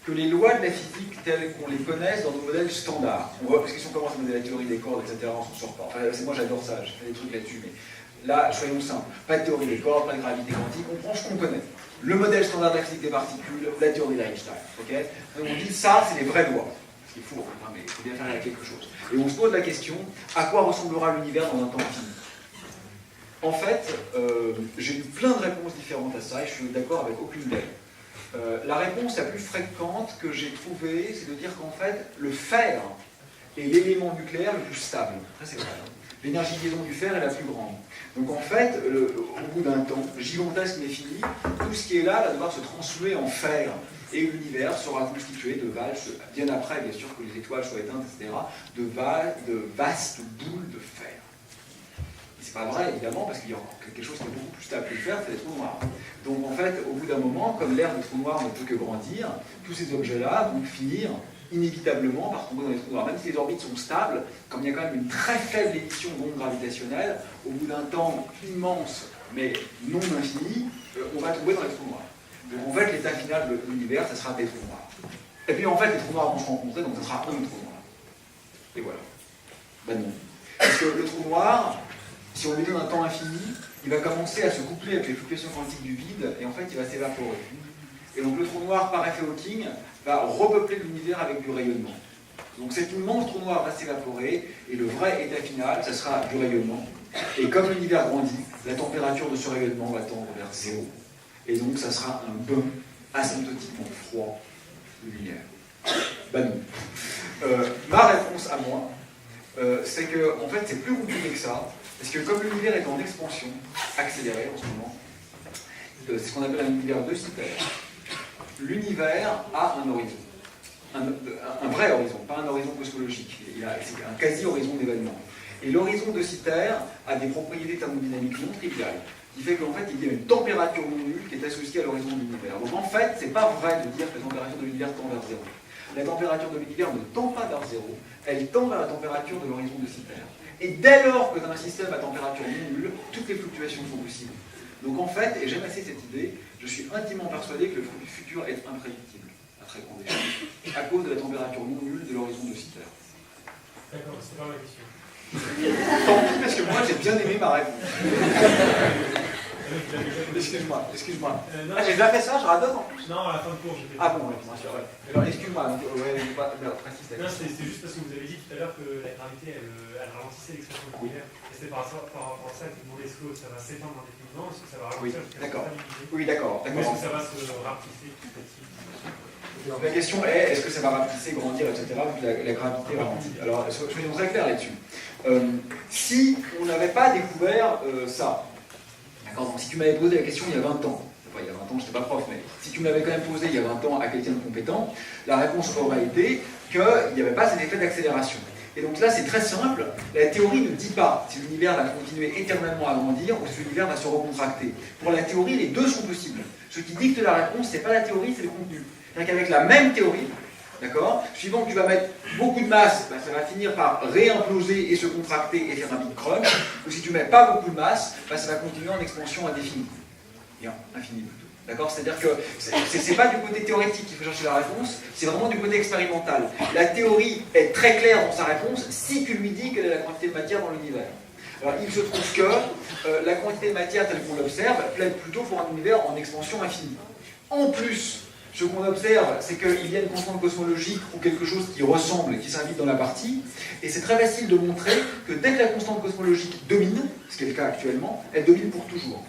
que les lois de la physique telles qu'on les connaisse dans nos modèles standards, parce que si on commence à donner la théorie des cordes, etc., on s'en sort pas. Enfin, moi j'adore ça, j'ai fait des trucs là-dessus, mais là, soyons simples. Pas de théorie des cordes, pas de gravité quantique, on prend ce qu'on connaît. Le modèle standard de la physique des particules, la théorie d'Einstein. Okay, donc on dit ça, c'est les vraies lois. Ce qu'il faut, mais il faut bien faire quelque chose. Et on se pose la question, à quoi ressemblera l'univers dans un temps fini? En fait, j'ai eu plein de réponses différentes à ça, et je suis d'accord avec aucune d'elles. La réponse la plus fréquente que j'ai trouvée, c'est de dire qu'en fait, le fer est l'élément nucléaire le plus stable. Ça, c'est vrai. L'énergie de liaison du fer est la plus grande. Donc en fait, au bout d'un temps gigantesque mais fini, tout ce qui est là va devoir se transmuer en fer. Et l'univers sera constitué de vaches, bien après, bien sûr, que les étoiles soient éteintes, etc., de vastes boules de fer. C'est pas vrai, évidemment, parce qu'il y a encore quelque chose qui est beaucoup plus stable que le fer, c'est les trous noirs. Donc en fait, au bout d'un moment, comme l'air des trous noirs ne peut que grandir, tous ces objets-là vont finir inévitablement par tomber dans les trous noirs. Même si les orbites sont stables, comme il y a quand même une très faible émission d'ondes gravitationnelles, au bout d'un temps immense, mais non infini, on va tomber dans les trous noirs. Donc en fait, l'état final de l'univers, ça sera des trous noirs. Et puis en fait, les trous noirs vont se rencontrer, donc ça sera un trou noir. Et voilà. Ben non. Parce que le trou noir, si on lui donne un temps infini, il va commencer à se coupler avec les fluctuations quantiques du vide, et en fait, il va s'évaporer. Et donc le trou noir, par effet Hawking, va repeupler l'univers avec du rayonnement. Donc cet immense trou noir va s'évaporer, et le vrai état final, ça sera du rayonnement. Et comme l'univers grandit, la température de ce rayonnement va tendre vers zéro. Et donc ça sera un bain asymptotiquement froid de lumière. Ben non. Ma réponse à moi, c'est que en fait c'est plus compliqué que ça, parce que comme l'univers est en expansion accélérée en ce moment, c'est ce qu'on appelle un univers de Sitter. L'univers a un horizon, un vrai horizon, pas un horizon cosmologique. C'est un quasi-horizon d'événements. Et l'horizon de Sitter a des propriétés thermodynamiques non triviales, qui fait qu'en fait il y a une température non nulle qui est associée à l'horizon de l'univers. Donc en fait, c'est pas vrai de dire que la température de l'univers tend vers zéro. La température de l'univers ne tend pas vers zéro, elle tend vers la température de l'horizon de Sitter. Et dès lors que dans un système à température non nulle, toutes les fluctuations sont possibles. Donc en fait, et j'aime assez cette idée, je suis intimement persuadé que le futur est imprédictible, à très grande échelle, à cause de la température non nulle de l'horizon de Sitter. D'accord, c'est pas ma question. Tant pis, parce que moi j'ai bien aimé ma réponse. Excuse-moi. Non, J'ai déjà fait ça, je radote en plus. non, à la fin de cours, j'étais. Ah bon, ouais, bien sûr, ouais. Alors excuse-moi, précise ta Non, question. c'est juste parce que vous avez dit tout à l'heure que la gravité, elle ralentissait l'expansion de l'univers. Et c'est par rapport à ça que vous demandez est-ce que ça va s'étendre indéfiniment, est-ce que ça va ralentir jusqu'à d'accord. la stabilité, Oui, d'accord. ou est-ce que ça va se rapetisser petit à petit. Donc la question est, est-ce que ça va rapetisser, grandir, etc., vu que la gravité ralentit. Alors, soyons très clairs là-dessus. Si on n'avait pas découvert ça, d'accord, donc si tu m'avais posé la question il y a 20 ans, enfin il y a 20 ans je n'étais pas prof, mais si tu me l'avais quand même posé il y a 20 ans à quelqu'un de compétent, la réponse aurait été qu'il n'y avait pas cet effet d'accélération. Et donc là c'est très simple, la théorie ne dit pas si l'univers va continuer éternellement à grandir ou si l'univers va se recontracter. Pour la théorie, les deux sont possibles. Ce qui dicte la réponse, c'est pas la théorie, c'est le contenu. C'est-à-dire qu'avec la même théorie, d'accord, suivant que tu vas mettre beaucoup de masse, ben, ça va finir par réimploser et se contracter et faire un big crunch, ou si tu mets pas beaucoup de masse, ben, ça va continuer en expansion indéfinie. Bien, infinie plutôt. D'accord? C'est-à-dire que c'est pas du côté théoritique qu'il faut chercher la réponse, c'est vraiment du côté expérimental. La théorie est très claire dans sa réponse si tu lui dis quelle est la quantité de matière dans l'univers. Alors il se trouve que la quantité de matière telle qu'on l'observe plaide plutôt pour un univers en expansion infinie. En plus, ce qu'on observe, c'est qu'il y a une constante cosmologique ou quelque chose qui ressemble, qui s'invite dans la partie, et c'est très facile de montrer que dès que la constante cosmologique domine, ce qui est le cas actuellement, elle domine pour toujours.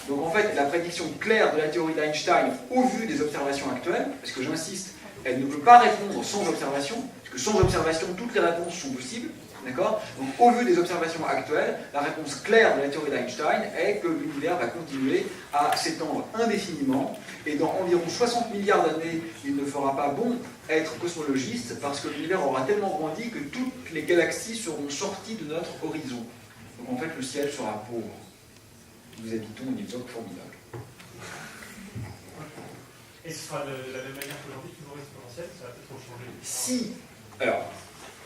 Donc en fait, la prédiction claire de la théorie d'Einstein, au vu des observations actuelles, parce que j'insiste, elle ne peut pas répondre sans observation, parce que sans observation, toutes les réponses sont possibles, d'accord? Donc au vu des observations actuelles, la réponse claire de la théorie d'Einstein est que l'univers va continuer à s'étendre indéfiniment, et dans environ 60 milliards d'années, il ne fera pas bon être cosmologiste, parce que l'univers aura tellement grandi que toutes les galaxies seront sorties de notre horizon. Donc en fait, le ciel sera pauvre. Nous habitons une époque formidable. Et ce sera de la même manière qu'aujourd'hui, toujours exponentiel, ça va peut-être changer.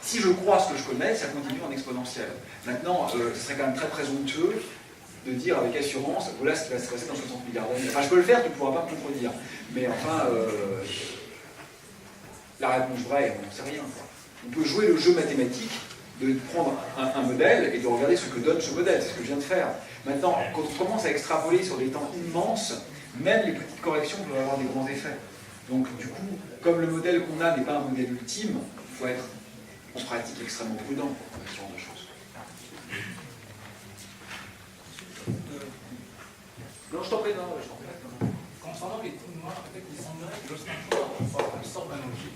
Si je crois ce que je connais, ça continue en exponentiel. Maintenant, ce serait quand même très présomptueux de dire avec assurance, voilà ce qui va se passer dans 60 milliards d'années. Enfin, je peux le faire, tu ne pourras pas me contredire. Mais enfin, la réponse vraie, on n'en sait rien. On peut jouer le jeu mathématique de prendre un modèle et de regarder ce que donne ce modèle. C'est ce que je viens de faire. Maintenant, quand on commence à extrapoler sur des temps immenses, même les petites corrections peuvent avoir des grands effets. Donc, du coup, comme le modèle qu'on a n'est pas un modèle ultime, il faut être en pratique extrêmement prudent avec ce genre de choses. Non, je t'en prie, non, je t'en prie. Concernant les trous noirs, en fait, il semblerait que lorsqu'un trou noir absorbe un objet,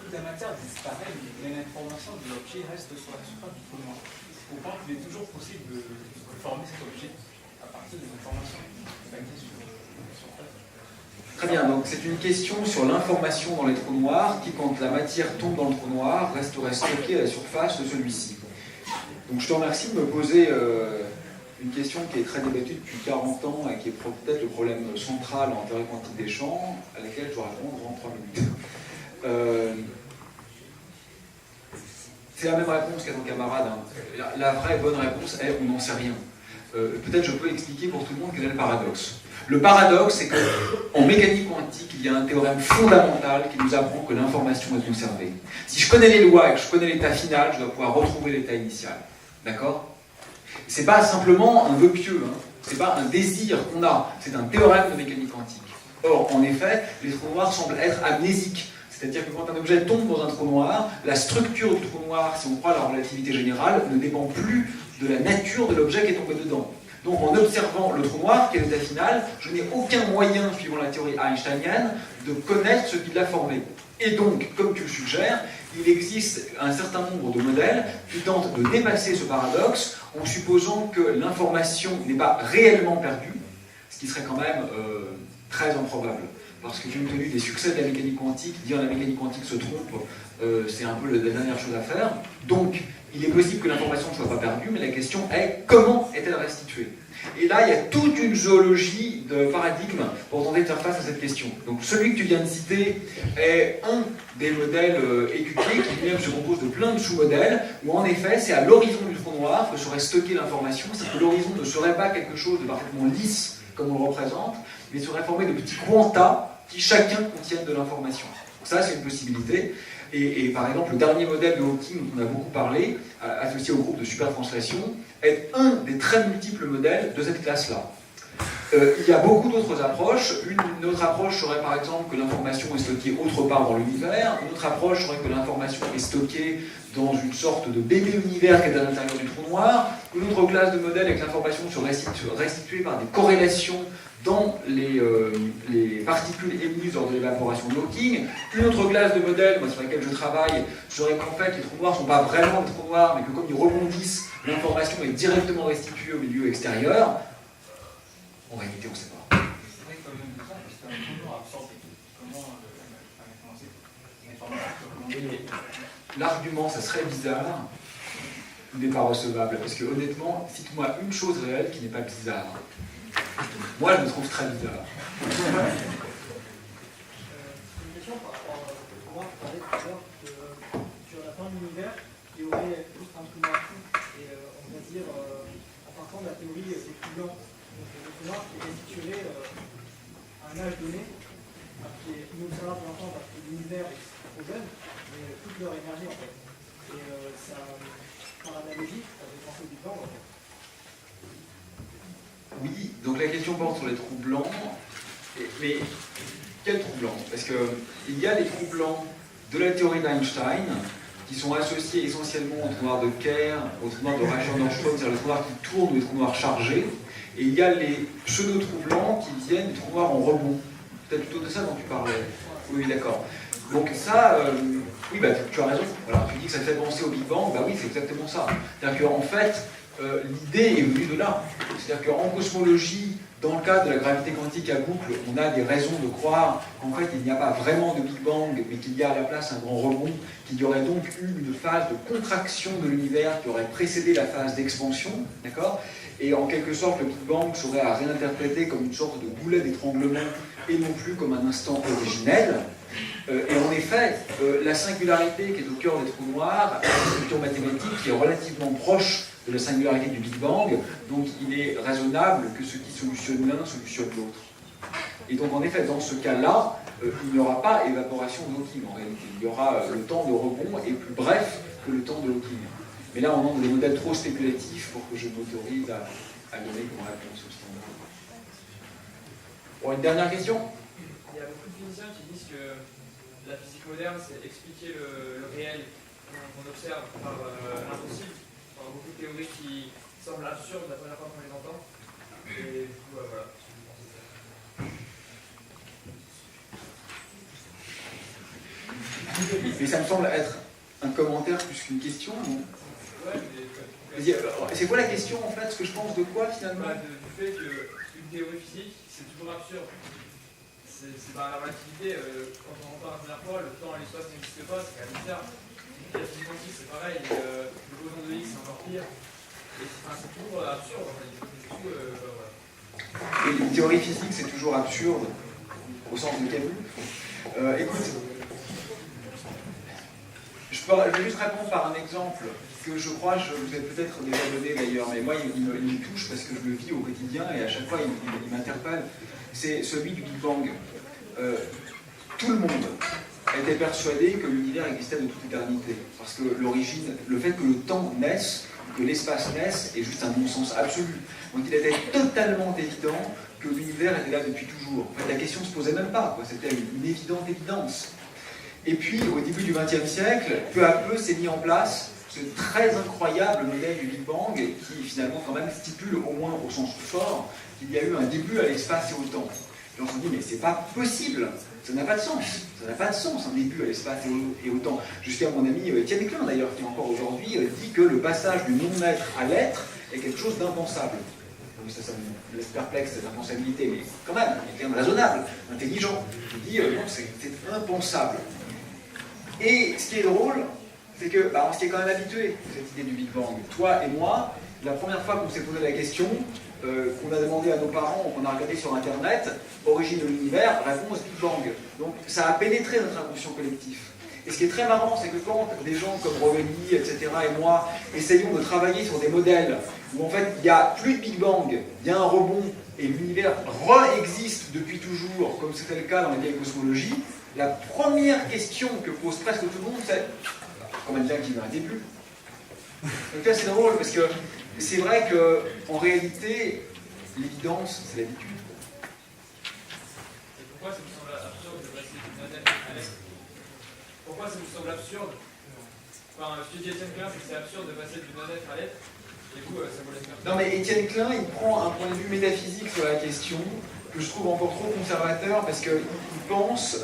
toute la matière disparaît, mais l'information de l'objet reste sur la surface du trou noir. Au point qu'il est toujours possible de former cet objet à partir des informations évacuées sur la surface. Très bien, donc c'est une question sur l'information dans les trous noirs qui, quand la matière tombe dans le trou noir, resterait stockée à la surface de celui-ci. Donc je te remercie de me poser une question qui est très débattue depuis 40 ans et qui est peut-être le problème central en théorie quantique des champs, à laquelle je dois répondre en 3 minutes. C'est la même réponse qu'à ton camarade. Hein. La vraie bonne réponse est on n'en sait rien. Peut-être je peux expliquer pour tout le monde quel est le paradoxe. Le paradoxe, c'est qu'en mécanique quantique, il y a un théorème fondamental qui nous apprend que l'information est conservée. Si je connais les lois et que je connais l'état final, je dois pouvoir retrouver l'état initial. D'accord? C'est pas simplement un vœu pieux, hein. C'est pas un désir qu'on a, c'est un théorème de mécanique quantique. Or, en effet, les trous noirs semblent être amnésiques. C'est-à-dire que quand un objet tombe dans un trou noir, la structure du trou noir, si on croit à la relativité générale, ne dépend plus de la nature de l'objet qui est tombé dedans. Donc en observant le trou noir, qui est l'état final, je n'ai aucun moyen, suivant la théorie einsteinienne, de connaître ce qui l'a formé. Et donc, comme tu le suggères, il existe un certain nombre de modèles qui tentent de dépasser ce paradoxe en supposant que l'information n'est pas réellement perdue, ce qui serait quand même très improbable. Parce que compte tenu des succès de la mécanique quantique, dire la mécanique quantique se trompe, c'est un peu la dernière chose à faire. Donc, il est possible que l'information ne soit pas perdue, mais la question est comment est-elle restituée? Et là, il y a toute une zoologie de paradigmes pour tenter de faire face à cette question. Donc, celui que tu viens de citer est un des modèles étudiés qui lui-même se compose de plein de sous-modèles, où en effet, c'est à l'horizon du trou noir que serait stockée l'information, c'est que l'horizon ne serait pas quelque chose de parfaitement lisse, comme on le représente, mais serait formé de petits quantas qui chacun contiennent de l'information. Ça, c'est une possibilité. Et par exemple, le dernier modèle de Hawking dont on a beaucoup parlé, associé au groupe de supertranslation, est un des très multiples modèles de cette classe-là. Il y a beaucoup d'autres approches. Une autre approche serait par exemple que l'information est stockée autre part dans l'univers. Une autre approche serait que l'information est stockée dans une sorte de bébé univers qui est à l'intérieur du trou noir. Une autre classe de modèles est que l'information serait restituée par des corrélations dans les particules émises lors de l'évaporation de Hawking. Une autre classe de modèles, sur laquelle je travaille, serait qu'en fait les trous noirs ne sont pas vraiment des trous noirs, mais que comme ils rebondissent, l'information est directement restituée au milieu extérieur. En réalité, on ne sait pas. C'est vrai que comme ça, c'est un trou noir absorbé. Comment L'argument, ça serait bizarre, n'est pas recevable. Parce que honnêtement, cite-moi une chose réelle qui n'est pas bizarre. Moi, je me trouve très bizarre. Une question par rapport au trou noir, tu parlais tout à l'heure que sur la fin de l'univers, il y aurait juste un trou noir fou. Et on va dire, en partant de la théorie des trous blancs, donc le trou noir qui est restitué à un âge donné, qui est inobservable pour l'instant parce que l'univers est trop jeune, mais toute leur énergie en fait. Et ça, par analogie, ça fait penser au Big Bang en fait. Oui, donc la question porte sur les trous blancs. Mais quels trous blancs? Parce qu'il y a les trous blancs de la théorie d'Einstein qui sont associés essentiellement aux trous noirs de Kerr, aux trous noirs de Reichert-Nordström, c'est-à-dire les trous noirs qui tournent ou les trous noirs chargés. Et il y a les pseudo-trous blancs qui viennent des trous noirs en rebond. Peut-être plutôt de ça dont tu parlais. Oui, d'accord. Donc ça, oui, bah, tu as raison. Alors, tu dis que ça te fait penser au Big Bang, bah oui, c'est exactement ça. C'est-à-dire qu'en fait, l'idée est venue de là. C'est-à-dire qu'en cosmologie, dans le cadre de la gravité quantique à boucle, on a des raisons de croire qu'en fait, il n'y a pas vraiment de Big Bang, mais qu'il y a à la place un grand rebond, qu'il y aurait donc eu une phase de contraction de l'univers qui aurait précédé la phase d'expansion, d'accord? Et en quelque sorte, le Big Bang serait à réinterpréter comme une sorte de boulet d'étranglement et non plus comme un instant originel. Et en effet, la singularité qui est au cœur des trous noirs a une structure mathématique qui est relativement proche de la singularité du Big Bang, donc il est raisonnable que ce qui solutionne l'un solutionne l'autre. Et donc en effet, dans ce cas-là, il n'y aura pas évaporation de Hawking en réalité. Il y aura le temps de rebond est plus bref que le temps de Hawking. Mais là, on entre des modèles trop spéculatifs pour que je m'autorise à donner comme réponse au standard. Bon, une dernière question? Il y a beaucoup de physiciens qui disent que la physique moderne, c'est expliquer le réel qu'on observe par l'impossible. Par beaucoup de théories qui semblent absurdes la première fois qu'on les entend. Et du coup, voilà. Mais ça me semble être un commentaire plus qu'une question, non? Ouais, c'est quoi la question en fait? Ce que je pense de quoi finalement? Du fait qu'une théorie physique, c'est toujours absurde. C'est par la relativité, quand on entend la première fois, le temps et l'espace n'existent pas, c'est quand même bizarre. Et la physique quantique, c'est pareil, le boson de Higgs, c'est encore pire. Et c'est toujours absurde en fait. Voilà. Et une théorie physique, c'est toujours absurde, au sens de Camus. Écoute, je Je vais juste répondre par un exemple que je crois, je vous ai peut-être déjà donné d'ailleurs, mais moi il me touche parce que je le vis au quotidien et à chaque fois il m'interpelle. C'est celui du Big Bang. Tout le monde était persuadé que l'univers existait de toute éternité. Parce que l'origine, le fait que le temps naisse, que l'espace naisse, est juste un non-sens absolu. Donc il était totalement évident que l'univers était là depuis toujours. En fait, la question ne se posait même pas, c'était une évidente évidence. Et puis, au début du XXe siècle, peu à peu s'est mis en place ce très incroyable modèle du Big Bang qui finalement quand même stipule, au moins au sens fort, qu'il y a eu un début à l'espace et au temps. Et on se dit, mais c'est pas possible, ça n'a pas de sens, ça n'a pas de sens un début à l'espace et au temps. Jusqu'à mon ami Étienne Klein d'ailleurs, qui encore aujourd'hui dit que le passage du non-être à l'être est quelque chose d'impensable. Donc ça me laisse perplexe cette impensabilité, mais quand même, il est quand même raisonnable, intelligent. Il dit, non, c'est impensable. Et ce qui est drôle, c'est que on s'y est quand même habitué, cette idée du Big Bang. Toi et moi, la première fois qu'on s'est posé la question, qu'on a demandé à nos parents, qu'on a regardé sur Internet, origine de l'univers, réponse Big Bang. Donc ça a pénétré notre inconscient collectif. Et ce qui est très marrant, c'est que quand des gens comme Rovelli, etc., et moi, essayons de travailler sur des modèles où en fait il n'y a plus de Big Bang, il y a un rebond, et l'univers re-existe depuis toujours, comme c'était le cas dans les vieilles cosmologies, la première question que pose presque tout le monde, c'est comment dire qu'il y a un début. Donc là c'est drôle parce que c'est vrai qu'en réalité, l'évidence, c'est l'habitude. Et pourquoi ça vous semble absurde de passer d'une planète à l'être? Pourquoi ça vous semble absurde? Enfin, ce que dit Étienne Klein, c'est que c'est absurde de passer d'une planète à l'être, et vous, ça vous laisse faire. Non mais Étienne Klein, il prend un point de vue métaphysique sur la question que je trouve encore trop conservateur parce qu'il pense,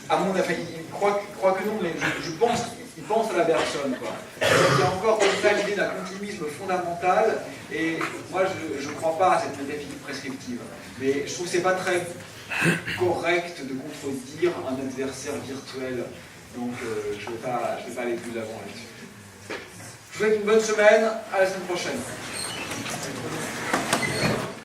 à mon avis, il croit que non, mais je pense qu'il pense à la Bergson, quoi. Il y a encore comme ça l'idée d'un continuisme fondamental, et moi je ne crois pas à cette métaphysique prescriptive. Mais je trouve que c'est pas très correct de contredire un adversaire virtuel, donc je ne vais pas aller plus avant là-dessus. Je vous souhaite une bonne semaine, à la semaine prochaine.